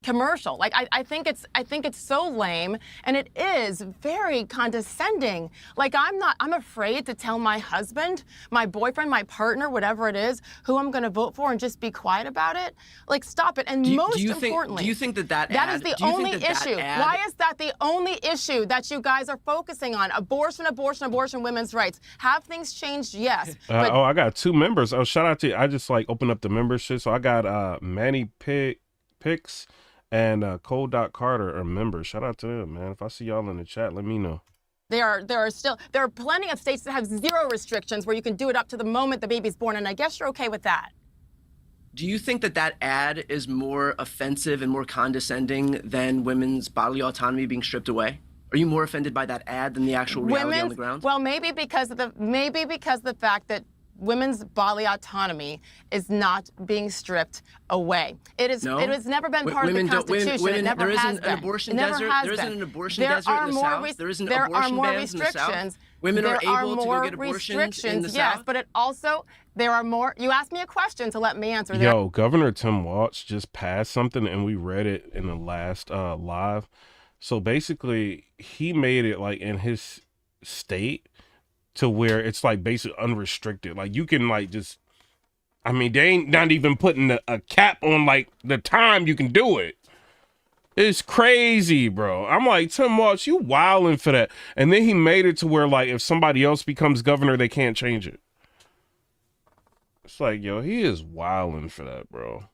Commercial. Like, I think it's so lame, and it is very condescending. Like, I'm afraid to tell my husband, my boyfriend, my partner, whatever it is, who I'm going to vote for and just be quiet about it. Like, stop it. And most importantly, do you think that is the only issue? Why is that the only issue that you guys are focusing on? Abortion, women's rights. Have things changed? Yes. But I got 2 members. Oh, shout out to you. I just like opened up the membership. So I got Manny Picks and Cole Carter are members. Shout out to them, man. If I see y'all in the chat, let me know. There are plenty of states that have 0 restrictions where you can do it up to the moment the baby's born, and I guess you're okay with that. Do you think that ad is more offensive and more condescending than women's bodily autonomy being stripped away? Are you more offended by that ad than the actual reality on the ground? Well, maybe because of the fact that women's bodily autonomy is not being stripped away. It is. No. It has never been part of the Constitution. It never has been. There isn't an abortion desert in the South. There isn't there abortion are more bans in the restrictions. South. Women are able to go get abortions in the South. Yes, but it also there are more. You asked me a question to let me answer. Yo, Governor Tim Walz just passed something, and we read it in the last live. So basically, he made it like in his state to where it's like basically unrestricted. Like you can like just, I mean, they ain't not even putting a cap on like the time you can do it. It's crazy, bro. I'm like, Tim Walz, you wilding for that. And then he made it to where like if somebody else becomes governor, they can't change it. It's like, yo, he is wilding for that, bro.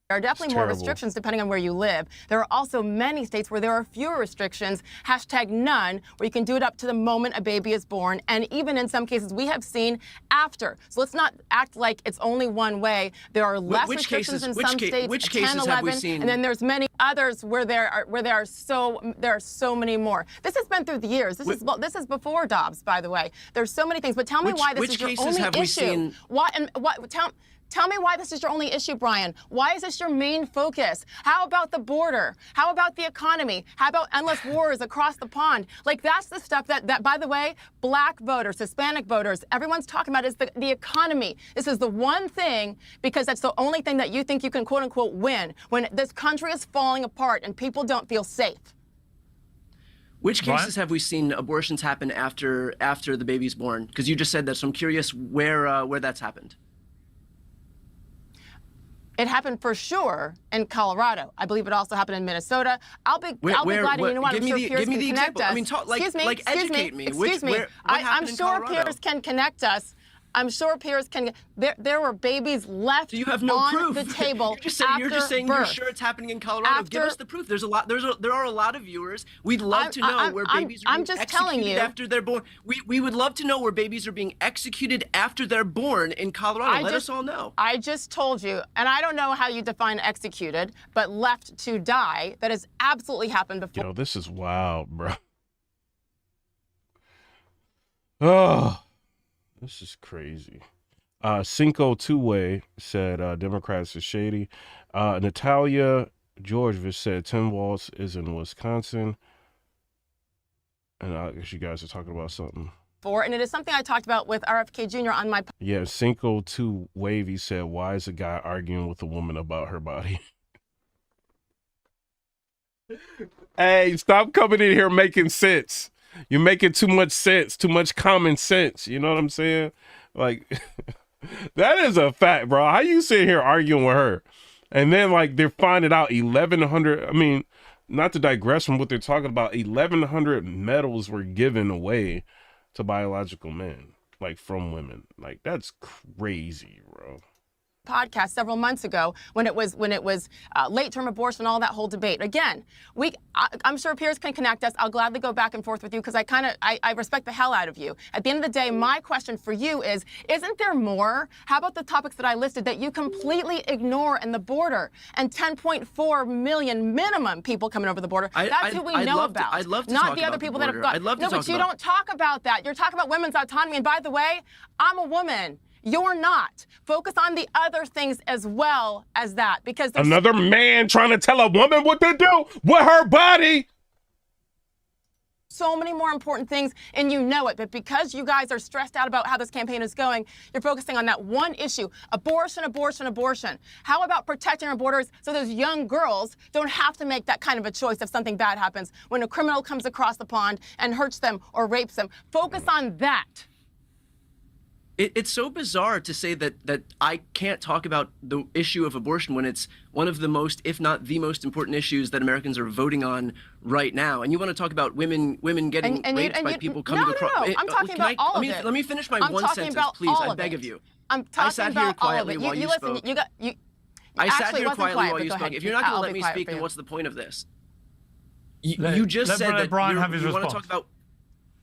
There are definitely more restrictions depending on where you live. There are also many states where there are fewer restrictions, #none, where you can do it up to the moment a baby is born. And even in some cases, we have seen after. So let's not act like it's only one way. There are less restrictions in some states, 10, 11, and then there's many others where there are so many more. This has been through the years. This is before Dobbs, by the way. There's so many things. But tell me why this is your only issue. Tell me why this is your only issue, Brian. Why is this your main focus? How about the border? How about the economy? How about endless wars across the pond? Like, that's the stuff that by the way, black voters, Hispanic voters, everyone's talking about is the economy. This is the one thing, because that's the only thing that you think you can quote unquote win when this country is falling apart and people don't feel safe. Which cases have we seen abortions happen after the baby's born? Because you just said that, so I'm curious where that's happened. It happened for sure in Colorado. I believe it also happened in Minnesota. I'll be glad to, you know what, I'm sure Piers can connect us. I mean, educate me. Excuse me. I'm sure Piers can connect us. I'm sure Piers can. There were babies left on the table. You're just saying you're sure it's happening in Colorado. Give us the proof. There are a lot of viewers. We'd love to know where babies are being executed after they're born. We would love to know where babies are being executed after they're born in Colorado. Let us all know. I just told you, and I don't know how you define executed, but left to die. That has absolutely happened before. Yo, this is wild, bro. Oh. This is crazy. Cinco Two-Way said Democrats are shady. Natalia Georgevich said Tim Walz is in Wisconsin. And I guess you guys are talking about something. And it is something I talked about with RFK Jr. on my... Yeah, Cinco Two-Wavy said, why is a guy arguing with a woman about her body? Hey, stop coming in here making sense. You're making too much sense, too much common sense. You know what I'm saying? Like, that is a fact, bro. How you sitting here arguing with her? And then, like, they're finding out 1,100, I mean, not to digress from what they're talking about, 1,100 medals were given away to biological men, like, from women. Like, that's crazy, bro. Podcast several months ago when it was late-term abortion, all that whole debate. Again, I'm sure Piers can connect us. I'll gladly go back and forth with you because I respect the hell out of you. At the end of the day, my question for you is, isn't there more? How about the topics that I listed that you completely ignore in the border and 10.4 million minimum people coming over the border? That's who we know about. I'd love to not talk the other about people the that have border. got. No, but you don't talk about that. You're talking about women's autonomy. And by the way, I'm a woman. You're not. Focus on the other things as well as that, because there's another man trying to tell a woman what to do with her body. So many more important things, and you know it. But because you guys are stressed out about how this campaign is going, you're focusing on that one issue: abortion, abortion, abortion. How about protecting our borders so those young girls don't have to make that kind of a choice if something bad happens when a criminal comes across the pond and hurts them or rapes them? Focus on that. It's so bizarre to say that I can't talk about the issue of abortion when it's one of the most, if not the most important issues that Americans are voting on right now. And you want to talk about women getting raped by people coming across. No, I'm talking about all of it. Let me finish my one sentence, please. I beg of you. I'm talking about all of it. While you spoke. I sat here quietly while you spoke. If you're not going to let me speak, then what's the point of this? You just said that you want to talk about.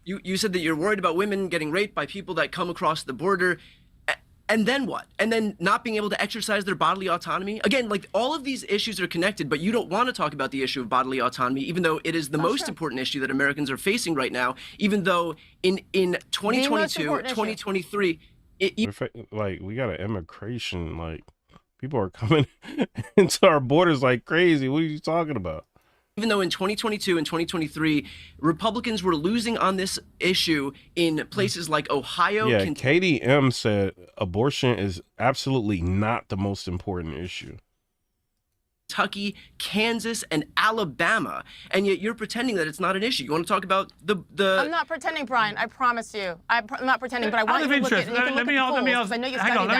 You said that you're worried about women getting raped by people that come across the border. And then what? And then not being able to exercise their bodily autonomy? Again, like, all of these issues are connected, but you don't want to talk about the issue of bodily autonomy, even though it is the most important issue that Americans are facing right now, even though in 2022, 2023... Like, we got an immigration, like, people are coming into our borders like crazy. What are you talking about? Even though in 2022 and 2023, Republicans were losing on this issue in places like Ohio. Yeah, Katie M said abortion is absolutely not the most important issue. Kentucky, Kansas, and Alabama, and yet you're pretending that it's not an issue. You want to talk about the... I'm not pretending, Brian. I promise you. I'm not pretending, but I want you to look at it. Let me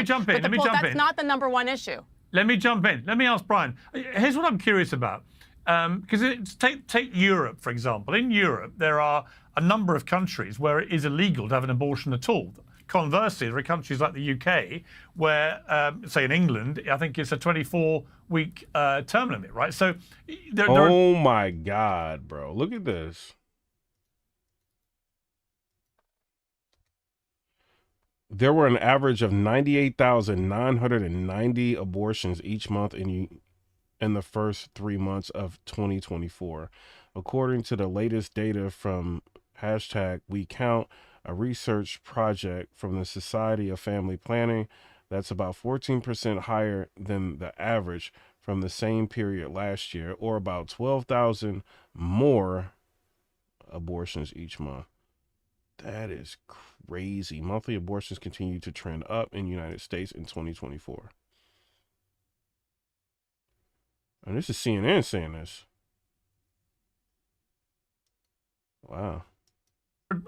jump in. That's not the number one issue. Let me jump in. Let me ask Brian. Here's what I'm curious about. Because take Europe, for example. In Europe, there are a number of countries where it is illegal to have an abortion at all. Conversely, there are countries like the UK where, say in England, I think it's a 24-week term limit, right? So, oh my God, bro. Look at this. There were an average of 98,990 abortions each month in the first 3 months of 2024, according to the latest data from #WeCount, a research project from the Society of Family Planning. That's about 14% higher than the average from the same period last year, or about 12,000 more abortions each month. That is crazy. Monthly abortions continue to trend up in the United States in 2024. And this is CNN saying this. Wow.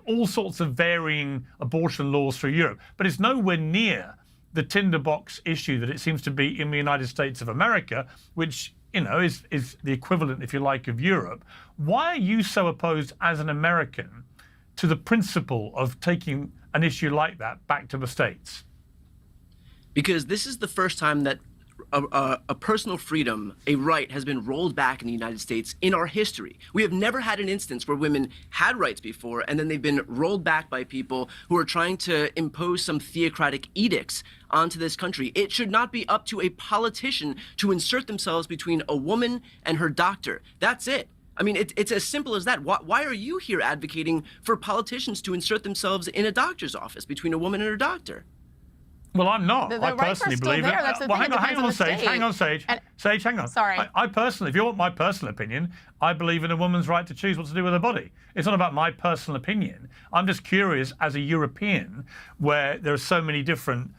All sorts of varying abortion laws through Europe, but it's nowhere near the tinderbox issue that it seems to be in the United States of America, which, you know, is the equivalent, if you like, of Europe. Why are you so opposed as an American to the principle of taking an issue like that back to the States? Because this is the first time that a personal freedom, a right, has been rolled back in the United States in our history. We have never had an instance where women had rights before and then they've been rolled back by people who are trying to impose some theocratic edicts onto this country. It should not be up to a politician to insert themselves between a woman and her doctor. That's it. I mean, it's as simple as that. Why are you here advocating for politicians to insert themselves in a doctor's office between a woman and her doctor? Well, I'm not. The I rights are personally still believe there. it. That's the Well, thing. hang on, Sage. Hang on, Sage. Sage, hang on. Sorry. I personally, if you want my personal opinion, I believe in a woman's right to choose what to do with her body. It's not about my personal opinion. I'm just curious, as a European, where there are so many different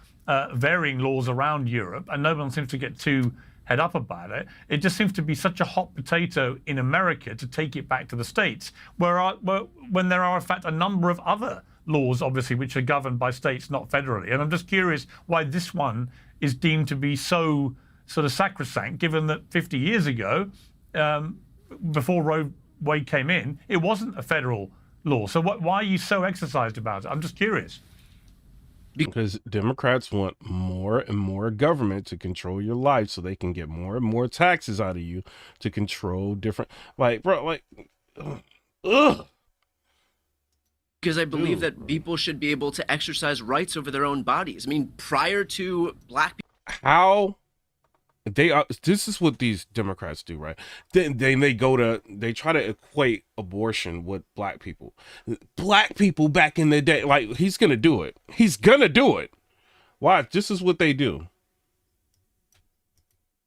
varying laws around Europe, and no one seems to get too head up about it. It just seems to be such a hot potato in America to take it back to the States, when there are, in fact, a number of other laws, obviously, which are governed by states, not federally. And I'm just curious why this one is deemed to be so sort of sacrosanct, given that 50 years ago, before Roe v. Wade came in, it wasn't a federal law. So why are you so exercised about it? I'm just curious. Because Democrats want more and more government to control your life so they can get more and more taxes out of you to control different, like, bro, like, ugh. Because I believe that people should be able to exercise rights over their own bodies. I mean, prior to black people. How they are, this is what these Democrats do, right? Then they try to equate abortion with black people. Black people back in the day, like, he's gonna do it. He's gonna do it. Watch, this is what they do.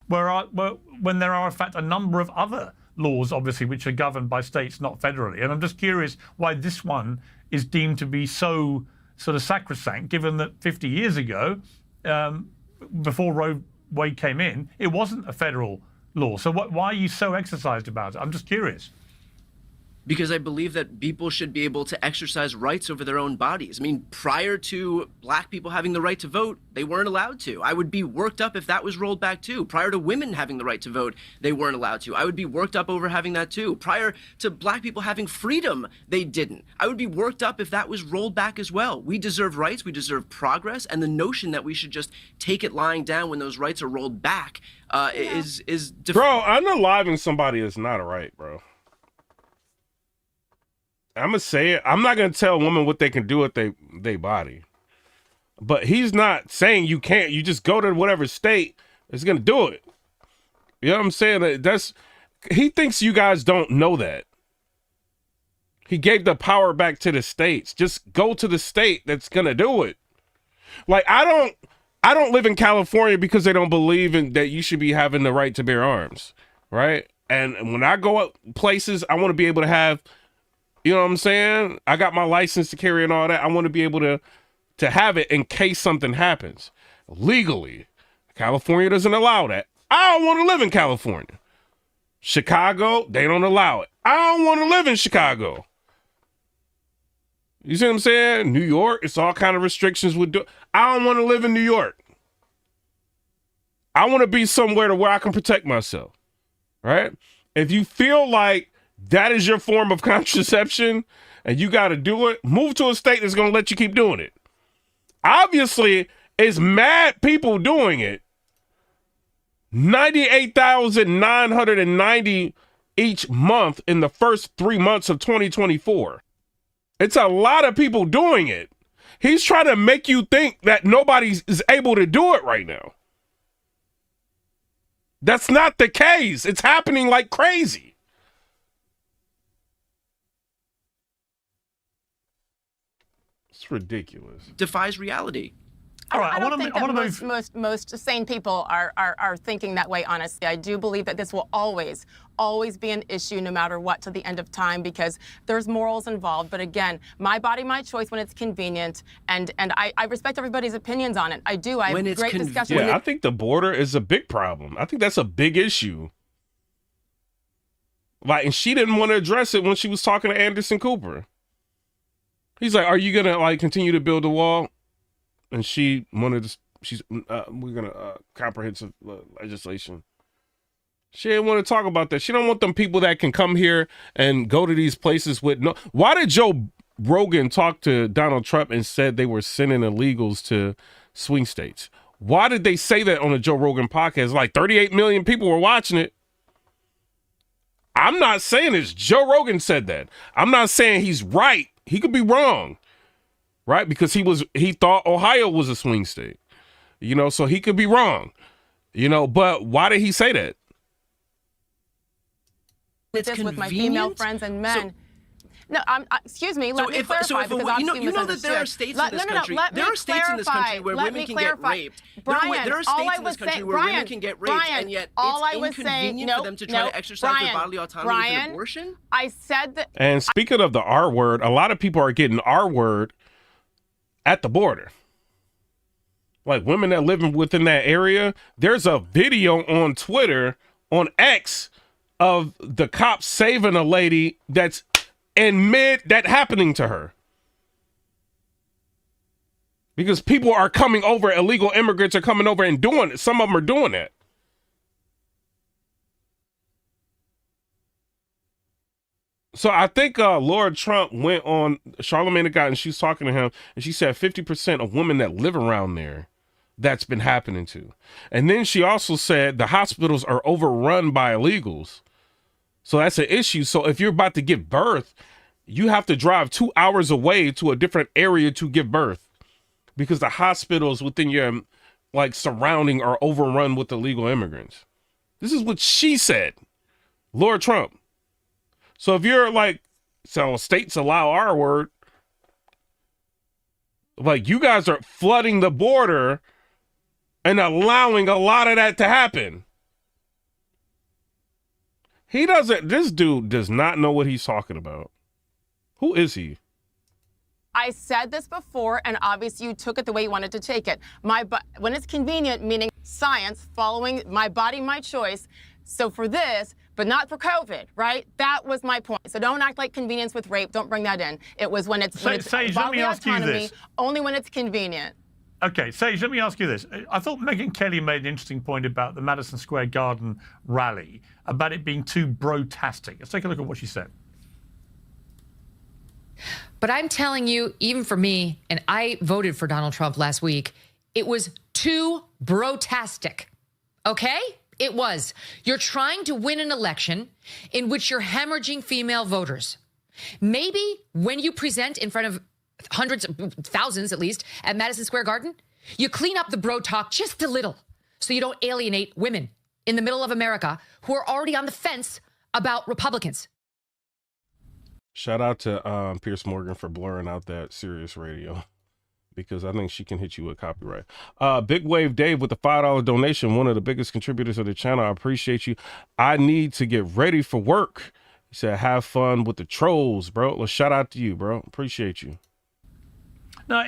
When there are, in fact, a number of other laws, obviously, which are governed by states, not federally. And I'm just curious why this one is deemed to be so sort of sacrosanct, given that 50 years ago, before Roe v. Wade came in, it wasn't a federal law. So why are you so exercised about it? I'm just curious. Because I believe that people should be able to exercise rights over their own bodies. I mean, prior to black people having the right to vote, they weren't allowed to. I would be worked up if that was rolled back too. Prior to women having the right to vote, they weren't allowed to. I would be worked up over having that too. Prior to black people having freedom, they didn't. I would be worked up if that was rolled back as well. We deserve rights, we deserve progress, and the notion that we should just take it lying down when those rights are rolled back is bro, unaliving somebody is not a right, bro. I'm gonna say it. I'm not gonna tell a woman what they can do with their body, but he's not saying you can't. You just go to whatever state is gonna do it. You know what I'm saying? He thinks you guys don't know that. He gave the power back to the states. Just go to the state that's gonna do it. Like, I don't live in California because they don't believe in that you should be having the right to bear arms, right? And when I go up places, I want to be able to have. You know what I'm saying? I got my license to carry and all that. I want to be able to have it in case something happens. Legally, California doesn't allow that. I don't want to live in California. Chicago, they don't allow it. I don't want to live in Chicago. You see what I'm saying? New York, it's all kind of restrictions with. I don't want to live in New York. I want to be somewhere to where I can protect myself, right? If you feel like that is your form of contraception and you got to do it, move to a state that's going to let you keep doing it. Obviously, it's mad people doing it. 98,990 each month in the first 3 months of 2024. It's a lot of people doing it. He's trying to make you think that nobody is able to do it right now. That's not the case. It's happening like crazy. It's ridiculous. Defies reality. I don't think that most sane people are thinking that way, honestly. I do believe that this will always be an issue no matter what to the end of time because there's morals involved. But again, my body, my choice when it's convenient. And I respect everybody's opinions on it. I do. I have great discussion. Yeah, I think the border is a big problem. I think that's a big issue. Like, and she didn't want to address it when she was talking to Anderson Cooper. He's like, are you going to like continue to build a wall? And she wanted to, we're going to comprehensive legislation. She didn't want to talk about that. She don't want them people that can come here and go to these places with no. Why did Joe Rogan talk to Donald Trump and said they were sending illegals to swing states? Why did they say that on the Joe Rogan podcast? Like 38 million people were watching it. I'm not saying this. Joe Rogan said that. I'm not saying he's right. He could be wrong. Right? Because he thought Ohio was a swing state. You know, so he could be wrong. You know, but why did he say that? It's with my female friends and men. Excuse me. Let me clarify because obviously you know that there are states in this country. There are states in this country where women can get raped. Brian, there are states in this country where women can get raped, and yet it's inconvenient for them to try to exercise their bodily autonomy with an abortion. I said that. And speaking of the R word, a lot of people are getting R word at the border. Like women that live within that area. There's a video on Twitter, on X, of the cops saving a lady that's in that happening to her. Because people are coming over, illegal immigrants are coming over and doing it. Some of them are doing that. So I think Laura Trump went on Charlamagne the God and she was talking to him and she said 50% of women that live around there that's been happening to. And then she also said the hospitals are overrun by illegals. So that's an issue. So if you're about to give birth, you have to drive 2 hours away to a different area to give birth because the hospitals within your like surrounding are overrun with illegal immigrants. This is what she said, Laura Trump. So if you're like, so states allow our word, like you guys are flooding the border and allowing a lot of that to happen. This dude does not know what he's talking about. Who is he? I said this before, and obviously you took it the way you wanted to take it. When it's convenient, meaning science, following my body, my choice. So for this, but not for COVID, right? That was my point. So don't act like convenience with rape. Don't bring that in. It was when it's Sage, bodily autonomy, only when it's convenient. Okay, Sage, let me ask you this. I thought Megyn Kelly made an interesting point about the Madison Square Garden rally, about it being too bro-tastic. Let's take a look at what she said. But I'm telling you, even for me, and I voted for Donald Trump last week, it was too bro-tastic. Okay? It was. You're trying to win an election in which you're hemorrhaging female voters. Maybe when you present in front of hundreds, thousands at least, at Madison Square Garden, you clean up the bro talk just a little so you don't alienate women in the middle of America who are already on the fence about Republicans. Shout out to Pierce Morgan for blurring out that Sirius radio because I think she can hit you with copyright. Big Wave Dave with the $5 donation, one of the biggest contributors of the channel. I appreciate you. I need to get ready for work. He said, have fun with the trolls, bro. Well, shout out to you, bro. Appreciate you. No,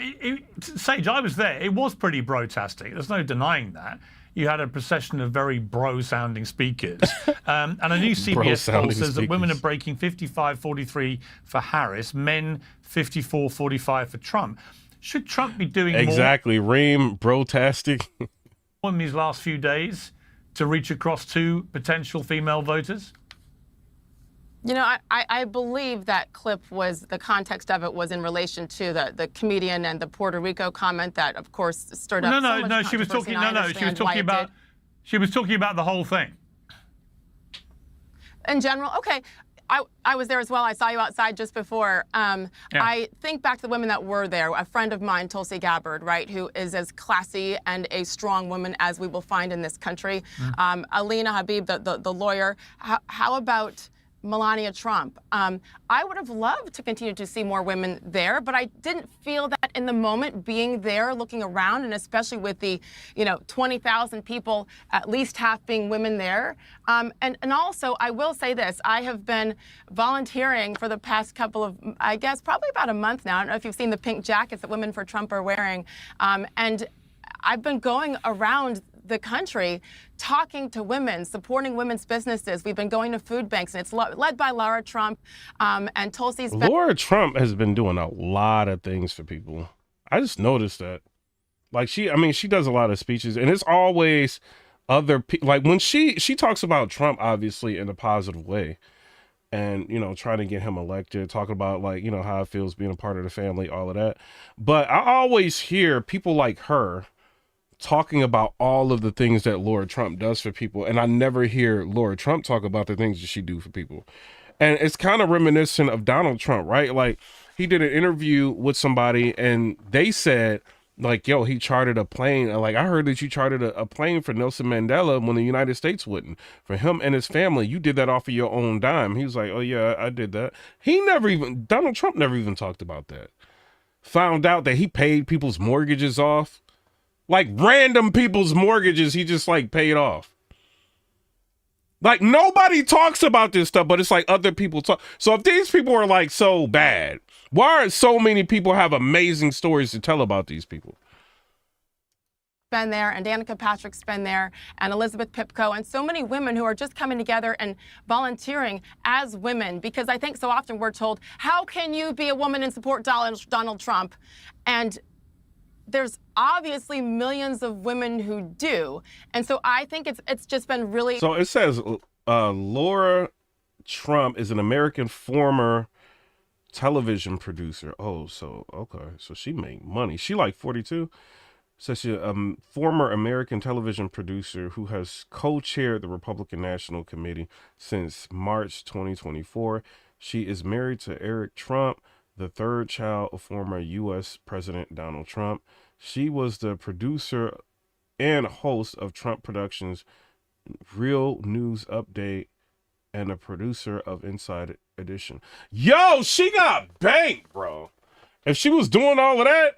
Sage, I was there. It was pretty bro-tastic. There's no denying that. You had a procession of very bro-sounding speakers. And a new CBS poll says that women are breaking 55-43 for Harris, men 54-45 for Trump. Should Trump be doing exactly, Reem, bro-tastic. in these last few days to reach across to potential female voters? You know, I believe that clip was, the context of it was in relation to the comedian and the Puerto Rico comment that, of course, stirred up so much controversy. She was talking about the whole thing. In general, okay. I was there as well. I saw you outside just before. I think back to the women that were there. A friend of mine, Tulsi Gabbard, right, who is as classy and a strong woman as we will find in this country. Alina Habib, the lawyer. How about Melania Trump. I would have loved to continue to see more women there, but I didn't feel that in the moment being there, looking around, and especially with the, 20,000 people, at least half being women there. And also, I will say this, I have been volunteering for the past couple of, I guess, probably about a month now. I don't know if you've seen the pink jackets that Women for Trump are wearing. And I've been going around the country talking to women, supporting women's businesses. We've been going to food banks, and it's led by Laura Trump and Tulsi's. Laura Trump has been doing a lot of things for people. I just noticed that. Like she does a lot of speeches, and it's always other people. Like when she talks about Trump, obviously in a positive way, and trying to get him elected, talking about like how it feels being a part of the family, all of that. But I always hear people like her talking about all of the things that Laura Trump does for people, and I never hear Laura Trump talk about the things that she do for people. And it's kind of reminiscent of Donald Trump, right? Like he did an interview with somebody and they said like, yo, he chartered a plane. Like, I heard that you chartered a plane for Nelson Mandela when the United States wouldn't. For him and his family, you did that off of your own dime. He was like, oh yeah, I did that. Donald Trump never even talked about that. Found out that he paid people's mortgages off. Like random people's mortgages, he just like paid off. Like nobody talks about this stuff, but it's like other people talk. So if these people are like so bad, why are so many people have amazing stories to tell about these people? Been there, and Danica Patrick's been there, and Elizabeth Pipko, and so many women who are just coming together and volunteering as women, because I think so often we're told, how can you be a woman and support Donald Trump? And there's obviously millions of women who do. And so I think it's just been really... So it says Laura Trump is an American former television producer. Oh, so, okay. So she made money. She like 42. So she's a former American television producer who has co-chaired the Republican National Committee since March 2024. She is married to Eric Trump, the third child of former U.S. President Donald Trump. She was the producer and host of Trump Productions' Real News Update and a producer of Inside Edition. Yo, she got banked, bro. If she was doing all of that,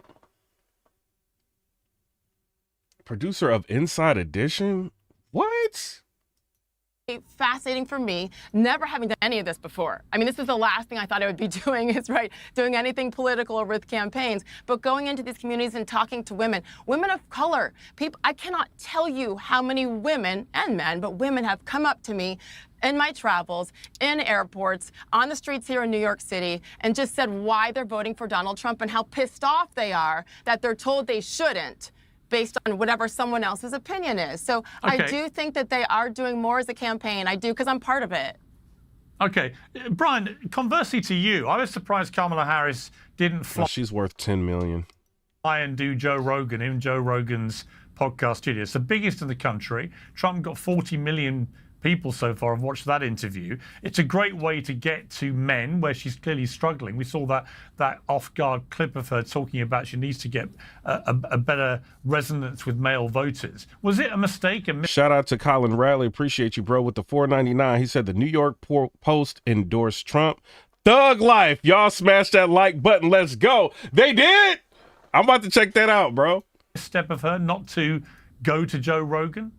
producer of Inside Edition? What? Fascinating for me, never having done any of this before. I mean, this is the last thing I thought I would be doing, is doing anything political or with campaigns, but going into these communities and talking to women of color, people. I cannot tell you how many women and men, but women have come up to me in my travels, in airports, on the streets here in New York City, and just said why they're voting for Donald Trump and how pissed off they are that they're told they shouldn't, based on whatever someone else's opinion is. So okay. I do think that they are doing more as a campaign. I do, because I'm part of it. Okay. Brian, conversely to you, I was surprised Kamala Harris didn't fly. Well, she's worth $10 million. Fly and do Joe Rogan in Joe Rogan's podcast studio. It's the biggest in the country. Trump got 40 million people so far have watched that interview. It's a great way to get to men where she's clearly struggling. We saw that off-guard clip of her talking about she needs to get a better resonance with male voters. Was it a mistake? Shout out to Colin Radley. Appreciate you, bro, with the $4.99. He said the New York Post endorsed Trump. Thug life. Y'all smash that like button. Let's go. They did. I'm about to check that out, bro. Step of her not to go to Joe Rogan?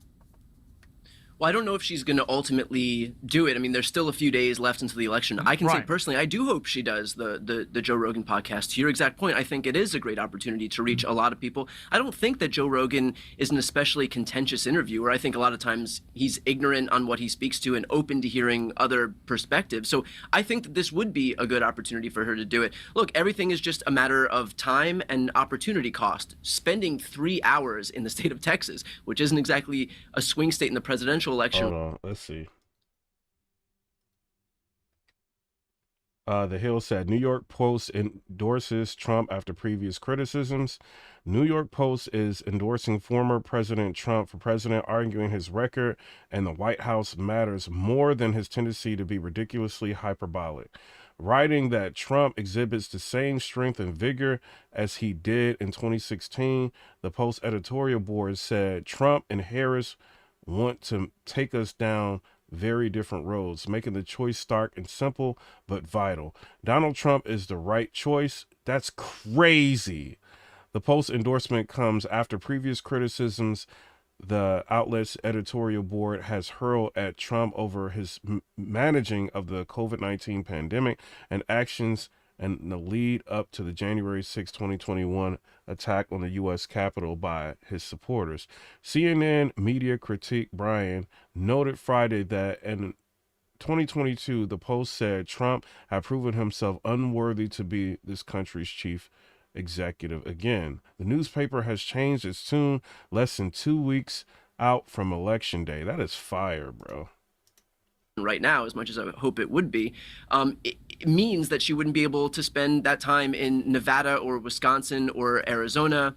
Well, I don't know if she's going to ultimately do it. I mean, there's still a few days left until the election. I can say personally, I do hope she does the Joe Rogan podcast. To your exact point, I think it is a great opportunity to reach a lot of people. I don't think that Joe Rogan is an especially contentious interviewer. I think a lot of times he's ignorant on what he speaks to and open to hearing other perspectives. So I think that this would be a good opportunity for her to do it. Look, everything is just a matter of time and opportunity cost. Spending 3 hours in the state of Texas, which isn't exactly a swing state in the presidential election. Hold on, let's see. The Hill said New York Post endorses Trump after previous criticisms. New York Post is endorsing former President Trump for president, arguing his record and the White House matters more than his tendency to be ridiculously hyperbolic. Writing that Trump exhibits the same strength and vigor as he did in 2016, the Post editorial board said Trump and Harris want to take us down very different roads, making the choice stark and simple, but vital. Donald Trump is the right choice. That's crazy. The Post endorsement comes after previous criticisms the outlet's editorial board has hurled at Trump over his managing of the COVID-19 pandemic and actions and the lead up to the January 6, 2021 attack on the U.S. Capitol by his supporters. CNN media critic Brian noted Friday that in 2022, the Post said Trump had proven himself unworthy to be this country's chief executive again. The newspaper has changed its tune less than 2 weeks out from Election Day. That is fire, bro. Right now, as much as I hope it would be, it means that she wouldn't be able to spend that time in Nevada or Wisconsin or Arizona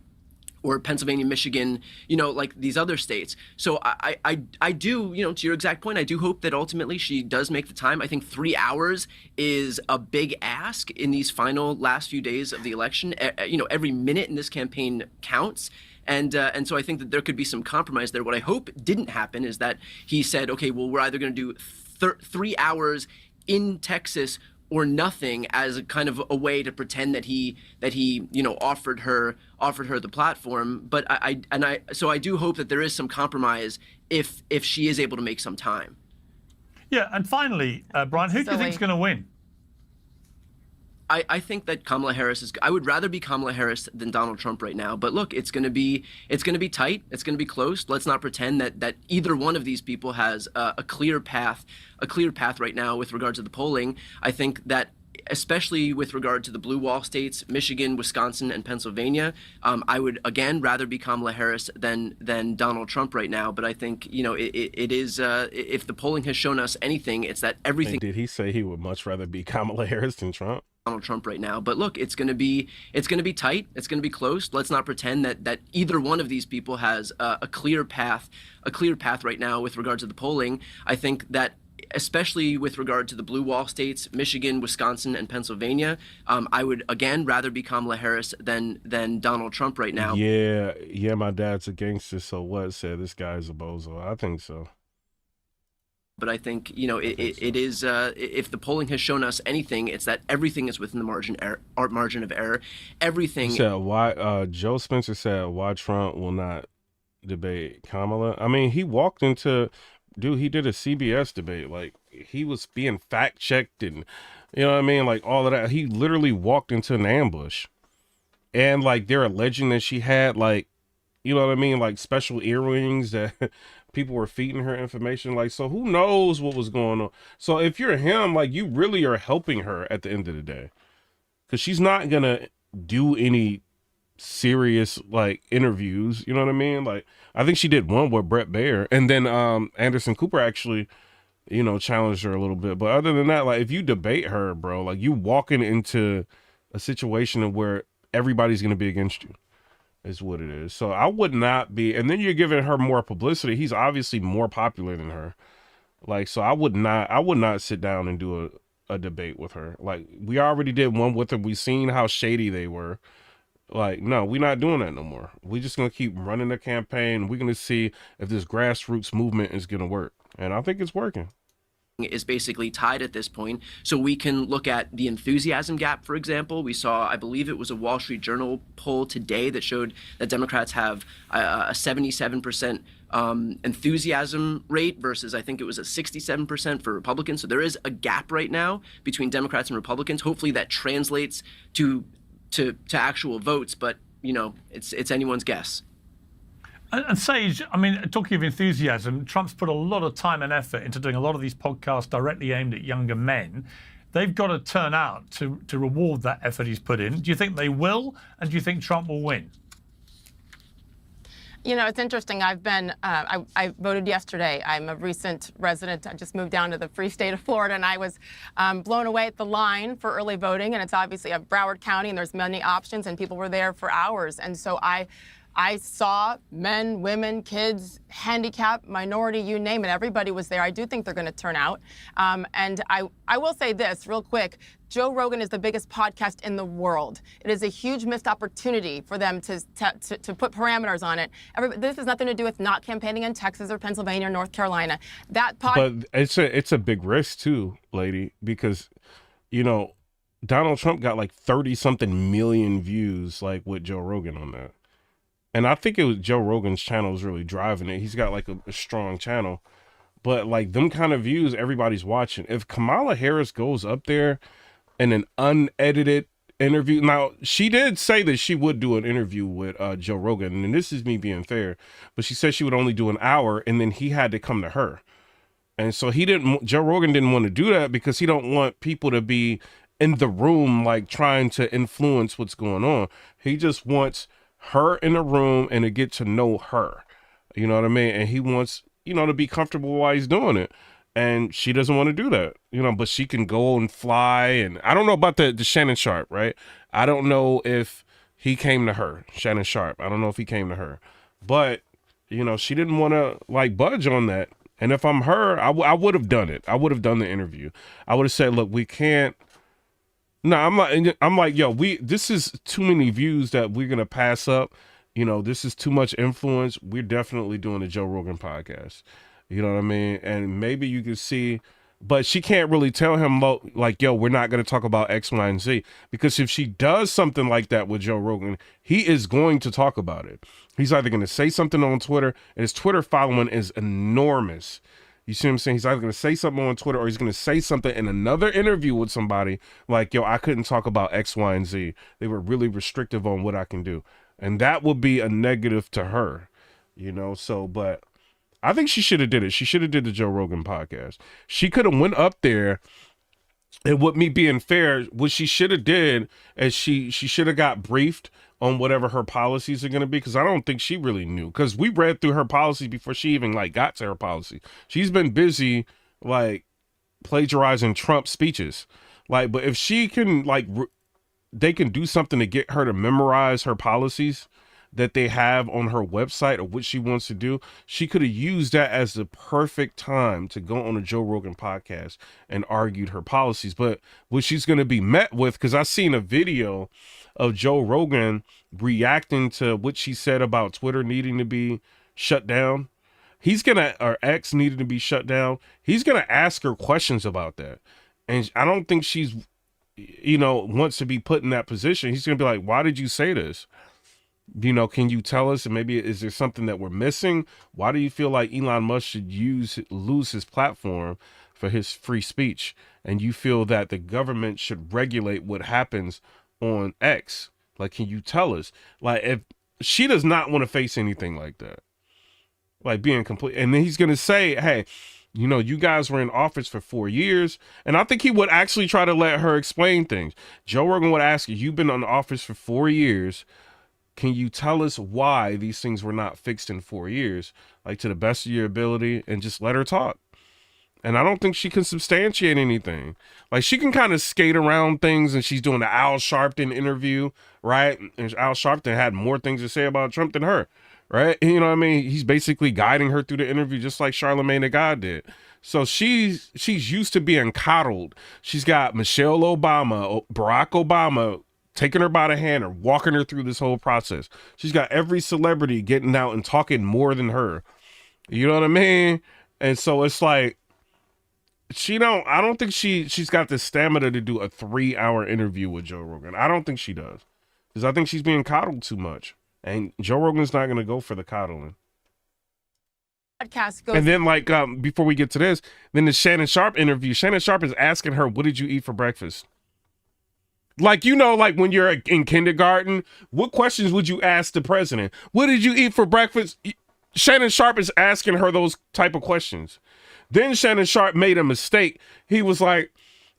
or Pennsylvania, Michigan, like these other states. So I do, to your exact point, I do hope that ultimately she does make the time. I think 3 hours is a big ask in these final last few days of the election. Every minute in this campaign counts. And so I think that there could be some compromise there. What I hope didn't happen is that he said, okay, well, we're either going to do 3 hours in Texas or nothing as a kind of a way to pretend that he offered her the platform. But so I do hope that there is some compromise if she is able to make some time. Yeah, and finally, Brian, who do you think is going to win? I think that Kamala Harris is. I would rather be Kamala Harris than Donald Trump right now. But look, it's going to be tight. It's going to be close. Let's not pretend that either one of these people has a clear path right now with regard to the polling. I think that, especially with regard to the blue wall states, Michigan, Wisconsin, and Pennsylvania, I would again rather be Kamala Harris than Donald Trump right now. But I think it is if the polling has shown us anything, it's that everything. And did he say he would much rather be Kamala Harris than Trump? Donald Trump right now. But look, it's going to be tight. It's going to be close. Let's not pretend that either one of these people has a clear path right now with regard to the polling. I think that, especially with regard to the blue wall states, Michigan, Wisconsin, and Pennsylvania, I would again rather be Kamala Harris than Donald Trump right now. Yeah, my dad's a gangster, so what? Said this guy's a bozo. I think so. But I think, it is, if the polling has shown us anything, it's that everything is within the margin of error. Everything. Said why? Joe Spencer said why Trump will not debate Kamala. I mean, he walked into, he did a CBS debate. Like, he was being fact checked and, you know what I mean? Like, all of that. He literally walked into an ambush. And, like, they're alleging that she had, like, you know what I mean? Like, special earrings that people were feeding her information. Like, so who knows what was going on? So if you're him, like, you really are helping her at the end of the day. Because she's not going to do any serious, like, interviews. You know what I mean? Like, I think she did one with Brett Baer. And then Anderson Cooper actually, challenged her a little bit. But other than that, like, if you debate her, bro, like, you walking into a situation where everybody's going to be against you. Is what it is. So I would not be, and then you're giving her more publicity. He's obviously more popular than her. Like, so I would not sit down and do a debate with her. Like, we already did one with her. We seen how shady they were. Like, no, we're not doing that no more. We're just going to keep running the campaign. We're going to see if this grassroots movement is going to work. And I think it's working. Is basically tied at this point. So we can look at the enthusiasm gap, for example. We saw, I believe it was a Wall Street Journal poll today that showed that Democrats have a 77% enthusiasm rate versus, I think it was a 67% for Republicans. So there is a gap right now between Democrats and Republicans. Hopefully that translates to actual votes, but it's anyone's guess. And Sage, I mean, talking of enthusiasm, Trump's put a lot of time and effort into doing a lot of these podcasts directly aimed at younger men. They've got to turn out to reward that effort he's put in. Do you think they will? And do you think Trump will win? It's interesting. I've been, I voted yesterday. I'm a recent resident. I just moved down to the free state of Florida, and I was blown away at the line for early voting. And it's obviously a Broward County, and there's many options, and people were there for hours. And so I I saw men, women, kids, handicapped, minority, you name it. Everybody was there. I do think they're going to turn out. And I will say this real quick. Joe Rogan is the biggest podcast in the world. It is a huge missed opportunity for them to put parameters on it. This has nothing to do with not campaigning in Texas or Pennsylvania or North Carolina. But it's a big risk too, lady, because, you know, Donald Trump got like 30-something million views, like with Joe Rogan on that. And I think it was Joe Rogan's channel is really driving it. He's got like a strong channel. But like them kind of views, everybody's watching. If Kamala Harris goes up there in an unedited interview. Now, she did say that she would do an interview with Joe Rogan, and this is me being fair, but she said she would only do an hour, and then he had to come to her. And so Joe Rogan didn't want to do that because he don't want people to be in the room, like trying to influence what's going on. He just wants her in the room and to get to know her. You know what I mean? And he wants, you know, to be comfortable while he's doing it. And she doesn't want to do that, you know, but she can go and fly. And I don't know about the Shannon Sharp, right? I don't know if he came to her, Shannon Sharp. I don't know if he came to her, but, you know, she didn't want to like budge on that. And if I'm her, I would have done it. I would have done the interview. I would have said, look, we can't. No, I'm like, yo, this is too many views that we're going to pass up. You know, this is too much influence. We're definitely doing a Joe Rogan podcast. You know what I mean? And maybe you can see, but she can't really tell him like, yo, we're not going to talk about X, Y, and Z. Because if she does something like that with Joe Rogan, he is going to talk about it. He's either going to say something on Twitter, and his Twitter following is enormous. You see what I'm saying? He's either going to say something on Twitter or he's going to say something in another interview with somebody like, yo, I couldn't talk about X, Y, and Z. They were really restrictive on what I can do. And that would be a negative to her, you know? So, but I think she should have did it. She should have did the Joe Rogan podcast. She could have went up there, and with me being fair, what she should have did is she should have got briefed on whatever her policies are going to be, because I don't think she really knew, because we read through her policies before she even like got to her policy. She's been busy like plagiarizing Trump speeches. Like, but if she can like, they can do something to get her to memorize her policies that they have on her website or what she wants to do, she could have used that as the perfect time to go on a Joe Rogan podcast and argued her policies. But what she's going to be met with, because I seen a video of Joe Rogan reacting to what she said about Twitter needing to be shut down. Or X needed to be shut down. He's going to ask her questions about that. And I don't think she's, you know, wants to be put in that position. He's going to be like, why did you say this? You know, can you tell us? And maybe is there something that we're missing? Why do you feel like Elon Musk should lose his platform for his free speech? And you feel that the government should regulate what happens on X? Like, can you tell us? Like, if she does not want to face anything like that, like being complete. And then he's going to say, hey, you know, you guys were in office for 4 years. And I think he would actually try to let her explain things. Joe Rogan would ask you, you've been in office for 4 years. Can you tell us why these things were not fixed in 4 years, like to the best of your ability, and just let her talk? And I don't think she can substantiate anything. Like, she can kind of skate around things, and she's doing the Al Sharpton interview, right? And Al Sharpton had more things to say about Trump than her, right? And, you know what I mean? He's basically guiding her through the interview just like Charlamagne the God did. So she's used to being coddled. She's got Michelle Obama, Barack Obama, taking her by the hand or walking her through this whole process. She's got every celebrity getting out and talking more than her. You know what I mean? And so it's like, I don't think she's got the stamina to do a 3-hour interview with Joe Rogan. I don't think she does. Because I think she's being coddled too much. And Joe Rogan's not going to go for the coddling. Podcast goes. And then, like, before we get to this, then the Shannon Sharp interview, Shannon Sharp is asking her, what did you eat for breakfast? Like, you know, like when you're in kindergarten, what questions would you ask the president? What did you eat for breakfast? Shannon Sharp is asking her those type of questions. Then Shannon Sharp made a mistake. He was like,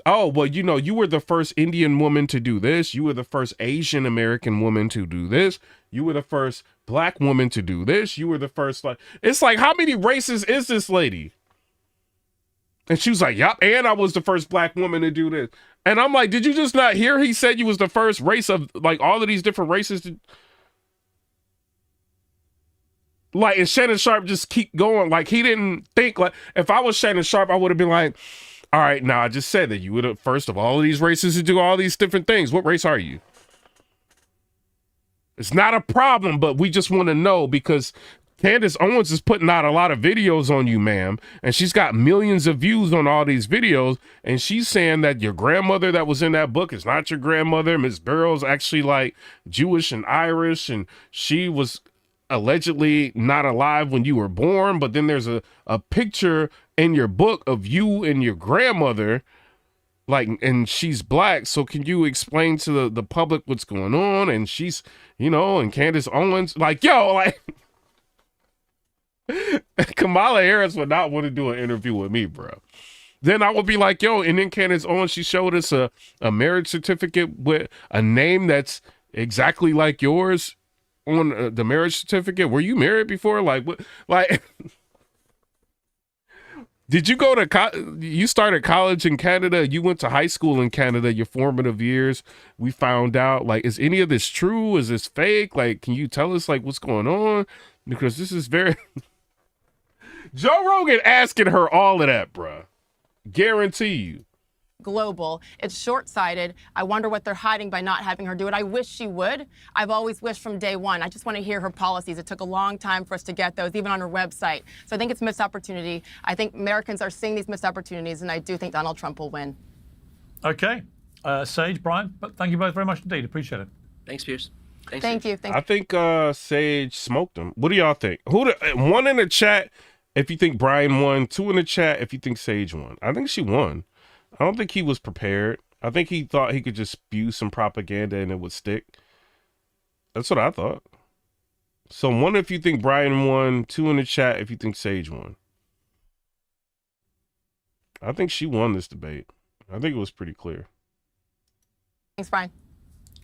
oh, well, you know, you were the first Indian woman to do this. You were the first Asian American woman to do this. You were the first Black woman to do this. You were the first, like, it's like, how many races is this lady? And she was like, yep, and I was the first Black woman to do this. And I'm like, did you just not hear? He said you was the first race of, like, all of these different races. Like, and Shannon Sharp just keep going. Like, he didn't think, like, if I was Shannon Sharp, I would have been like, all right, now I just said that you would have, first of all of these races who do all these different things. What race are you? It's not a problem, but we just want to know because Candace Owens is putting out a lot of videos on you, ma'am, and she's got millions of views on all these videos, and she's saying that your grandmother that was in that book is not your grandmother. Miss Burroughs actually like Jewish and Irish, and she was allegedly not alive when you were born, but then there's a picture in your book of you and your grandmother, like, and she's black. So can you explain to the public what's going on? And she's, you know, and Candace Owens, like, yo, like, Kamala Harris would not want to do an interview with me, bro. Then I would be like, yo, and then Candace Owens, she showed us a marriage certificate with a name that's exactly like yours on the marriage certificate. Were you married before? Like, what? Like, did you go to you started college in Canada? You went to high school in Canada, your formative years. We found out, like, is any of this true? Is this fake? Like, can you tell us, like, what's going on? Because this is very... Joe Rogan asking her all of that, bruh. Guarantee you. Global. It's short-sighted. I wonder what they're hiding by not having her do it. I wish she would. I've always wished from day one. I just want to hear her policies. It took a long time for us to get those, even on her website. So I think it's missed opportunity. I think Americans are seeing these missed opportunities, and I do think Donald Trump will win. Okay. Sage, Brian, but thank you both very much indeed. Appreciate it. Thanks, Pierce. Thanks, Thank you. I think Sage smoked him. What do y'all think? One in the chat if you think Brian won, 2 in the chat if you think Sage won. I think she won. I don't think he was prepared. I think he thought he could just spew some propaganda and it would stick. That's what I thought. So 1 if you think Brian won, 2 in the chat if you think Sage won. I think she won this debate. I think it was pretty clear. Thanks, Brian.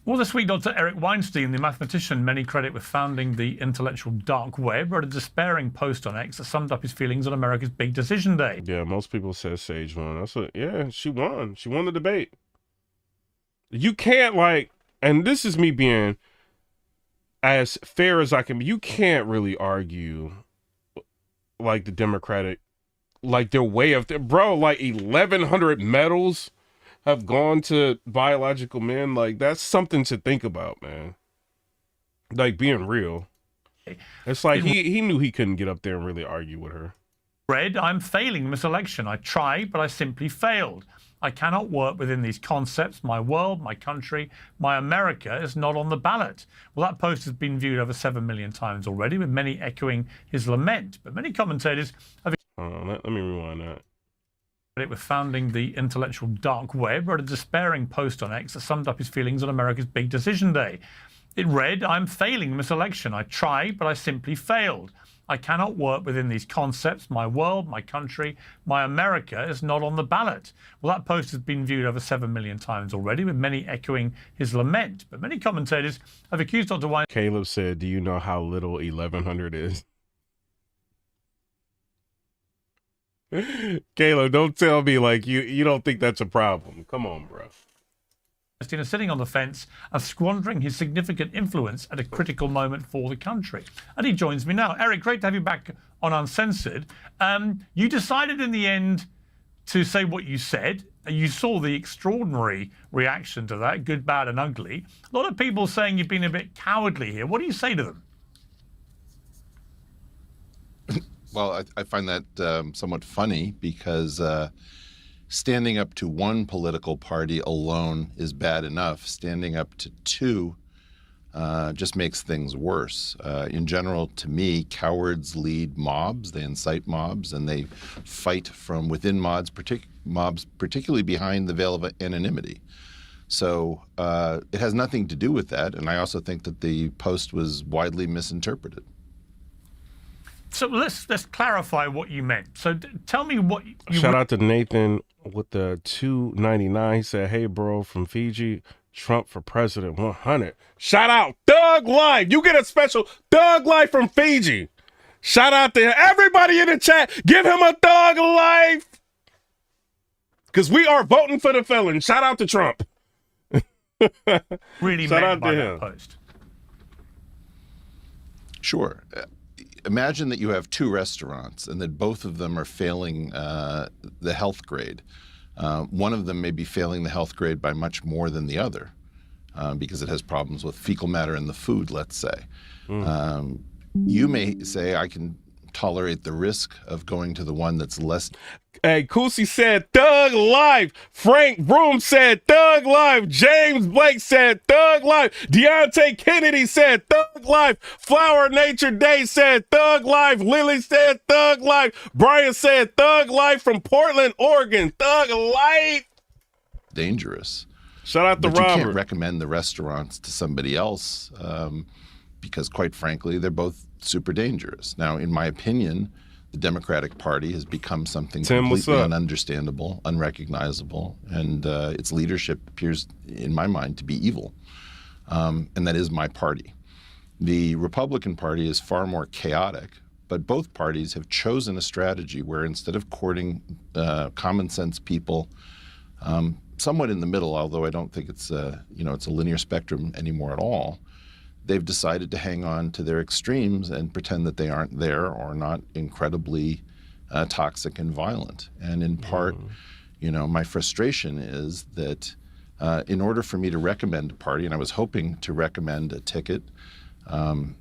Well, this week, Dr. Eric Weinstein, the mathematician many credit with founding the intellectual dark web, wrote a despairing post on X that summed up his feelings on America's big decision day. Yeah, most people said Sage won. Yeah, she won. She won the debate. You can't, like, and this is me being as fair as I can be, you can't really argue, like, the Democratic, like, their way of, bro, like, 1,100 medals have gone to biological men. Like, that's something to think about, man. Like, being real. It's like he knew he couldn't get up there and really argue with her. Red, I'm failing this election. I tried, but I simply failed. I cannot work within these concepts. My world, my country, my America is not on the ballot. Well, that post has been viewed over 7 million times already, with many echoing his lament. But many commentators have... Let me rewind that. With founding the intellectual dark web, wrote a despairing post on X that summed up his feelings on America's big decision day. It read, I'm failing this election. I tried, but I simply failed. I cannot work within these concepts. My world, my country, my America is not on the ballot. Well, that post has been viewed over 7 million times already, with many echoing his lament. But many commentators have accused Dr. Weinstein. Caleb said, do you know how little 1,100 is? Caleb, don't tell me like you don't think that's a problem. Come on, bro. Is sitting on the fence and squandering his significant influence at a critical moment for the country. And he joins me now. Eric, great to have you back on Uncensored. You decided in the end to say what you said. You saw the extraordinary reaction to that, good, bad, and ugly. A lot of people saying you've been a bit cowardly here. What do you say to them? Well, I find that somewhat funny because standing up to one political party alone is bad enough. Standing up to two just makes things worse. In general, to me, cowards lead mobs. They incite mobs, and they fight from within mobs, particularly behind the veil of anonymity. So it has nothing to do with that, and I also think that the post was widely misinterpreted. So let's clarify what you meant. So tell me what you... Shout out to Nathan with the $2.99. He said, hey, bro, from Fiji, Trump for president 100. Shout out Thug Life. You get a special Thug Life from Fiji. Shout out to everybody in the chat. Give him a Thug Life. Because we are voting for the felon. Shout out to Trump. Really Shout meant out by to that him. post. Sure. imagine that you have two restaurants and that both of them are failing the health grade. One of them may be failing the health grade by much more than the other because it has problems with fecal matter in the food, let's say. You may say, I can tolerate the risk of going to the one that's less. Hey, Kusi said thug life. Frank Broom said thug life. James Blake said thug life. Deontay Kennedy said thug life. Flower Nature Day said thug life. Lily said thug life. Brian said thug life from Portland, Oregon. Thug life. Dangerous. Shout out to But Robert. you can't recommend the restaurants to somebody else because, quite frankly, they're both super dangerous. Now, in my opinion, the Democratic Party has become something completely ununderstandable, unrecognizable, and its leadership appears, in my mind, to be evil. And that is my party. The Republican Party is far more chaotic, but both parties have chosen a strategy where instead of courting common sense people, somewhat in the middle, although I don't think it's it's a linear spectrum anymore at all, they've decided to hang on to their extremes and pretend that they aren't there or not incredibly toxic and violent. And in part, my frustration is that in order for me to recommend a party, and I was hoping to recommend a ticket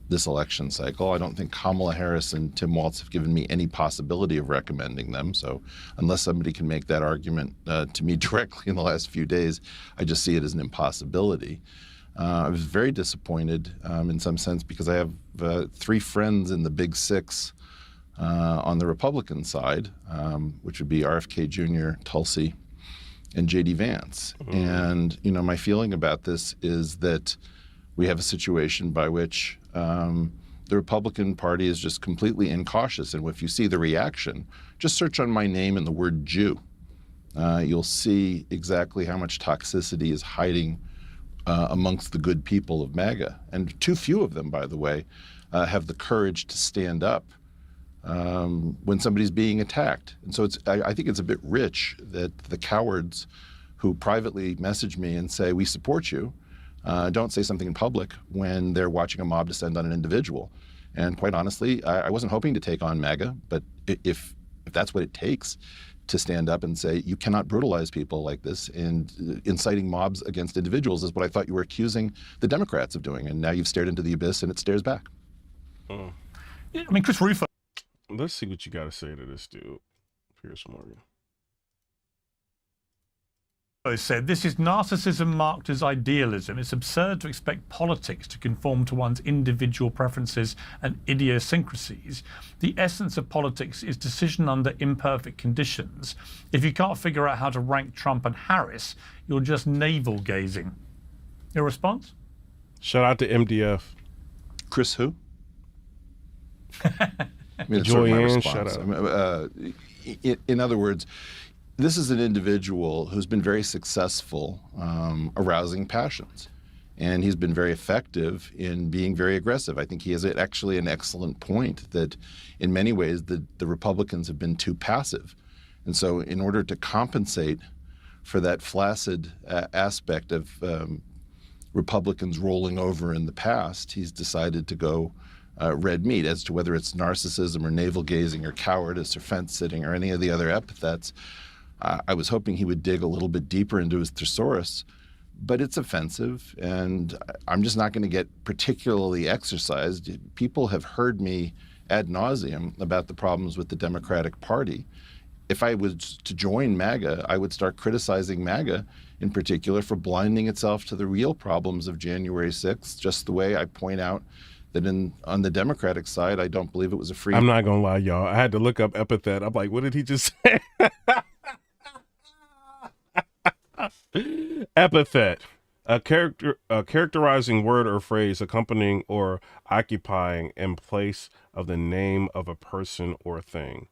this election cycle, I don't think Kamala Harris and Tim Walz have given me any possibility of recommending them. So unless somebody can make that argument to me directly in the last few days, I just see it as an impossibility. I was very disappointed in some sense because I have 3 friends in the Big Six on the Republican side, which would be RFK Jr., Tulsi, and J.D. Vance. And, my feeling about this is that we have a situation by which the Republican Party is just completely incautious. And if you see the reaction, just search on my name and the word Jew. You'll see exactly how much toxicity is hiding amongst the good people of MAGA. And too few of them, by the way, have the courage to stand up when somebody's being attacked. And so I think it's a bit rich that the cowards who privately message me and say, we support you, don't say something in public when they're watching a mob descend on an individual. And quite honestly, I wasn't hoping to take on MAGA, but if that's what it takes to stand up and say, you cannot brutalize people like this, and inciting mobs against individuals is what I thought you were accusing the Democrats of doing. And now you've stared into the abyss and it stares back. I mean, Chris Rufo. Let's see what you got to say to this dude, Piers Morgan. Said this is narcissism marked as idealism. It's absurd to expect politics to conform to one's individual preferences and idiosyncrasies. The essence of politics is decision under imperfect conditions. If you can't figure out how to rank Trump and Harris, you're just navel gazing. Your response? Shout out to MDF. Chris who? I mean, it's Joyanne, sort of shout my out. In other words, this is an individual who's been very successful arousing passions. And he's been very effective in being very aggressive. I think he has actually an excellent point that in many ways the Republicans have been too passive. And so in order to compensate for that flaccid aspect of Republicans rolling over in the past, he's decided to go red meat. As to whether it's narcissism or navel gazing or cowardice or fence sitting or any of the other epithets, I was hoping he would dig a little bit deeper into his thesaurus, but it's offensive, and I'm just not going to get particularly exercised. People have heard me ad nauseum about the problems with the Democratic Party. If I was to join MAGA, I would start criticizing MAGA in particular for blinding itself to the real problems of January 6th, just the way I point out that on the Democratic side, I don't believe it was a free... I'm not going to lie, y'all. I had to look up epithet. I'm like, what did he just say? Epithet, a characterizing word or phrase accompanying or occupying in place of the name of a person or thing.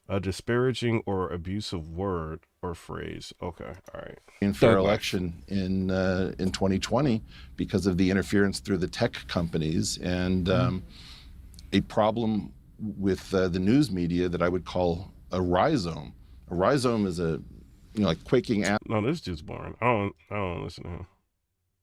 A disparaging or abusive word or phrase. Okay, all right. In fair election in 2020 because of the interference through the tech companies and a problem with the news media that I would call a rhizome. A rhizome is a like quaking ass. No, this dude's boring. I don't listen to him.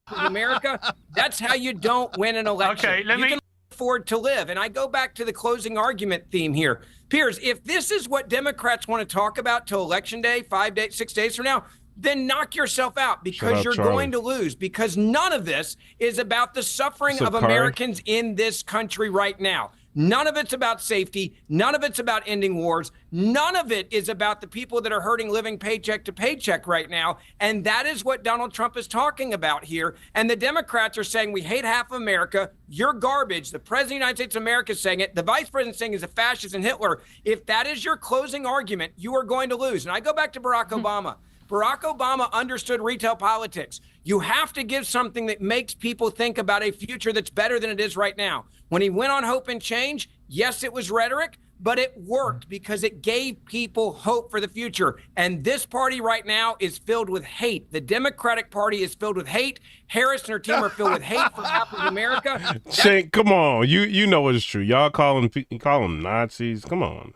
America, that's how you don't win an election. Okay, let me afford to live. And I go back to the closing argument theme here. Piers, if this is what Democrats want to talk about till Election Day, 5 days, 6 days from now, then knock yourself out, because you're going to lose, because none of this is about the suffering of Americans in this country right now. None of it's about safety. None of it's about ending wars. None of it is about the people that are hurting, living paycheck to paycheck right now. And that is what Donald Trump is talking about here. And the Democrats are saying we hate half of America. You're garbage. The president of the United States of America is saying it. The vice president is saying he's a fascist and Hitler. If that is your closing argument, you are going to lose. And I go back to Barack Obama. Barack Obama understood retail politics. You have to give something that makes people think about a future that's better than it is right now. When he went on Hope and Change, yes, it was rhetoric, but it worked because it gave people hope for the future. And this party right now is filled with hate. The Democratic Party is filled with hate. Harris and her team are filled with hate for half of America. Shane, come on. You know it's true. Y'all call them Nazis. Come on.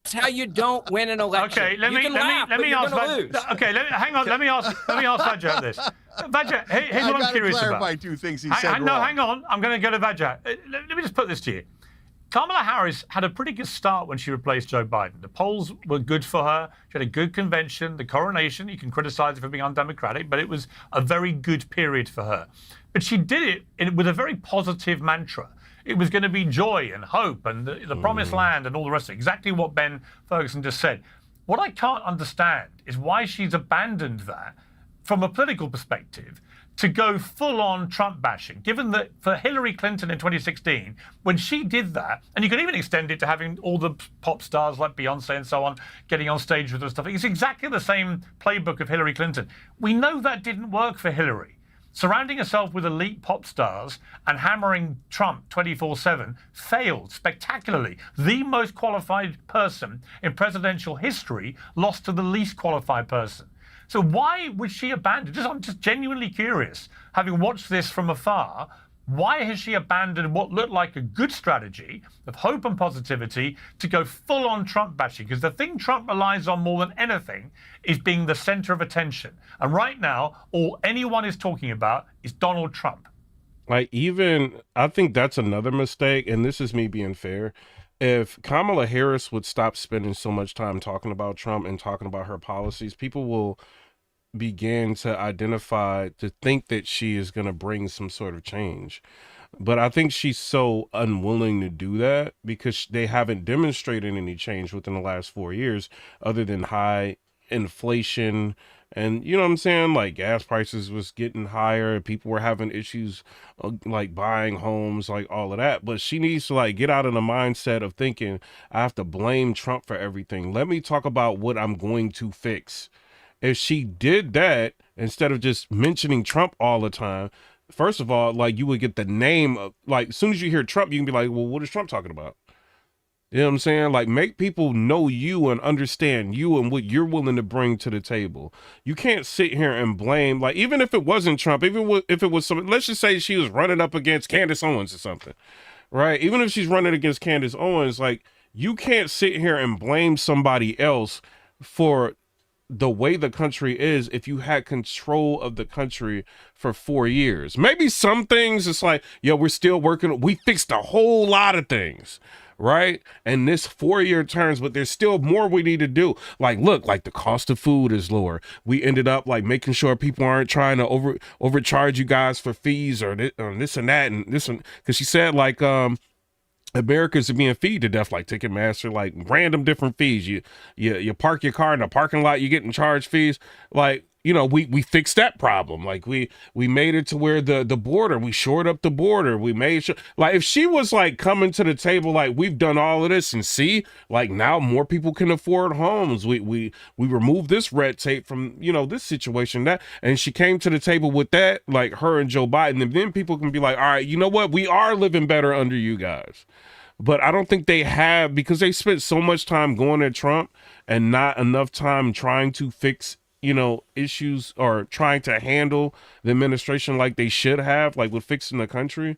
That's how you don't win an election. Okay, let me ask. Okay, hang on. Let me ask Vajra this. Vajra, here's what I'm curious about. clarify two things he said No, wrong. hang on. I'm going to go to Vajra. Let me just put this to you. Kamala Harris had a pretty good start when she replaced Joe Biden. The polls were good for her. She had a good convention. The coronation, you can criticize it for being undemocratic, but it was a very good period for her. But she did it with a very positive mantra. It was going to be joy and hope and the promised land and all the rest of it. Exactly what Ben Ferguson just said. What I can't understand is why she's abandoned that from a political perspective to go full-on Trump bashing, given that for Hillary Clinton in 2016, when she did that, and you can even extend it to having all the pop stars like Beyonce and so on getting on stage with her stuff, it's exactly the same playbook of Hillary Clinton. We know that didn't work for Hillary. Surrounding herself with elite pop stars and hammering Trump 24/7 failed spectacularly. The most qualified person in presidential history lost to the least qualified person. So why would she abandon? I'm just genuinely curious, having watched this from afar, why has she abandoned what looked like a good strategy of hope and positivity to go full-on Trump bashing? Because the thing Trump relies on more than anything is being the center of attention. And right now, all anyone is talking about is Donald Trump. Like, I think that's another mistake, and this is me being fair. If Kamala Harris would stop spending so much time talking about Trump and talking about her policies, people will begin to think that she is going to bring some sort of change. But I think she's so unwilling to do that because they haven't demonstrated any change within the last 4 years other than high inflation. And you know what I'm saying? Like, gas prices was getting higher. People were having issues like buying homes, like all of that. But she needs to like get out of the mindset of thinking I have to blame Trump for everything. Let me talk about what I'm going to fix. If she did that, instead of just mentioning Trump all the time, first of all, like, you would get the name of, like, as soon as you hear Trump, you can be like, well, what is Trump talking about? You know what I'm saying? Like, make people know you and understand you and what you're willing to bring to the table. You can't sit here and blame, like, even if it wasn't Trump, even if it was something, let's just say she was running up against Candace Owens or something, right? Even if she's running against Candace Owens, like, you can't sit here and blame somebody else for the way the country is if you had control of the country for 4 years. Maybe some things it's like, yo, we're still working. We fixed a whole lot of things, right? And this 4-year terms, but there's still more we need to do. Like, look, like the cost of food is lower. We ended up like making sure people aren't trying to overcharge you guys for fees or this and that and this one. Because she said like, Americans are being feed to death, like Ticketmaster, like random different fees. You park your car in a parking lot, you're getting charged fees. Like, you know, we fixed that problem. Like we made it to where the border, we shored up the border. We made sure, like, if she was like coming to the table, like, we've done all of this and see, like, now more people can afford homes. We removed this red tape from, you know, this situation, that, and she came to the table with that, like her and Joe Biden. And then people can be like, all right, you know what? We are living better under you guys. But I don't think they have, because they spent so much time going at Trump and not enough time trying to fix, you know, issues or trying to handle the administration like they should have, like with fixing the country.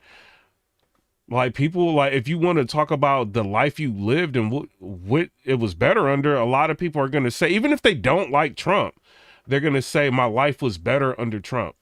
Like, people, like, if you want to talk about the life you lived and what it was better under, a lot of people are going to say, even if they don't like Trump, they're going to say my life was better under Trump.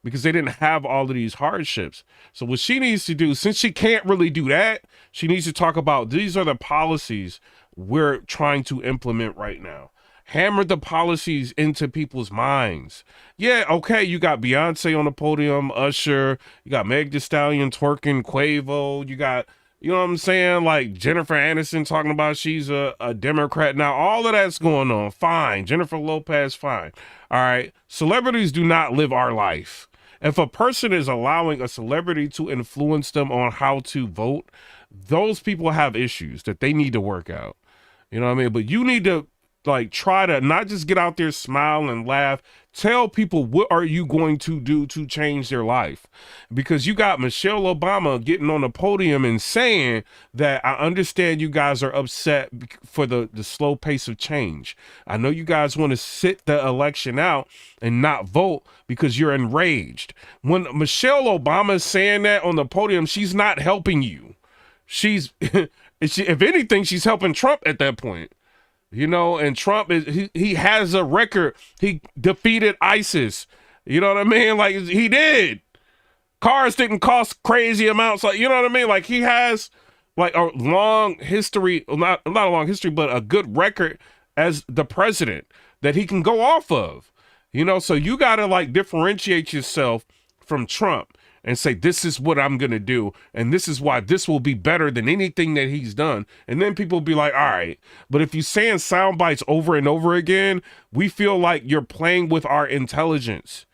because they didn't have all of these hardships. So what she needs to do, since she can't really do that, she needs to talk about these are the policies we're trying to implement right now. Hammer the policies into people's minds. Yeah, okay, you got Beyonce on the podium, Usher, you got Meg Thee Stallion twerking, Quavo, you got, you know what I'm saying, like Jennifer Aniston talking about she's a Democrat. Now, all of that's going on, fine. Jennifer Lopez, fine. All right, celebrities do not live our life. If a person is allowing a celebrity to influence them on how to vote, those people have issues that they need to work out. You know what I mean? But you need to like try to not just get out there, smile and laugh. Tell people what are you going to do to change their life, because you got Michelle Obama getting on the podium and saying that I understand you guys are upset for the slow pace of change. I know you guys want to sit the election out and not vote because you're enraged. When Michelle Obama is saying that on the podium, she's not helping you. She's, if anything, she's helping Trump at that point. You know, and Trump is he has a record. He defeated ISIS. You know what I mean? Like he did. Cars didn't cost crazy amounts. Like, you know what I mean? Like he has like a long history, not a long history, but a good record as the president that he can go off of. You know, so you gotta like differentiate yourself from Trump and say, this is what I'm going to do. And this is why this will be better than anything that he's done. And then people will be like, all right, but if you're saying sound bites over and over again, we feel like you're playing with our intelligence.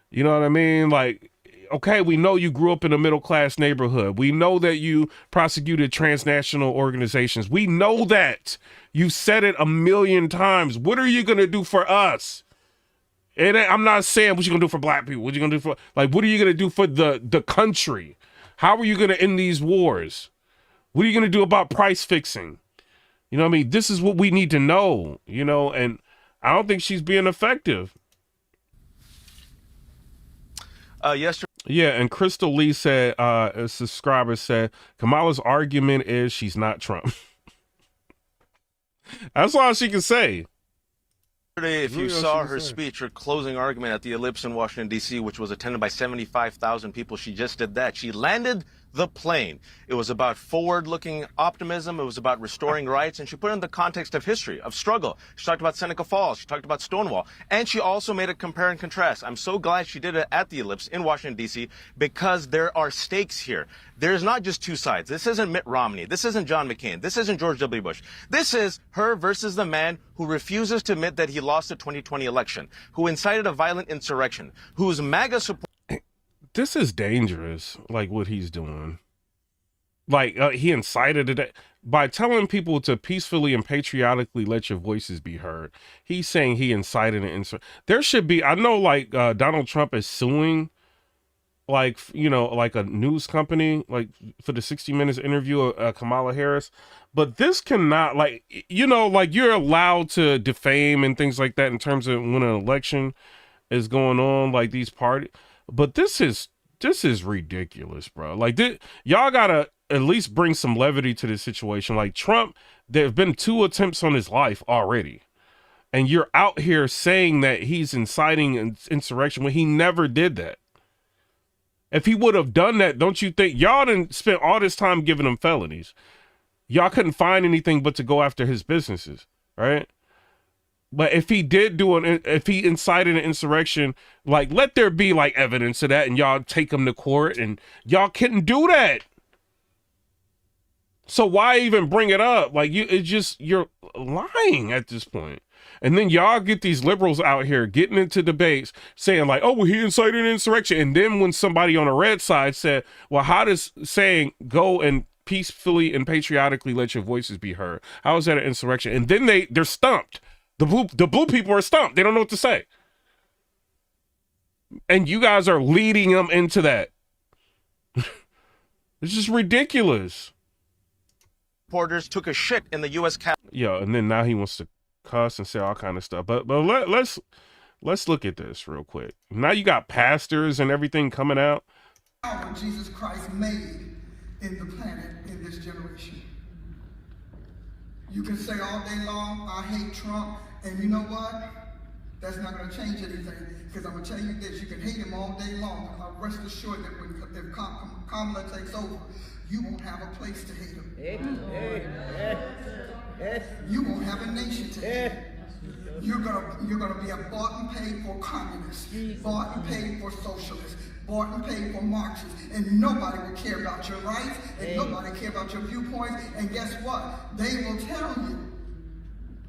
You know what I mean? Like, okay, we know you grew up in a middle-class neighborhood. We know that you prosecuted transnational organizations. We know that. You've said it a million times. What are you going to do for us? And I'm not saying what you're gonna do for black people. What you gonna do for, like, what are you gonna do for the country? How are you gonna end these wars? What are you gonna do about price fixing? You know what I mean? This is what we need to know, you know, and I don't think she's being effective. Yesterday. Yeah, and Crystal Lee said, a subscriber said, Kamala's argument is she's not Trump. That's all she can say. If you saw her speech, her closing argument at the Ellipse in Washington, D.C., which was attended by 75,000 people, she just did that. She landed the plane. It was about forward-looking optimism. It was about restoring rights. And she put it in the context of history, of struggle. She talked about Seneca Falls. She talked about Stonewall. And she also made a compare and contrast. I'm so glad she did it at the Ellipse in Washington, D.C., because there are stakes here. There's not just two sides. This isn't Mitt Romney. This isn't John McCain. This isn't George W. Bush. This is her versus the man who refuses to admit that he lost the 2020 election, who incited a violent insurrection, whose MAGA support. This is dangerous, like what he's doing. Like he incited it by telling people to peacefully and patriotically let your voices be heard. He's saying he incited an insurrection. There should be, I know, like Donald Trump is suing, like, you know, like a news company, like for the 60 Minutes interview of Kamala Harris. But this cannot, like, you know, like you're allowed to defame and things like that in terms of when an election is going on, like these parties. But this is ridiculous, bro. Like, y'all gotta at least bring some levity to this situation. Like Trump, there have been 2 attempts on his life already, and you're out here saying that he's inciting an insurrection when he never did that. If he would have done that, don't you think y'all didn't spend all this time giving him felonies? Y'all couldn't find anything but to go after his businesses, right? But if he did if he incited an insurrection, like, let there be like evidence of that, and y'all take him to court, and y'all couldn't do that. So why even bring it up? Like, you're lying at this point. And then y'all get these liberals out here getting into debates saying like, oh, well, he incited an insurrection. And then when somebody on the red side said, well, how does saying go and peacefully and patriotically let your voices be heard, how is that an insurrection? And then they're stumped. The blue people are stumped. They don't know what to say. And you guys are leading them into that. It's just ridiculous. Reporters took a shit in the U.S. Capitol. Yeah, and then now he wants to cuss and say all kind of stuff. But let's look at this real quick. Now you got pastors and everything coming out. What Jesus Christ made in the planet in this generation. You can say all day long, I hate Trump, and you know what? That's not going to change anything, because I'm going to tell you this, you can hate him all day long, but rest assured that if Kamala takes over, you won't have a place to hate him. You won't have a nation to hate him. You're gonna be a bought and paid for communist, bought and paid for socialist, bought and paid for Marxist, and nobody will care about your rights, and nobody care about your viewpoints, and guess what? They will tell you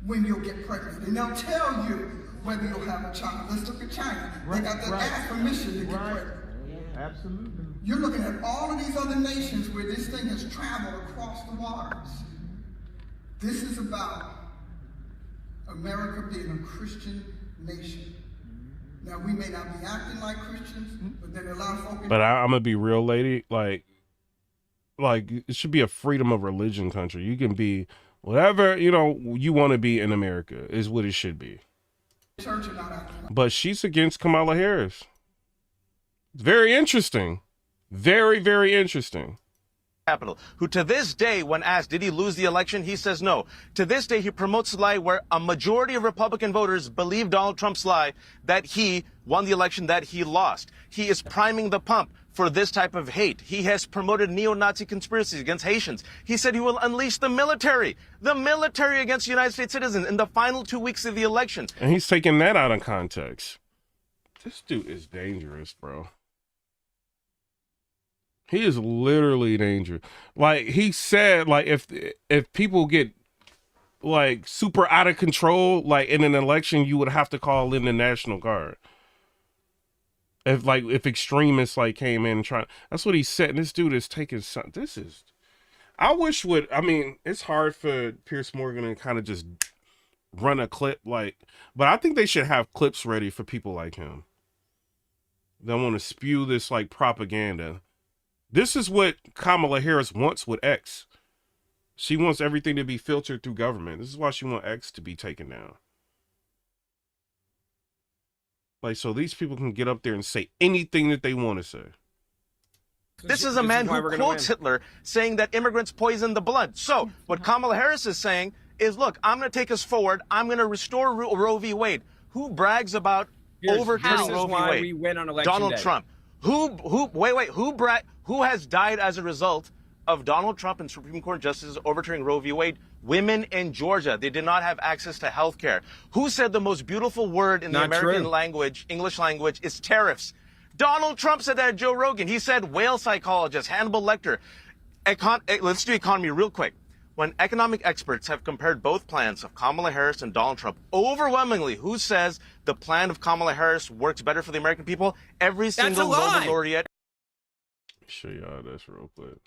when you'll get pregnant, and they'll tell you whether you'll have a child. Let's look at China. They got to ask permission to get pregnant. Absolutely. You're looking at all of these other nations where this thing has traveled across the waters. This is about America being a Christian nation. Now, we may not be acting like Christians, but there are a lot of folks. But I'm gonna be real, lady. Like it should be a freedom of religion country. You can be whatever you want to be in America. Is what it should be. Church are not acting like. But she's against Kamala Harris. It's very interesting. Very, very interesting. Capital, who to this day, when asked, did he lose the election? He says no. To this day, he promotes a lie where a majority of Republican voters believe Donald Trump's lie that he won the election, that he lost. He is priming the pump for this type of hate. He has promoted neo-Nazi conspiracies against Haitians. He said he will unleash the military against United States citizens in the final 2 weeks of the election. And he's taking that out of context. This dude is dangerous, bro. He is literally dangerous. Like he said, like if people get like super out of control, like in an election, you would have to call in the National Guard. If extremists like came in and tried, that's what he said. And this dude is taking some. It's hard for Piers Morgan to kind of just run a clip but I think they should have clips ready for people like him. They want to spew this like propaganda. This is what Kamala Harris wants with X. She wants everything to be filtered through government. This is why she wants X to be taken down. Like, so these people can get up there and say anything that they want to say. This is a man who quotes Hitler saying that immigrants poison the blood. So what Kamala Harris is saying is, look, I'm going to take us forward. I'm going to restore Roe v. Wade. Who brags about overturning Roe v. Wade? We win on election Donald day. Trump. Who has died as a result of Donald Trump and Supreme Court justices overturning Roe v. Wade? Women in Georgia. They did not have access to health care. Who said the most beautiful word in the American language, English language, is tariffs? Donald Trump said that at Joe Rogan. He said whale psychologist, Hannibal Lecter. Let's do economy real quick. When economic experts have compared both plans of Kamala Harris and Donald Trump, overwhelmingly, who says the plan of Kamala Harris works better for the American people? Every single Nobel laureate. Show y'all this real quick.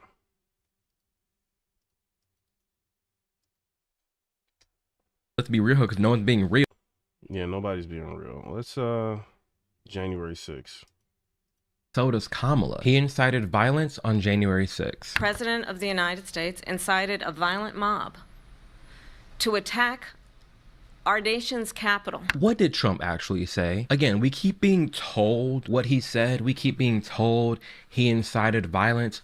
Let's be real, because no one's being real. Yeah, nobody's being real. Let's January 6th. So does Kamala. He incited violence on January 6th. President of the United States incited a violent mob to attack our nation's capital. What did Trump actually say? Again, we keep being told what he said. We keep being told he incited violence.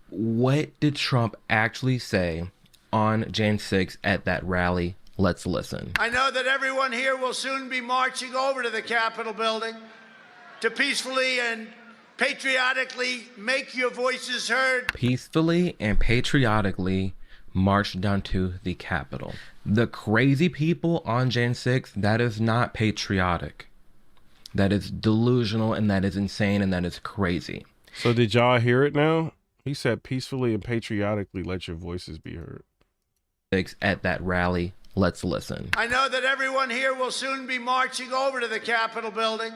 What did Trump actually say on Jan 6th at that rally? Let's listen. I know that everyone here will soon be marching over to the Capitol building to peacefully and patriotically make your voices heard. Peacefully and patriotically march down to the Capitol. The crazy people on Jan 6th, that is not patriotic. That is delusional, and that is insane, and that is crazy. So did y'all hear it now? He said peacefully and patriotically let your voices be heard. At that rally, let's listen. I know that everyone here will soon be marching over to the Capitol building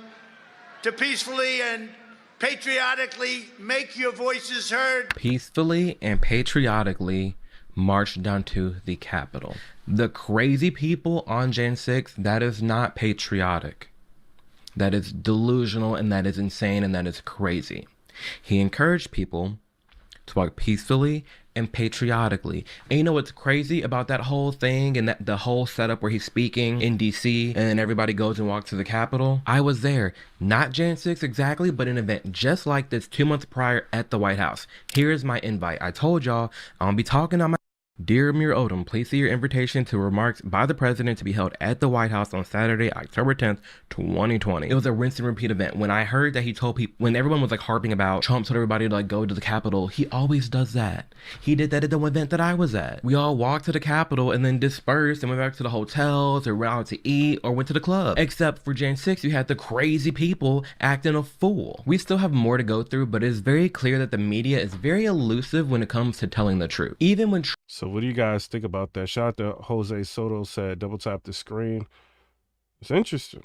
to peacefully and patriotically make your voices heard. Peacefully and patriotically march down to the Capitol. The crazy people on Jan 6th, that is not patriotic. That is delusional, and that is insane, and that is crazy. He encouraged people to walk peacefully and patriotically. And you know what's crazy about that whole thing and that the whole setup where he's speaking in DC and then everybody goes and walks to the Capitol? I was there, not Jan 6 exactly, but an event just like this 2 months prior at the White House. Here's my invite. I told y'all I'm gonna be talking on my Dear Amir Odom, please see your invitation to remarks by the president to be held at the White House on Saturday, October 10th, 2020. It was a rinse and repeat event. When I heard that he told people, when everyone was like harping about Trump told everybody to like go to the Capitol, he always does that. He did that at the event that I was at. We all walked to the Capitol and then dispersed and went back to the hotels or went out to eat or went to the club. Except for Jan 6, you had the crazy people acting a fool. We still have more to go through, but it's very clear that the media is very elusive when it comes to telling the truth. Even when So what do you guys think about that? Shout out to Jose Soto, said double tap the screen. It's interesting.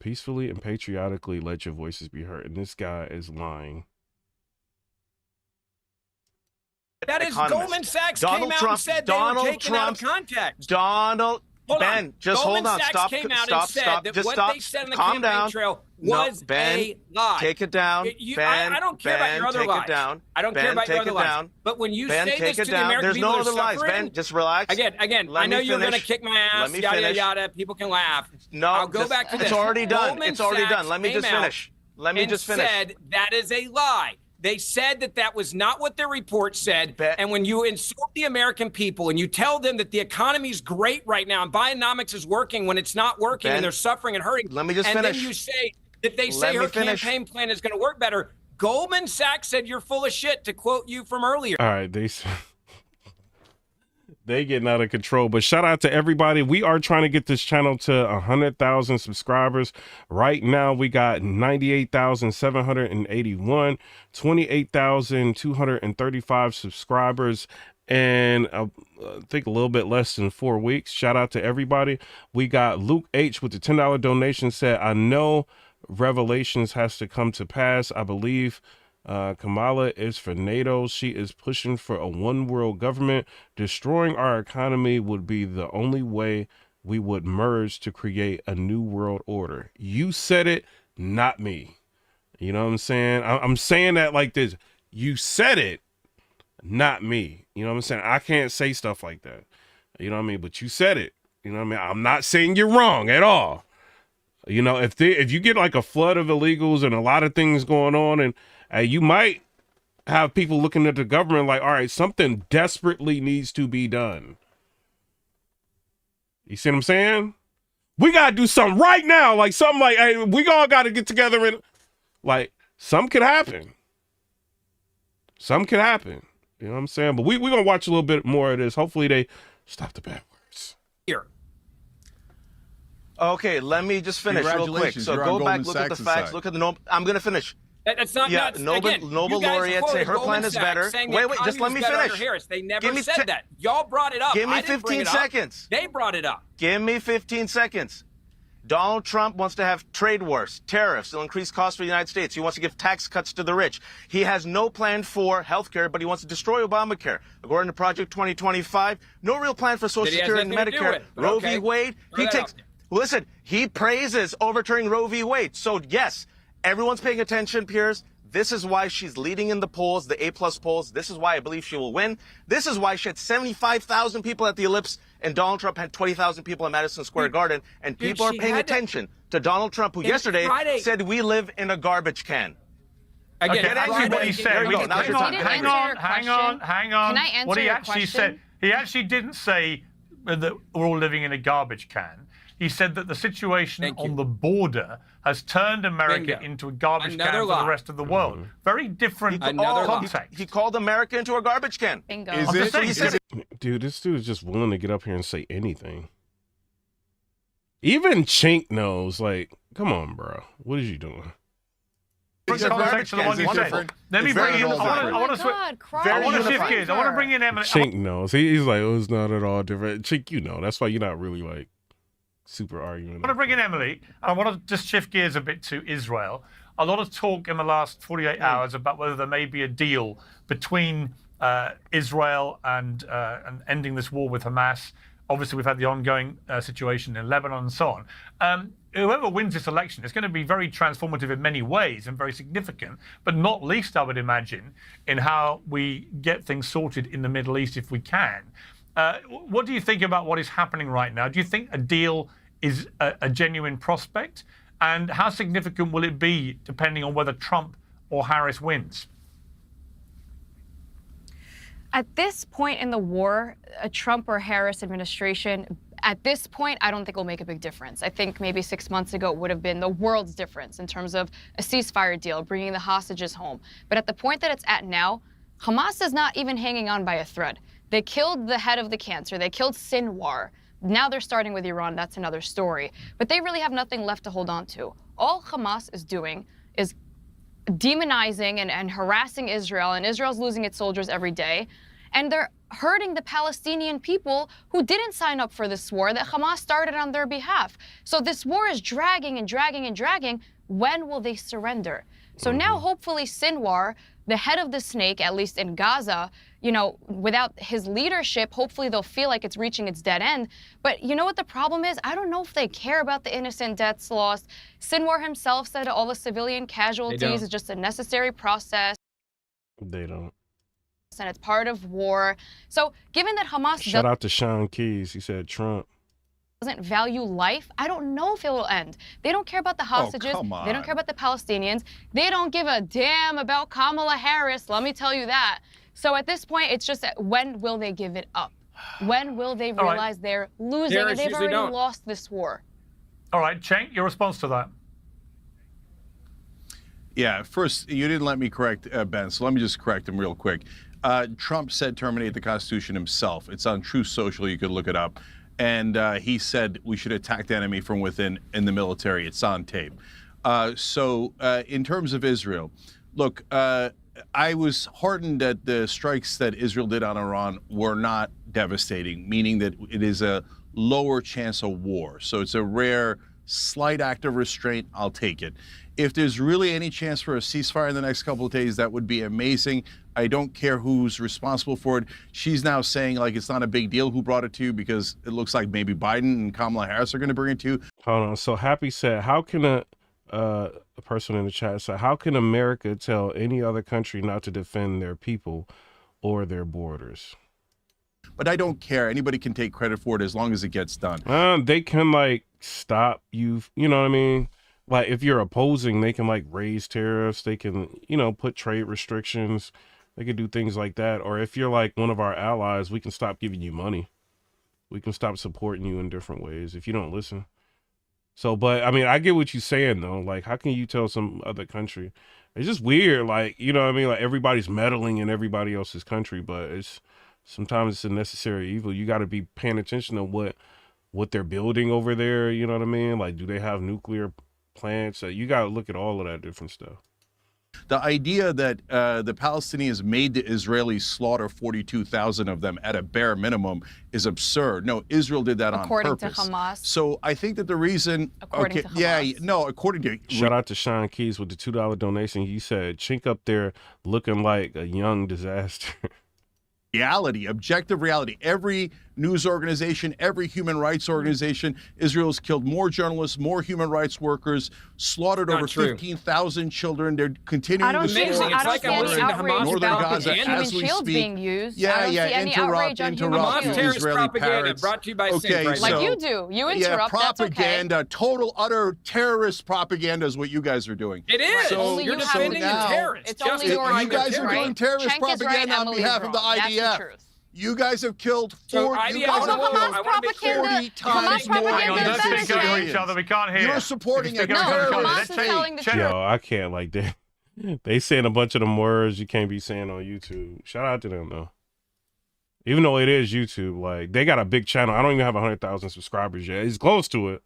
Peacefully and patriotically let your voices be heard. And this guy is lying. That is Economist. Goldman Sachs Donald came out Trump, and said Donald they were taken out of context. Donald, Hold Ben, on. just Goldman hold on. Sachs Stop, came out stop, and said stop. that Just what stop. they said on the Calm campaign down. trail No, was Ben, a lie. take it down. Ben, I don't care about your other take lies. it down. I don't Ben, care about your take other it lies. down. But when you Ben, say take this it to the down. American There's people no who other are lies. suffering, Ben, just relax. Again, Let I know me you're going to finish. kick my ass, Let me yada, finish. yada, yada. People can laugh. No, I'll go back to this. It's already done. Goldman It's already Sachs done. Let me just came out finish. Let me just finish. and said that is a lie. They said that that was not what their report said. And when you insult the American people and you tell them that the economy is great right now and Bidenomics is working when it's not working Ben, and they're suffering and hurting, let me just and finish. then you say that they Let say me her finish. campaign plan is going to work better. Goldman Sachs said you're full of shit, to quote you from earlier. All right, they getting out of control. But shout out to everybody. We are trying to get this channel to 100,000 subscribers. Right now, we got 98,781, 28,235 subscribers, and I think a little bit less than 4 weeks. Shout out to everybody. We got Luke H with the $10 donation, said, I know revelations has to come to pass. I believe Kamala is for NATO. She is pushing for a one world government. Destroying our economy would be the only way we would merge to create a new world order. You said it, not me. You know what I'm saying? I'm saying that like this. You said it, not me. You know what I'm saying? I can't say stuff like that. You know what I mean? But you said it. You know what I mean? I'm not saying you're wrong at all. You know, if you get like a flood of illegals and a lot of things going on, and you might have people looking at the government like, all right, something desperately needs to be done. You see what I'm saying? We got to do something right now. Like something like, hey, we all got to get together and like something could happen. Something could happen. You know what I'm saying? But we're going to watch a little bit more of this. Hopefully they stop the bad words. Here. Okay, let me just finish real quick. So You're go on back, Goldman look at the Sachs' facts, side. look at the I'm going to finish. That's not Yeah, Nobel you guys laureates say quoted her plan Goldman is Sachs better. saying the Wait, just let economy me is better finish. under Harris. They never Give me said that. Y'all brought it up. Give me I didn't bring 15 it up. seconds. They brought it up. Give me 15 seconds. Donald Trump wants to have trade wars, tariffs. It'll increase costs for the United States. He wants to give tax cuts to the rich. He has no plan for health care, but he wants to destroy Obamacare. According to Project 2025, no real plan for Social That he has Security and nothing to do Medicare. with, but Roe okay. v. Wade, Throw he that takes... out there. Listen, he praises overturning Roe v. Wade. So, yes, everyone's paying attention, Piers. This is why she's leading in the polls, the A-plus polls. This is why I believe she will win. This is why she had 75,000 people at the Ellipse and Donald Trump had 20,000 people at Madison Square Garden. And people are paying attention to Donald Trump, who yesterday said we live in a garbage can. Okay, actually what he said, There we go. Now's your time. hang on. Can I answer What he your actually question? said, he actually didn't say that we're all living in a garbage can. He said that the situation on the border has turned America into a garbage can for the rest of the world. Very different context. He called America into a garbage can. Bingo. Dude, this dude is just willing to get up here and say anything. Even Chink knows, like, come on, bro. What is you doing? Let me bring in. I want to shift gears. I want to bring in Emily. Chink knows. He's like, oh, it's not at all different. Chink, you know. That's why you're not really like super arguing. I want to bring in Emily. I want to just shift gears a bit to Israel. A lot of talk in the last 48 hours about whether there may be a deal between Israel and ending this war with Hamas. Obviously, we've had the ongoing situation in Lebanon and so on. Whoever wins this election is going to be very transformative in many ways and very significant, but not least, I would imagine, in how we get things sorted in the Middle East if we can. What do you think about what is happening right now? Do you think a deal is a genuine prospect? And how significant will it be depending on whether Trump or Harris wins? At this point in the war, a Trump or Harris administration, at this point, I don't think will make a big difference. I think maybe 6 months ago it would have been the world's difference in terms of a ceasefire deal, bringing the hostages home. But at the point that it's at now, Hamas is not even hanging on by a thread. They killed the head of the cancer. They killed Sinwar. Now they're starting with Iran. That's another story. But they really have nothing left to hold on to. All Hamas is doing is demonizing and harassing Israel, and Israel's losing its soldiers every day. And they're hurting the Palestinian people who didn't sign up for this war that Hamas started on their behalf. So this war is dragging and dragging and dragging. When will they surrender? So now hopefully Sinwar, the head of the snake, at least in Gaza, you know, without his leadership, hopefully they'll feel like it's reaching its dead end. But you know what the problem is? I don't know if they care about the innocent deaths lost. Sinwar himself said all the civilian casualties is just a necessary process. They don't. And it's part of war. So given that Hamas Shout out to Sean Keys. He said Trump doesn't value life, I don't know if it will end. They don't care about the hostages. come on. They don't care about the Palestinians. They don't give a damn about Kamala Harris, let me tell you that. So at this point, it's just when will they give it up? When will they realize they're losing and they've already lost this war? All right, Cenk, your response to that? Yeah, first, you didn't let me correct Ben, so let me just correct him real quick. Trump said terminate the Constitution himself. It's on Truth Social. You could look it up. And he said we should attack the enemy from within in the military. It's on tape. So in terms of Israel, look, I was heartened that the strikes that Israel did on Iran were not devastating, meaning that it is a lower chance of war. So it's a rare, slight act of restraint. I'll take it. If there's really any chance for a ceasefire in the next couple of days, that would be amazing. I don't care who's responsible for it. She's now saying like it's not a big deal who brought it to you because it looks like maybe Biden and Kamala Harris are going to bring it to you. Hold on. So Happy said, how can a person in the chat said, how can America tell any other country not to defend their people or their borders? But I don't care. Anybody can take credit for it as long as it gets done. They can like stop you. You know what I mean? Like if you're opposing, they can like raise tariffs. They can, you know, put trade restrictions. They can do things like that. Or if you're like one of our allies, we can stop giving you money. We can stop supporting you in different ways if you don't listen. So, but I mean, I get what you're saying though. Like, how can you tell some other country? It's just weird. Like, you know what I mean? Like everybody's meddling in everybody else's country, but sometimes it's a necessary evil. You got to be paying attention to what they're building over there. You know what I mean? Like, do they have nuclear plants? You got to look at all of that different stuff. The idea that the Palestinians made the Israelis slaughter 42,000 of them at a bare minimum is absurd. No, Israel did that according on purpose. To Hamas. So I think that the reason, according to Hamas. According to shout out to Sean Keys with the $2 donation. He said, "Chink up there looking like a young disaster." Reality, objective reality. Every news organization, every human rights organization, Israel's killed more journalists, more human rights workers, slaughtered over 15,000 children. They're continuing to slaughter. It's like I'm listening to Hamas Northern Gaza as we speak. Being used. Interrupt, Hamas Israeli parrots. Brought to you by like you do. You interrupt. Propaganda, that's okay. total, utter terrorist propaganda is what you guys are doing. It is. So you're defending the terrorists. It's only your you guys are doing terrorist propaganda on behalf of the IDF. You guys have killed 40 times more. Let's speak over each other. We can't hear. You're supporting a terrorist state. Yo, I can't like that. They saying a bunch of them words you can't be saying on YouTube. Shout out to them though. Even though it is YouTube, like they got a big channel. I don't even have 100,000 subscribers yet. It's close to it,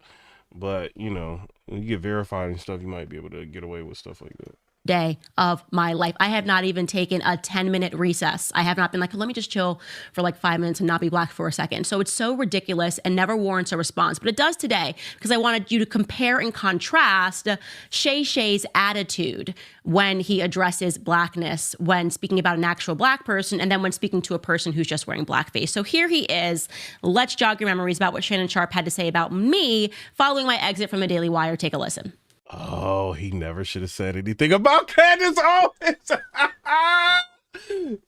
but you know, when you get verified and stuff, you might be able to get away with stuff like that. Day of my life. I have not even taken a 10-minute recess. I have not been like, let me just chill for like 5 minutes and not be black for a second. So it's so ridiculous and never warrants a response. But it does today because I wanted you to compare and contrast Shay Shay's attitude when he addresses blackness, when speaking about an actual black person, and then when speaking to a person who's just wearing blackface. So here he is. Let's jog your memories about what Shannon Sharpe had to say about me following my exit from the Daily Wire. Take a listen. Oh, he never should have said anything about Candace Owens.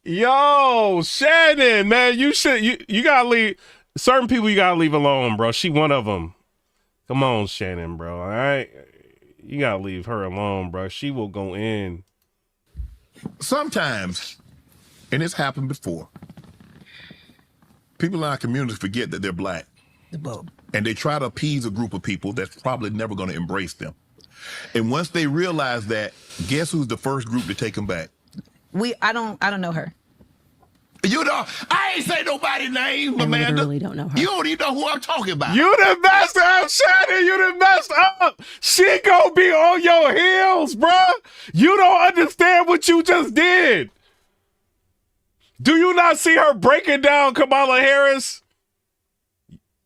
Yo, Shannon, man, you gotta leave certain people. You gotta leave alone, bro. She one of them. Come on, Shannon, bro. All right, you gotta leave her alone, bro. She will go in. Sometimes and it's happened before, people in our community forget that they're black. And they try to appease a group of people that's probably never going to embrace them. And once they realize that, guess who's the first group to take them back? I don't know her. You know, I ain't say nobody's name, I Amanda. literally don't know her. You don't even know who I'm talking about. You done messed up, Shannon. You done messed up. She gonna be on your heels, bruh. You don't understand what you just did. Do you not see her breaking down Kamala Harris?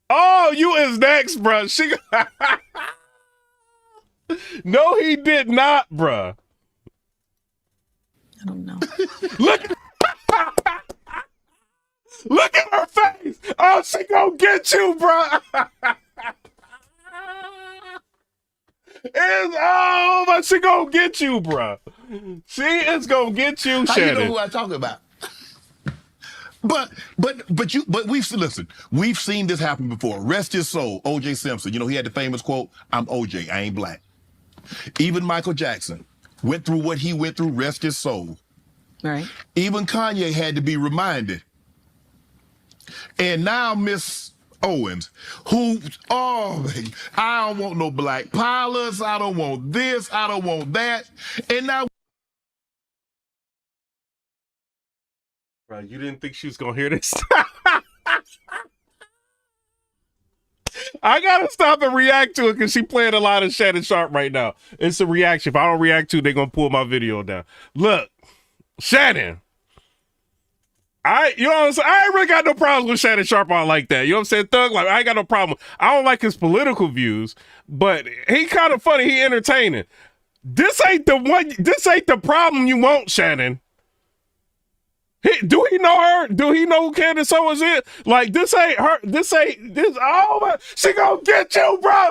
Oh, you is next, bruh. She. No, he did not, bruh. I don't know. Look. Look at her face. Oh, she gonna get you, bruh. But she gonna get you, bruh. She is gonna get you, How Shannon. you know who I'm talking about? But we've seen this happen before. Rest his soul, O.J. Simpson. You know, he had the famous quote, "I'm O.J., I ain't black." Even Michael Jackson went through what he went through, rest his soul. Right. Even Kanye had to be reminded. And now Miss Owens, I don't want no black pilots, I don't want this, I don't want that. And now Bro, you didn't think she was gonna hear this? I gotta stop and react to it because she playing a lot of Shannon Sharp right now. It's a reaction. If I don't react to it, they're gonna pull my video down. Look, Shannon. You know what I'm saying? I ain't really got no problems with Shannon Sharp out like that. You know what I'm saying? Thug Life, I ain't got no problem. I don't like his political views, but he kind of funny. He entertaining. This ain't the problem you want, Shannon. Do he know her? Do he know who Candace Owens is? Like, this ain't her. She gonna get you, bro.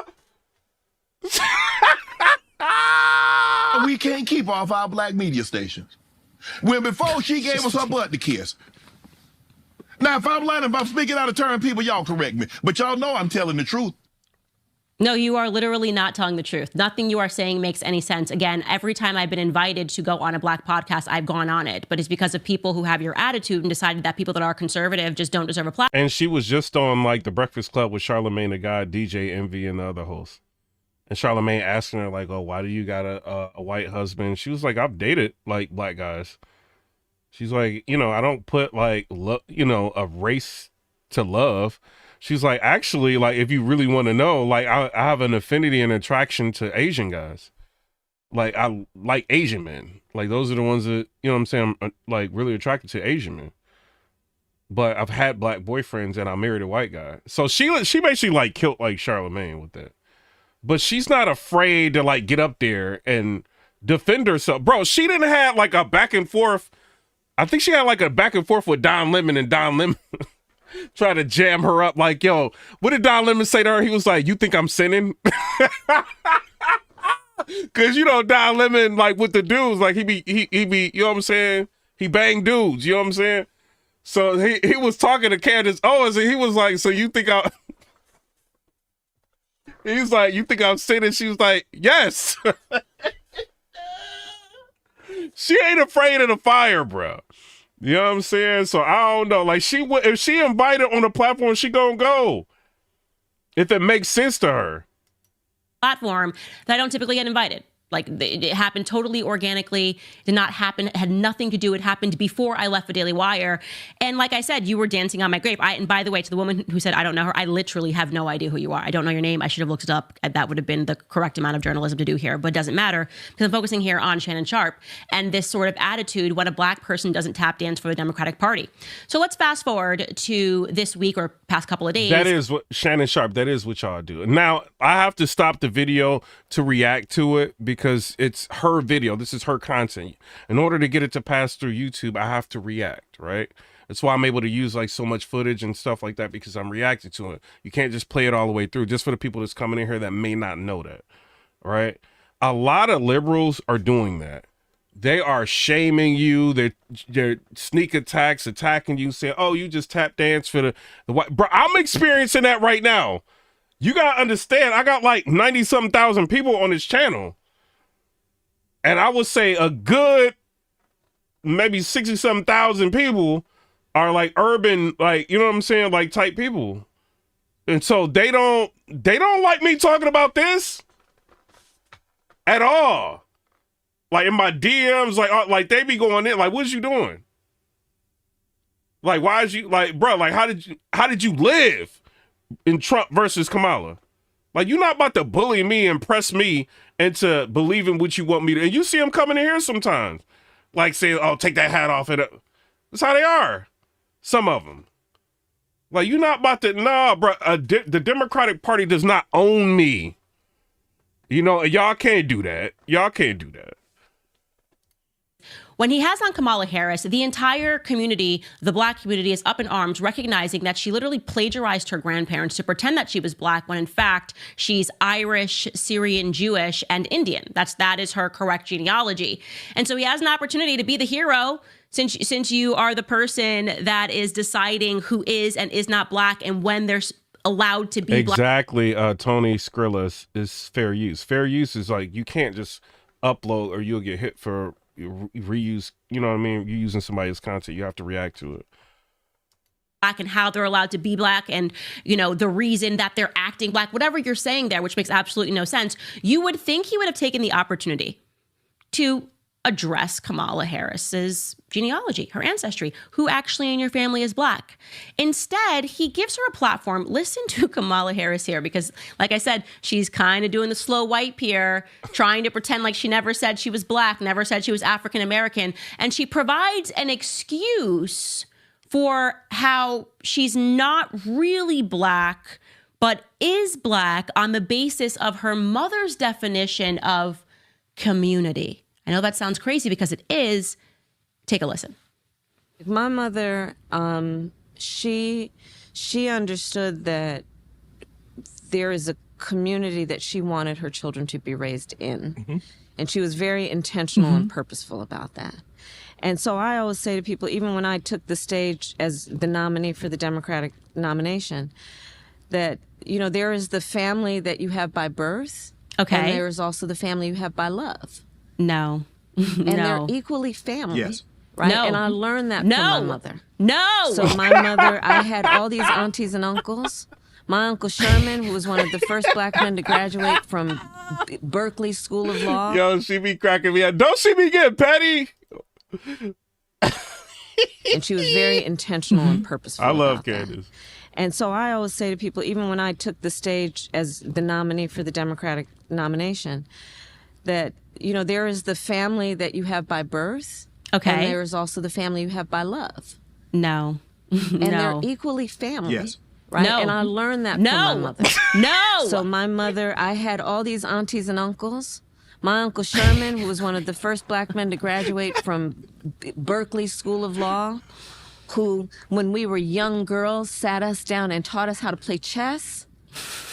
we can't keep off our black media stations. When before she gave us her butt to kiss. Now, if I'm lying, if I'm speaking out of turn, people, y'all correct me. But y'all know I'm telling the truth. No, you are literally not telling the truth. Nothing you are saying makes any sense. Again, every time I've been invited to go on a black podcast, I've gone on it. But it's because of people who have your attitude and decided that people that are conservative just don't deserve a platform. And she was just on like the Breakfast Club with Charlamagne the Guy, DJ Envy, and the other hosts. And Charlamagne asking her like, "Oh, why do you got a white husband?" She was like, "I've dated like black guys." She's like, I don't put like, a race to love. She's like, actually, like, if you really want to know, like, I have an affinity and attraction to Asian guys. Like, I like Asian men. Like, those are the ones that, you know what I'm saying, I'm like really attracted to Asian men. But I've had black boyfriends and I married a white guy. So she basically like killed like Charlamagne with that. But she's not afraid to like get up there and defend herself. Bro, she didn't have like a back and forth. I think she had like a back and forth with Don Lemon, and Don Lemon tried to jam her up like, yo, what did Don Lemon say to her? He was like, "You think I'm sinning?" Cause Don Lemon, like with the dudes, like he be, you know what I'm saying? He banged dudes, you know what I'm saying? So he was talking to Candace Owens and he was like, "So you think he's like, "You think I'm sinning?" She was like, "Yes." She ain't afraid of the fire, bro. You know what I'm saying? So I don't know. Like if she invited on the platform, she gonna go. If it makes sense to her. Platform that I don't typically get invited. Like it happened totally organically. Did not happen. It had nothing to do. It happened before I left the Daily Wire. And like I said, you were dancing on my grave. And by the way, to the woman who said I don't know her, I literally have no idea who you are. I don't know your name. I should have looked it up. That would have been the correct amount of journalism to do here, but it doesn't matter because I'm focusing here on Shannon Sharp and this sort of attitude when a black person doesn't tap dance for the Democratic Party. So let's fast forward to this week or past couple of days. That is what Shannon Sharp. That is what y'all do. Now I have to stop the video to react to it because it's her video. This is her content. In order to get it to pass through YouTube, I have to react, right? That's why I'm able to use like so much footage and stuff like that because I'm reacting to it. You can't just play it all the way through just for the people that's coming in here that may not know that, right? A lot of liberals are doing that. They are shaming you. They're sneak attacks, attacking you, saying, "Oh, you just tap dance for the white." Bro, I'm experiencing that right now. You gotta understand, I got like 90-something thousand people on this channel. And I would say a good maybe 60-something people are like urban, like, you know what I'm saying, like type people. And so they don't like me talking about this at all. Like in my DMs, like they be going in, like, what's you doing? Like, why is you, like, bro, like, how did you live in Trump versus Kamala? Like, you're not about to bully me and press me into believing what you want me to. And you see them coming in here sometimes, like saying, oh, take that hat off. That's how they are. Some of them. Like, you're not about to, nah, bro, the Democratic Party does not own me. You know, y'all can't do that. Y'all can't do that. When he has on Kamala Harris, the entire community, the black community, is up in arms, recognizing that she literally plagiarized her grandparents to pretend that she was black when in fact she's Irish, Syrian, Jewish, and Indian. That is her correct genealogy. And so he has an opportunity to be the hero since you are the person that is deciding who is and is not black and when they're allowed to be black. Exactly, Tony Skrillis, is fair use. Fair use is like, you can't just upload or you'll get hit for reuse, you know what I mean? You're using somebody's content, you have to react to it. Black and how they're allowed to be black and, you know, the reason that they're acting black, whatever you're saying there, which makes absolutely no sense. You would think he would have taken the opportunity to address Kamala Harris's genealogy, her ancestry, who actually in your family is black. Instead, he gives her a platform. Listen to Kamala Harris here, because like I said, she's kind of doing the slow wipe here, trying to pretend like she never said she was black, never said she was African American. And she provides an excuse for how she's not really black, but is black on the basis of her mother's definition of community. I know that sounds crazy because it is. Take a listen. My mother, she understood that there is a community that she wanted her children to be raised in. Mm-hmm. And she was very intentional and purposeful about that. And so I always say to people, even when I took the stage as the nominee for the Democratic nomination, that, you know, there is the family that you have by birth. Okay. And there is also the family you have by love. No. And they're equally family. Yes. Right? No. And I learned that from my mother. No. So my mother, I had all these aunties and uncles. My Uncle Sherman, who was one of the first black men to graduate from Berkeley School of Law. Yo, she be cracking me up. Don't see me get petty. And she was very intentional and purposeful. I love Candace. And so I always say to people, even when I took the stage as the nominee for the Democratic nomination, that, you know, there is the family that you have by birth. Okay. And there is also the family you have by love. No. And they're equally family. Yes. Right? No. And I learned that from my mother. No. So my mother, I had all these aunties and uncles. My Uncle Sherman, who was one of the first black men to graduate from Berkeley School of Law, who, when we were young girls, sat us down and taught us how to play chess.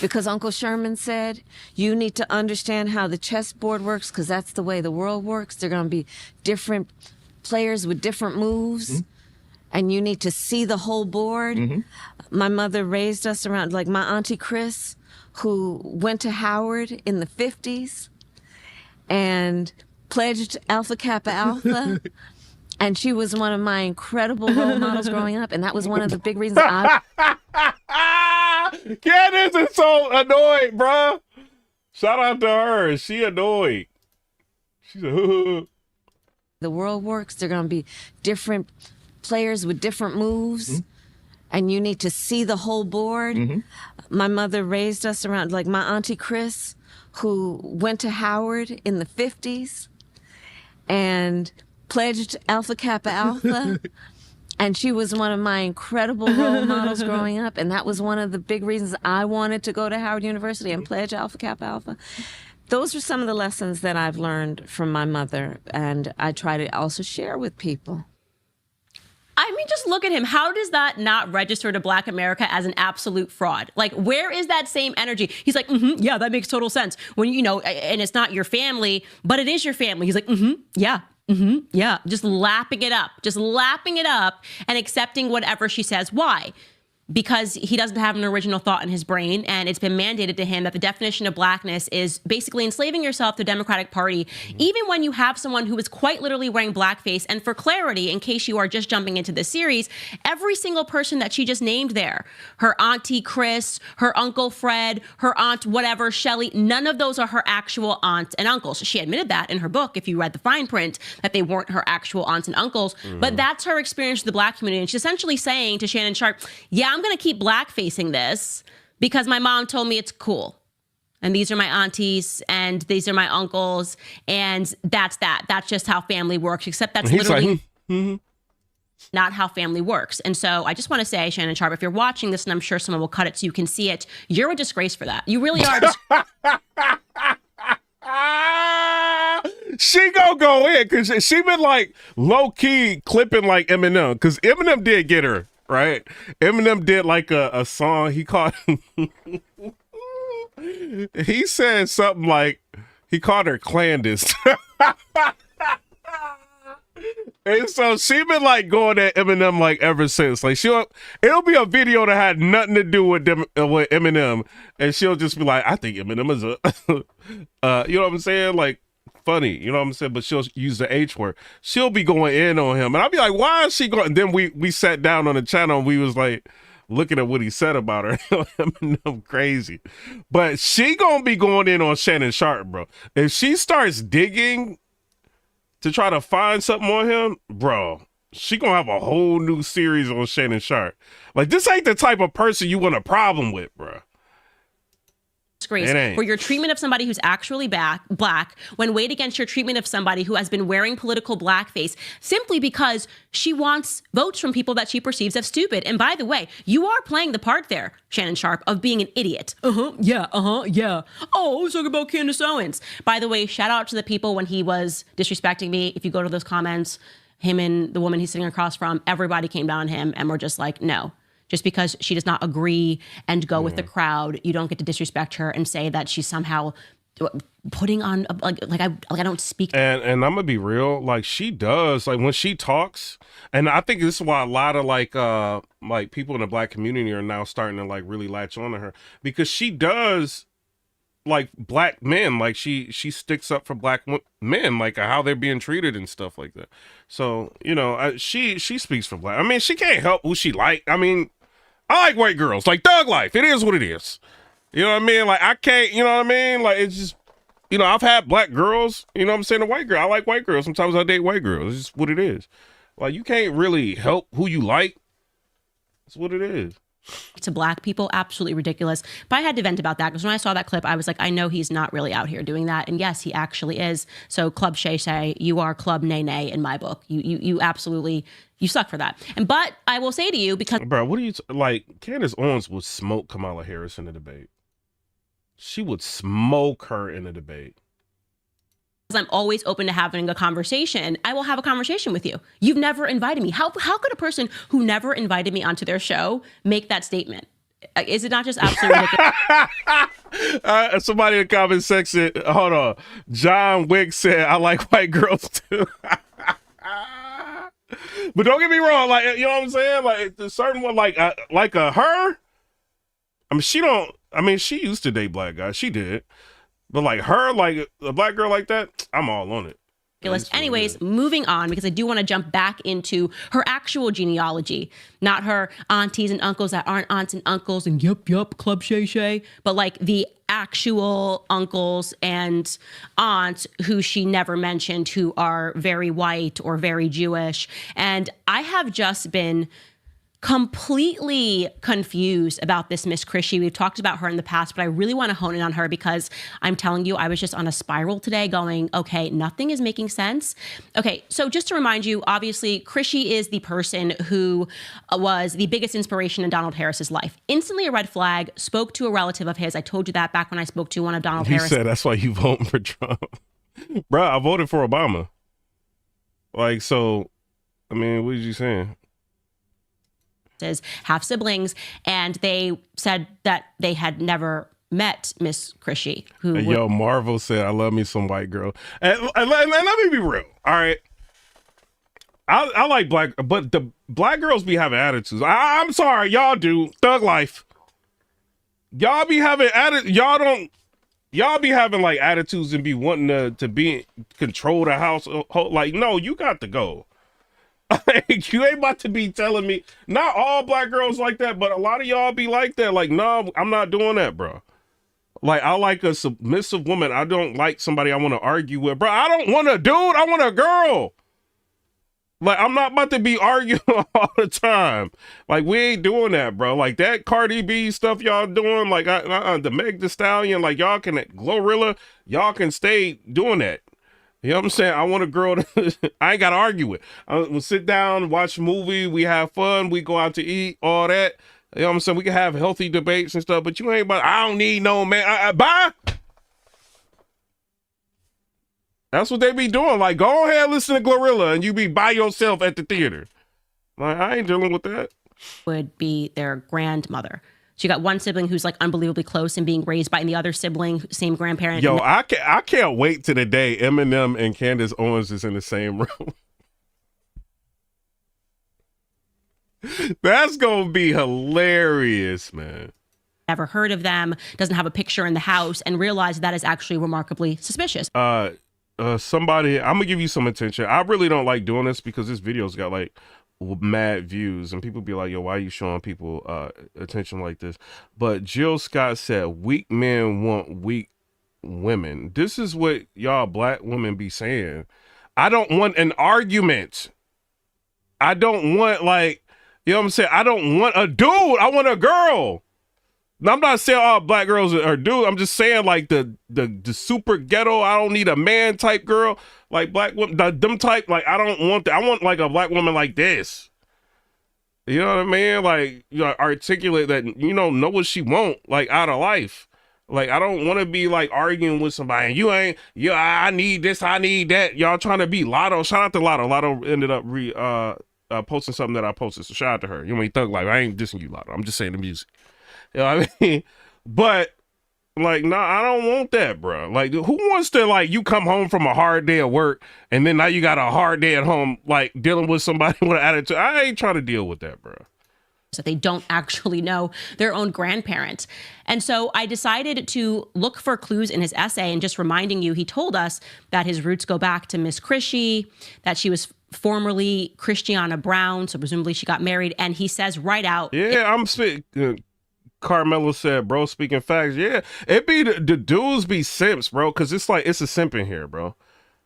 Because Uncle Sherman said, you need to understand how the chessboard works, because that's the way the world works. They're going to be different players with different moves, and you need to see the whole board. My mother raised us around, like my Auntie Chris, who went to Howard in the 50s and pledged Alpha Kappa Alpha. And she was one of my incredible role models growing up, and that was one of the big reasons Candace is so annoyed, bruh. Shout out to her. She annoyed. She's a the world works. They're going to be different players with different moves, and you need to see the whole board. My mother raised us around, like my Auntie Chris, who went to Howard in the 50s and pledged Alpha Kappa Alpha. And she was one of my incredible role models growing up. And that was one of the big reasons I wanted to go to Howard University and pledge Alpha Kappa Alpha. Those are some of the lessons that I've learned from my mother. And I try to also share with people. I mean, just look at him. How does that not register to Black America as an absolute fraud? Like, where is that same energy? He's like, yeah, that makes total sense. When, you know, and it's not your family, but it is your family. He's like, yeah. Yeah, just lapping it up and accepting whatever she says. Why? because he doesn't have an original thought in his brain, and it's been mandated to him that the definition of blackness is basically enslaving yourself to the Democratic Party, even when you have someone who is quite literally wearing blackface. And for clarity, in case you are just jumping into this series, every single person that she just named there, her auntie Chris, her uncle Fred, her aunt whatever, Shelly, none of those are her actual aunts and uncles. She admitted that in her book, if you read the fine print, that they weren't her actual aunts and uncles. But that's her experience with the black community. And she's essentially saying to Shannon Sharpe, yeah, I'm going to keep blackfacing this because my mom told me it's cool. And these are my aunties and these are my uncles. And that's that. That's just how family works, except that's literally not how family works. And so I just want to say, Shannon Sharpe, if you're watching this, and I'm sure someone will cut it so you can see it, you're a disgrace for that. You really are. She gonna go in because she been like low key clipping like Eminem, because Eminem did get her right. Eminem did like a song he called. He said something like he called her clandestine. And so she been like going at Eminem like ever since. Like it'll be a video that had nothing to do with Eminem, and she'll just be like, I think Eminem is a, you know what I'm saying? Like funny, you know what I'm saying? But she'll use the H word. She'll be going in on him, and I'll be like, why is she going? And then we sat down on the channel and we was like looking at what he said about her. Eminem crazy, but she gonna be going in on Shannon Sharpe, bro. If she starts digging to try to find something on him, bro, she gonna have a whole new series on Shannon Sharpe. Like, this ain't the type of person you want a problem with, bro. Disgrace for your treatment of somebody who's actually black when weighed against your treatment of somebody who has been wearing political blackface simply because she wants votes from people that she perceives as stupid. And by the way, you are playing the part there, Shannon Sharpe, of being an idiot. Yeah. Oh, let's talk about Candace Owens. By the way, shout out to the people when he was disrespecting me. If you go to those comments, him and the woman he's sitting across from, everybody came down on him and were just like, no. Just because she does not agree and go with the crowd, you don't get to disrespect her and say that she's somehow putting on like I don't speak. And I'm gonna be real, like she does, like when she talks, and I think this is why a lot of like people in the black community are now starting to like really latch on to her, because she does like black men, like she sticks up for black men, like how they're being treated and stuff like that. So you know, she speaks for black. I mean, she can't help who she like. I mean, I like white girls, like thug life. It is what it is. You know what I mean? Like I can't, you know what I mean? Like it's just, you know, I've had black girls, you know what I'm saying? A white girl. I like white girls. Sometimes I date white girls. It's just what it is. Like you can't really help who you like. It's what it is. To black people, absolutely ridiculous. But I had to vent about that because when I saw that clip, I was like, I know he's not really out here doing that. And yes, he actually is. So Club Shay Shay, you are Club Nay Nay in my book. You absolutely, you suck for that. And but I will say to you, because bro, what do you like? Candace Owens would smoke Kamala Harris in the debate. She would smoke her in the debate. I'm always open to having a conversation. I will have a conversation with you. You've never invited me. How could a person who never invited me onto their show make that statement? Is it not just absolutely ridiculous? Somebody in the comment section, hold on. John Wick said, I like white girls too. But don't get me wrong, like, you know what I'm saying? Like a certain one, like her. I mean, she used to date black guys. She did. But like her, like a black girl like that, I'm all on it. Anyways, moving on, because I do want to jump back into her actual genealogy, not her aunties and uncles that aren't aunts and uncles and yup, Club Shay Shay, but like the actual uncles and aunts who she never mentioned, who are very white or very Jewish. And I have just been completely confused about this Miss Christie. We've talked about her in the past, but I really want to hone in on her because I'm telling you, I was just on a spiral today going, okay, nothing is making sense. Okay, so just to remind you, obviously, Christie is the person who was the biggest inspiration in Donald Harris's life. Instantly a red flag, spoke to a relative of his. I told you that back when I spoke to one of Donald Harris. He said that's why you voting for Trump. Bro, I voted for Obama. Like, so, I mean, what are you saying? Have siblings, and they said that they had never met Miss Christie. Yo, Marvel said, I love me some white girl. And let me be real, all right? I like black, but the black girls be having attitudes. I'm sorry, y'all do. Thug life. Y'all be having y'all be having like attitudes and be wanting to be control the house. Like, no, you got to go. You ain't about to be telling me. Not all black girls like that, but a lot of y'all be like that. Like, no, I'm not doing that, bro. Like, I like a submissive woman. I don't like somebody I want to argue with, bro. I don't want a dude. I want a girl. Like, I'm not about to be arguing all the time. Like, we ain't doing that, bro. Like, that Cardi B stuff y'all doing, like, the Meg Thee Stallion, like, y'all can, Glorilla, y'all can stay doing that. You know what I'm saying? I want a girl to, I ain't got to argue with. We'll sit down, watch a movie, we have fun, we go out to eat, all that. You know what I'm saying? We can have healthy debates and stuff, but you ain't about, I don't need no man. Bye. That's what they be doing. Like, go ahead, listen to Glorilla, and you be by yourself at the theater. Like, I ain't dealing with that. Would be their grandmother. So you got one sibling who's like unbelievably close and being raised by, and the other sibling, same grandparent. Yo, I can't wait to the day Eminem and Candace Owens is in the same room. That's gonna be hilarious, man. Never heard of them, doesn't have a picture in the house, and realize that is actually remarkably suspicious. Somebody, I'm gonna give you some attention. I really don't like doing this because this video's got like mad views and people be like, yo, why are you showing people attention like this? But Jill Scott said, weak men want weak women. This is what y'all black women be saying. I don't want an argument. I don't want, like, you know what I'm saying? I don't want a dude. I want a girl. Now, I'm not saying all black girls are dudes. I'm just saying, like, the super ghetto, I don't need a man type girl. Like, black women, them type, like, I don't want that. I want, like, a black woman like this. You know what I mean? Like, you know, articulate that, you know what she want, like, out of life. Like, I don't want to be, like, arguing with somebody. You ain't, I need this, I need that. Y'all trying to be Lotto. Shout out to Lotto. Lotto ended up posting something that I posted, so shout out to her. You ain't Thug Life. I ain't dissing you, Lotto. I'm just saying the music. You know what I mean? But, like, nah, I don't want that, bro. Like, who wants to, like, you come home from a hard day at work, and then now you got a hard day at home, like, dealing with somebody with an attitude? I ain't trying to deal with that, bro. So they don't actually know their own grandparent. And so I decided to look for clues in his essay, and just reminding you, he told us that his roots go back to Miss Chrissy, that she was formerly Christiana Brown, so presumably she got married, and he says right out. Yeah, I'm speaking. Carmelo said, bro, speaking facts. Yeah, it be the dudes be simps, bro, because it's like, it's a simp in here, bro.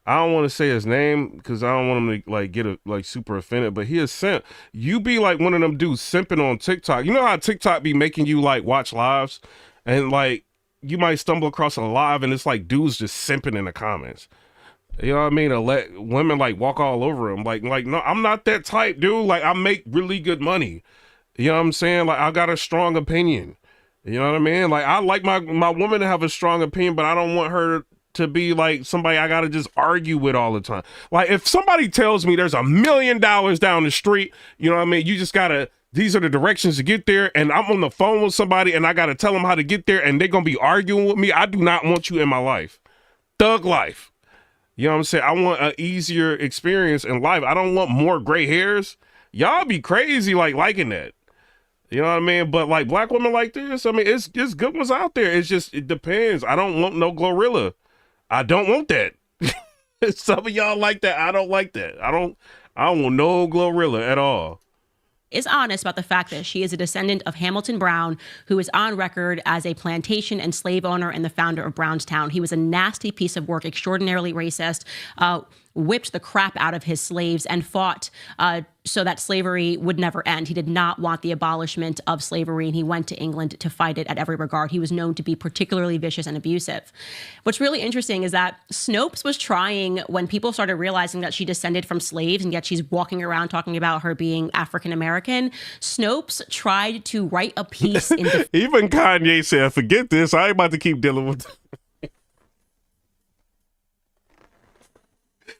I don't want to say his name because I don't want him to like get like super offended, but he is simp. You be like one of them dudes simping on TikTok. You know how TikTok be making you like watch lives, and like you might stumble across a live and it's like dudes just simping in the comments. You know what I mean? To let women like walk all over him. Like no, I'm not that type, dude. Like, I make really good money. You know what I'm saying? Like, I got a strong opinion. You know what I mean? Like, I like my woman to have a strong opinion, but I don't want her to be like somebody I got to just argue with all the time. Like, if somebody tells me there's $1 million down the street, you know what I mean? You just got to, these are the directions to get there, and I'm on the phone with somebody and I got to tell them how to get there, and they're going to be arguing with me. I do not want you in my life. Thug life. You know what I'm saying? I want an easier experience in life. I don't want more gray hairs. Y'all be crazy like liking that. You know what I mean? But like black women like this, I mean, it's good ones out there. It's just, it depends. I don't want no Glorilla. I don't want that. Some of y'all like that. I don't like that. I don't want no Glorilla at all. Is honest about the fact that she is a descendant of Hamilton Brown, who is on record as a plantation and slave owner and the founder of Brownstown. He was a nasty piece of work, extraordinarily racist, whipped the crap out of his slaves, and fought so that slavery would never end. He did not want the abolishment of slavery, and he went to England to fight it at every regard. He was known to be particularly vicious and abusive. What's really interesting is that Snopes was trying, when people started realizing that she descended from slaves, and yet she's walking around talking about her being African-American, Snopes tried to write a piece in Even Kanye said, forget this, I ain't about to keep dealing with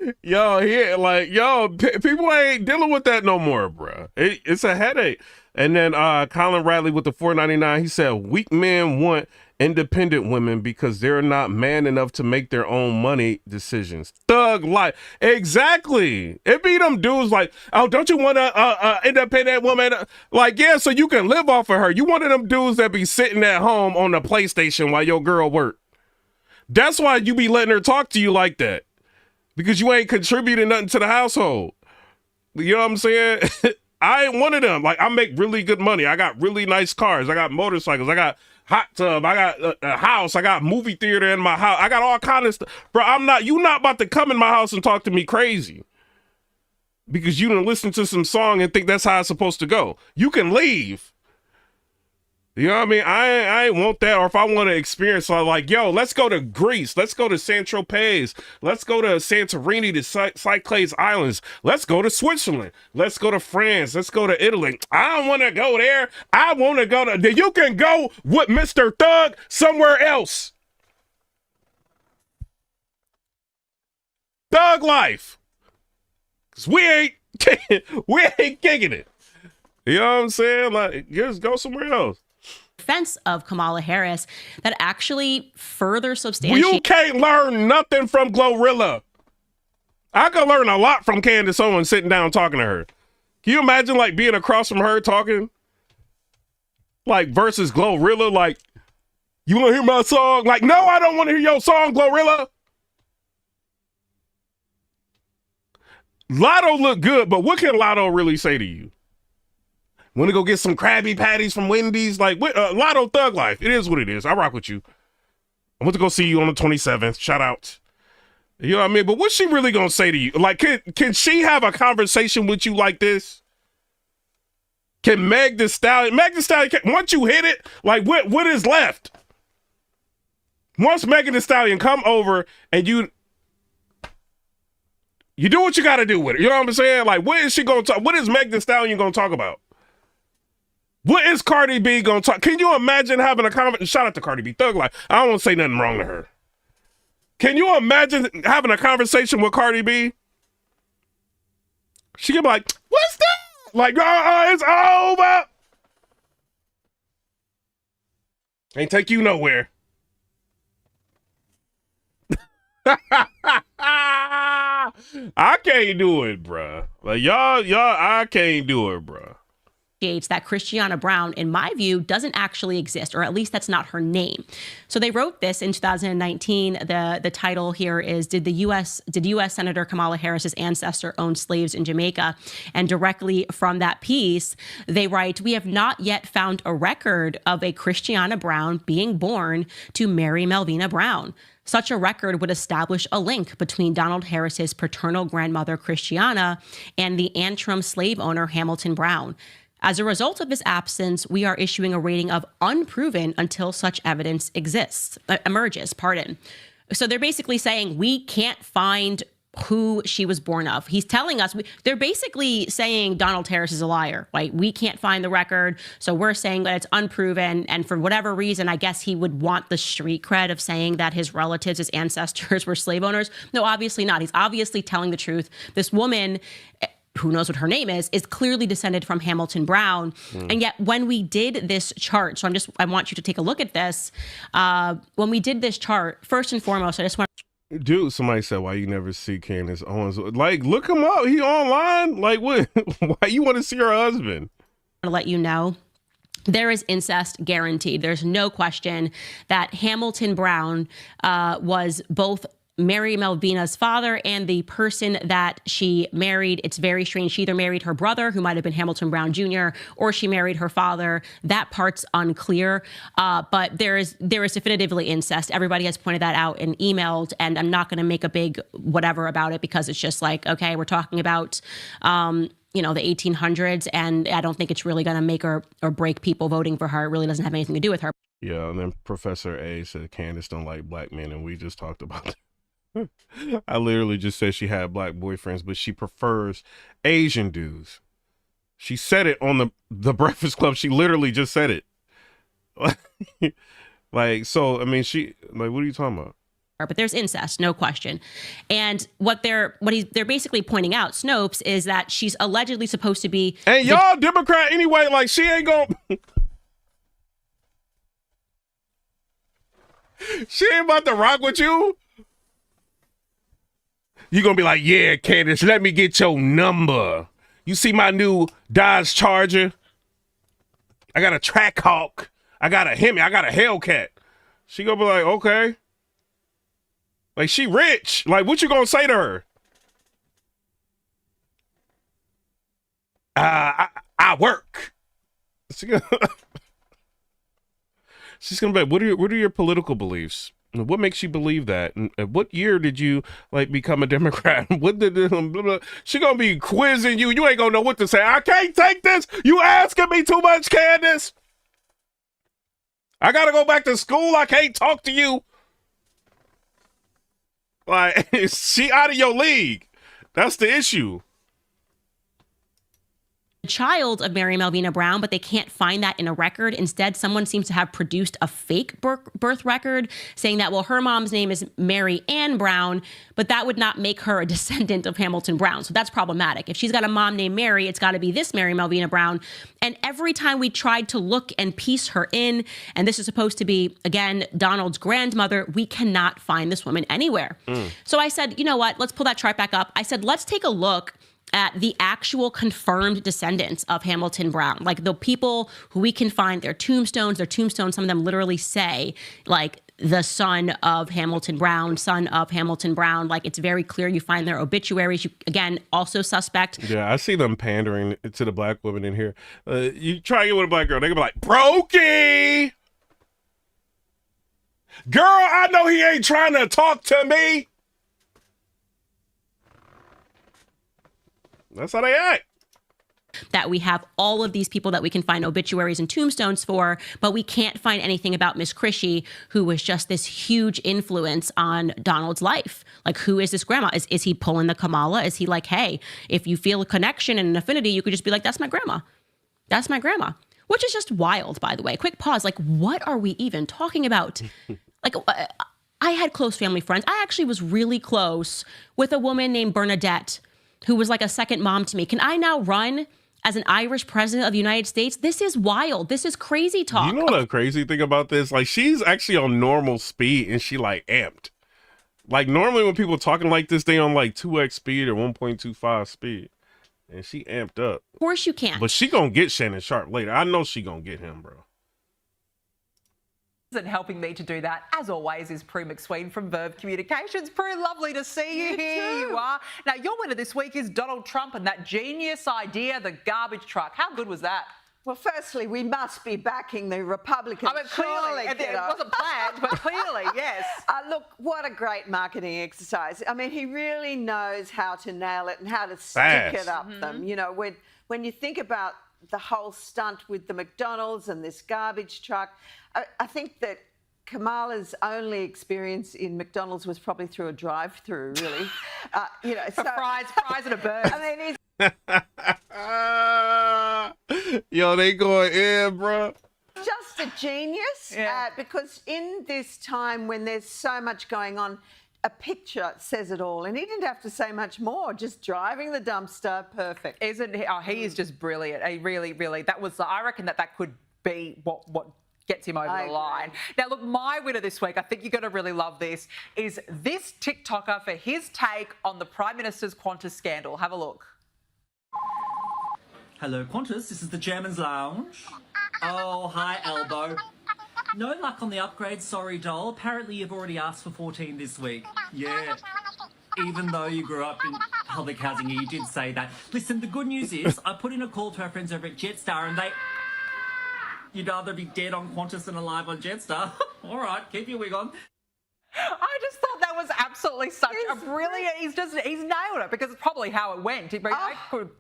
People ain't dealing with that no more, bro. It's a headache. And then Colin Radley with the $4.99, he said, weak men want independent women because they're not man enough to make their own money decisions. Thug life. Exactly. It be them dudes like, oh, don't you want a independent woman? Like, yeah, so you can live off of her. You one of them dudes that be sitting at home on the PlayStation while your girl work. That's why you be letting her talk to you like that. Because you ain't contributing nothing to the household. You know what I'm saying? I ain't one of them. Like, I make really good money. I got really nice cars. I got motorcycles. I got hot tub. I got a house. I got movie theater in my house. I got all kind of stuff. Bro, you not about to come in my house and talk to me crazy. Because you done listen to some song and think that's how it's supposed to go. You can leave. You know what I mean? I ain't want that. Or if I want to experience, like, yo, let's go to Greece. Let's go to Saint-Tropez. Let's go to Santorini, to Cyclades Islands. Let's go to Switzerland. Let's go to France. Let's go to Italy. I don't want to go there. I want to go to... You can go with Mr. Thug somewhere else. Thug life. Because we ain't kicking it. You know what I'm saying? Like, just go somewhere else. Defense of Kamala Harris that actually further substantiates. You can't learn nothing from Glorilla. I could learn a lot from Candace Owens sitting down talking to her. Can you imagine like being across from her talking? Like versus Glorilla, like, you want to hear my song? Like, no, I don't want to hear your song, Glorilla. Lotto look good, but what can Lotto really say to you? Want to go get some Krabby Patties from Wendy's? Like, Lotto Thug Life. It is what it is. I rock with you. I want to go see you on the 27th. Shout out. You know what I mean? But what's she really going to say to you? Like, can she have a conversation with you like this? Can Meg Thee Stallion, once you hit it, like, what is left? Once Megan Thee Stallion come over and you do what you got to do with it. You know what I'm saying? Like, what is she going to talk? What is Megan Thee Stallion going to talk about? What is Cardi B going to talk? Can you imagine having a conversation? Shout out to Cardi B, Thug Life. I don't want to say nothing wrong to her. Can you imagine having a conversation with Cardi B? She could be like, what's that? Like, it's over. Ain't take you nowhere. I can't do it, bruh. Like, y'all, I can't do it, bruh. That Christiana Brown, in my view, doesn't actually exist, or at least that's not her name. So they wrote this in 2019. The title here is, Did U.S. Senator Kamala Harris's ancestor own slaves in Jamaica? And directly from that piece, they write, we have not yet found a record of a Christiana Brown being born to Mary Melvina Brown. Such a record would establish a link between Donald Harris's paternal grandmother, Christiana, and the Antrim slave owner, Hamilton Brown. As a result of his absence, we are issuing a rating of unproven until such evidence emerges. So they're basically saying we can't find who she was born of. He's telling us, they're basically saying Donald Harris is a liar. Like, we can't find the record, so we're saying that it's unproven. And for whatever reason, I guess he would want the street cred of saying that his relatives, his ancestors were slave owners. No, obviously not. He's obviously telling the truth. This woman, who knows what her name is clearly descended from Hamilton Brown. And yet when we did this chart, so I want you to take a look at this. When we did this chart, first and foremost, I just want... Dude, somebody said, why you never see Candace Owens? Like, look him up. He online. Like, what? Why you want to see her husband? To let you know, there is incest guaranteed. There's no question that Hamilton Brown was both Mary Melvina's father and the person that she married. It's very strange. She either married her brother, who might have been Hamilton Brown Jr., or she married her father. That part's unclear, but there is definitively incest. Everybody has pointed that out and emailed, and I'm not going to make a big whatever about it because it's just like, okay, we're talking about the 1800s, and I don't think it's really going to make or break people voting for her. It really doesn't have anything to do with her. Yeah, and then Professor A said Candace don't like black men, and we just talked about that. I literally just said she had black boyfriends, but she prefers Asian dudes. She said it on the Breakfast Club. She literally just said it. Like, so, I mean, what are you talking about? but there's incest, no question. And what they're basically pointing out, Snopes, is that she's allegedly supposed to be. And y'all Democrat anyway, like she ain't gonna. She ain't about to rock with you. You gonna be like, yeah, Candace, let me get your number. You see my new Dodge Charger? I got a Trackhawk. I got a Hemi. I got a Hellcat. She gonna be like, okay. Like, she rich. Like, what you gonna say to her? I work. She's gonna be like, what are your political beliefs? What makes you believe that? And what year did you like become a Democrat? What did blah, blah. She gonna be quizzing you? You ain't gonna know what to say. I can't take this. You asking me too much, Candace. I gotta go back to school. I can't talk to you. Like, she out of your league. That's the issue. Child of Mary Melvina Brown, but they can't find that in a record. Instead, someone seems to have produced a fake birth record saying that, well, her mom's name is Mary Ann Brown, but that would not make her a descendant of Hamilton Brown. So that's problematic. If she's got a mom named Mary, it's got to be this Mary Melvina Brown. And every time we tried to look and piece her in, and this is supposed to be, again, Donald's grandmother, we cannot find this woman anywhere. So I said, you know what? Let's pull that chart back up. I said, let's take a look at the actual confirmed descendants of Hamilton Brown, like the people who we can find their tombstones, some of them literally say like the son of Hamilton Brown, like it's very clear. You find their obituaries. You, again, also suspect. Yeah, I see them pandering to the black women in here. You try to get with a black girl, they gonna be like, Brokey! Girl, I know he ain't trying to talk to me. That's how they act. That we have all of these people that we can find obituaries and tombstones for, but we can't find anything about Miss Crishy, who was just this huge influence on Donald's life. Like, who is this grandma? Is he pulling the Kamala? Is he like, hey, if you feel a connection and an affinity, you could just be like, that's my grandma. That's my grandma. Which is just wild, by the way. Quick pause. Like, what are we even talking about? Like, I had close family friends. I actually was really close with a woman named Bernadette, who was like a second mom to me. Can I now run as an Irish president of the United States? This is wild. This is crazy talk. You know the crazy thing about this? Like, she's actually on normal speed and she like amped. Like, normally when people talking like this, they on like 2x speed or 1.25 speed. And she amped up. Of course you can. But she gonna get Shannon Sharp later. I know she gonna get him, bro. And helping me to do that, as always, is Prue McSween from Verve Communications. Prue, lovely to see you. Here you are. Now, your winner this week is Donald Trump and that genius idea, the garbage truck. How good was that? Well, firstly, we must be backing the Republicans. I mean, clearly, it wasn't planned, but clearly, yes. Look, what a great marketing exercise. I mean, he really knows how to nail it and how to stick it up them. You know, when you think about the whole stunt with the McDonald's and this garbage truck, I think that Kamala's only experience in McDonald's was probably through a drive-through, really. You know, so, fries and a burger. I mean, yo, they going in, bro. Just a genius, because in this time when there's so much going on, a picture says it all, and he didn't have to say much more. Just driving the dumpster, perfect. Isn't he? Oh, he is just brilliant. He really, really. That was. I reckon that could be what gets him over the line. Now, look, my winner this week, I think you're going to really love this, is this TikToker for his take on the Prime Minister's Qantas scandal. Have a look. Hello, Qantas. This is the Chairman's Lounge. Oh, hi, Elbow. No luck on the upgrade, sorry, doll. Apparently you've already asked for 14 this week. Yeah. Even though you grew up in public housing, you did say that. Listen, the good news is I put in a call to our friends over at Jetstar and they... You'd rather be dead on Qantas than alive on Jetstar. All right, keep your wig on. I just thought that was absolutely such a brilliant. He's nailed it, because it's probably how it went. Who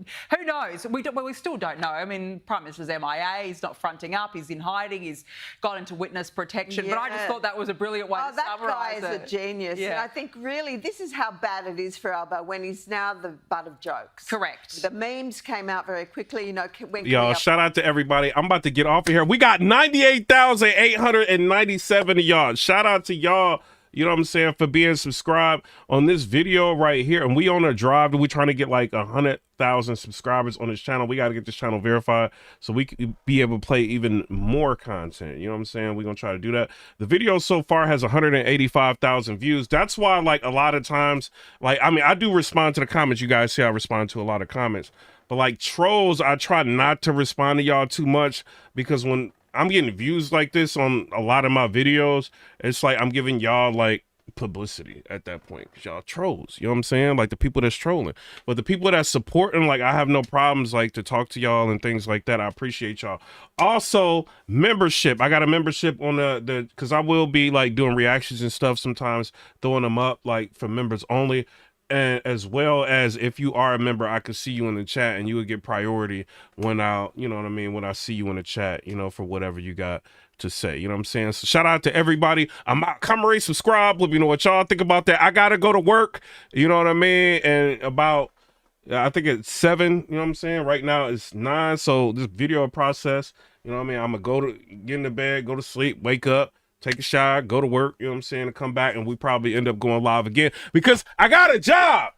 knows? We still don't know. I mean, Prime Minister's MIA. He's not fronting up. He's in hiding. He's got into witness protection. But I just thought that was a brilliant way to summarise it. That guy is a genius. Yeah. And I think really this is how bad it is for Albo when he's now the butt of jokes. Correct. The memes came out very quickly. You know, y'all, shout out to everybody. I'm about to get off of here. We got 98,897 of y'all. Shout out to y'all you know what I'm saying, for being subscribed on this video right here. And we on a drive. We're trying to get like 100,000 subscribers on this channel. We got to get this channel verified so we can be able to play even more content. You know what I'm saying? We're going to try to do that. The video so far has 185,000 views. That's why, like, a lot of times, like, I mean, I do respond to the comments. You guys see I respond to a lot of comments. But like trolls, I try not to respond to y'all too much, because when I'm getting views like this on a lot of my videos, it's like I'm giving y'all like publicity at that point, because y'all trolls, you know what I'm saying? Like the people that's trolling. But the people that's supporting, like, I have no problems like to talk to y'all and things like that. I appreciate y'all. Also, membership. I got a membership on the because I will be like doing reactions and stuff sometimes, throwing them up like for members only. And as well as if you are a member, I could see you in the chat and you would get priority when you know what I mean, when I see you in the chat, you know, for whatever you got to say, you know what I'm saying? So shout out to everybody. I'm out, comment, subscribe, let me know what y'all think about that. I gotta go to work, you know what I mean? And about, I think it's 7, you know what I'm saying? Right now it's 9, so this video process, you know what I mean? I'm gonna get in the bed, go to sleep, wake up, take a shower, go to work, you know what I'm saying, and come back, and we probably end up going live again because I got a job.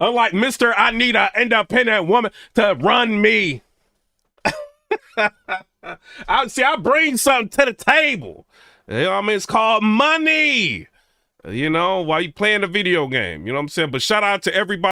Unlike Mr. I need an independent woman to run me. I bring something to the table. You know what I mean? It's called money. You know, while you playing the video game. You know what I'm saying? But shout out to everybody.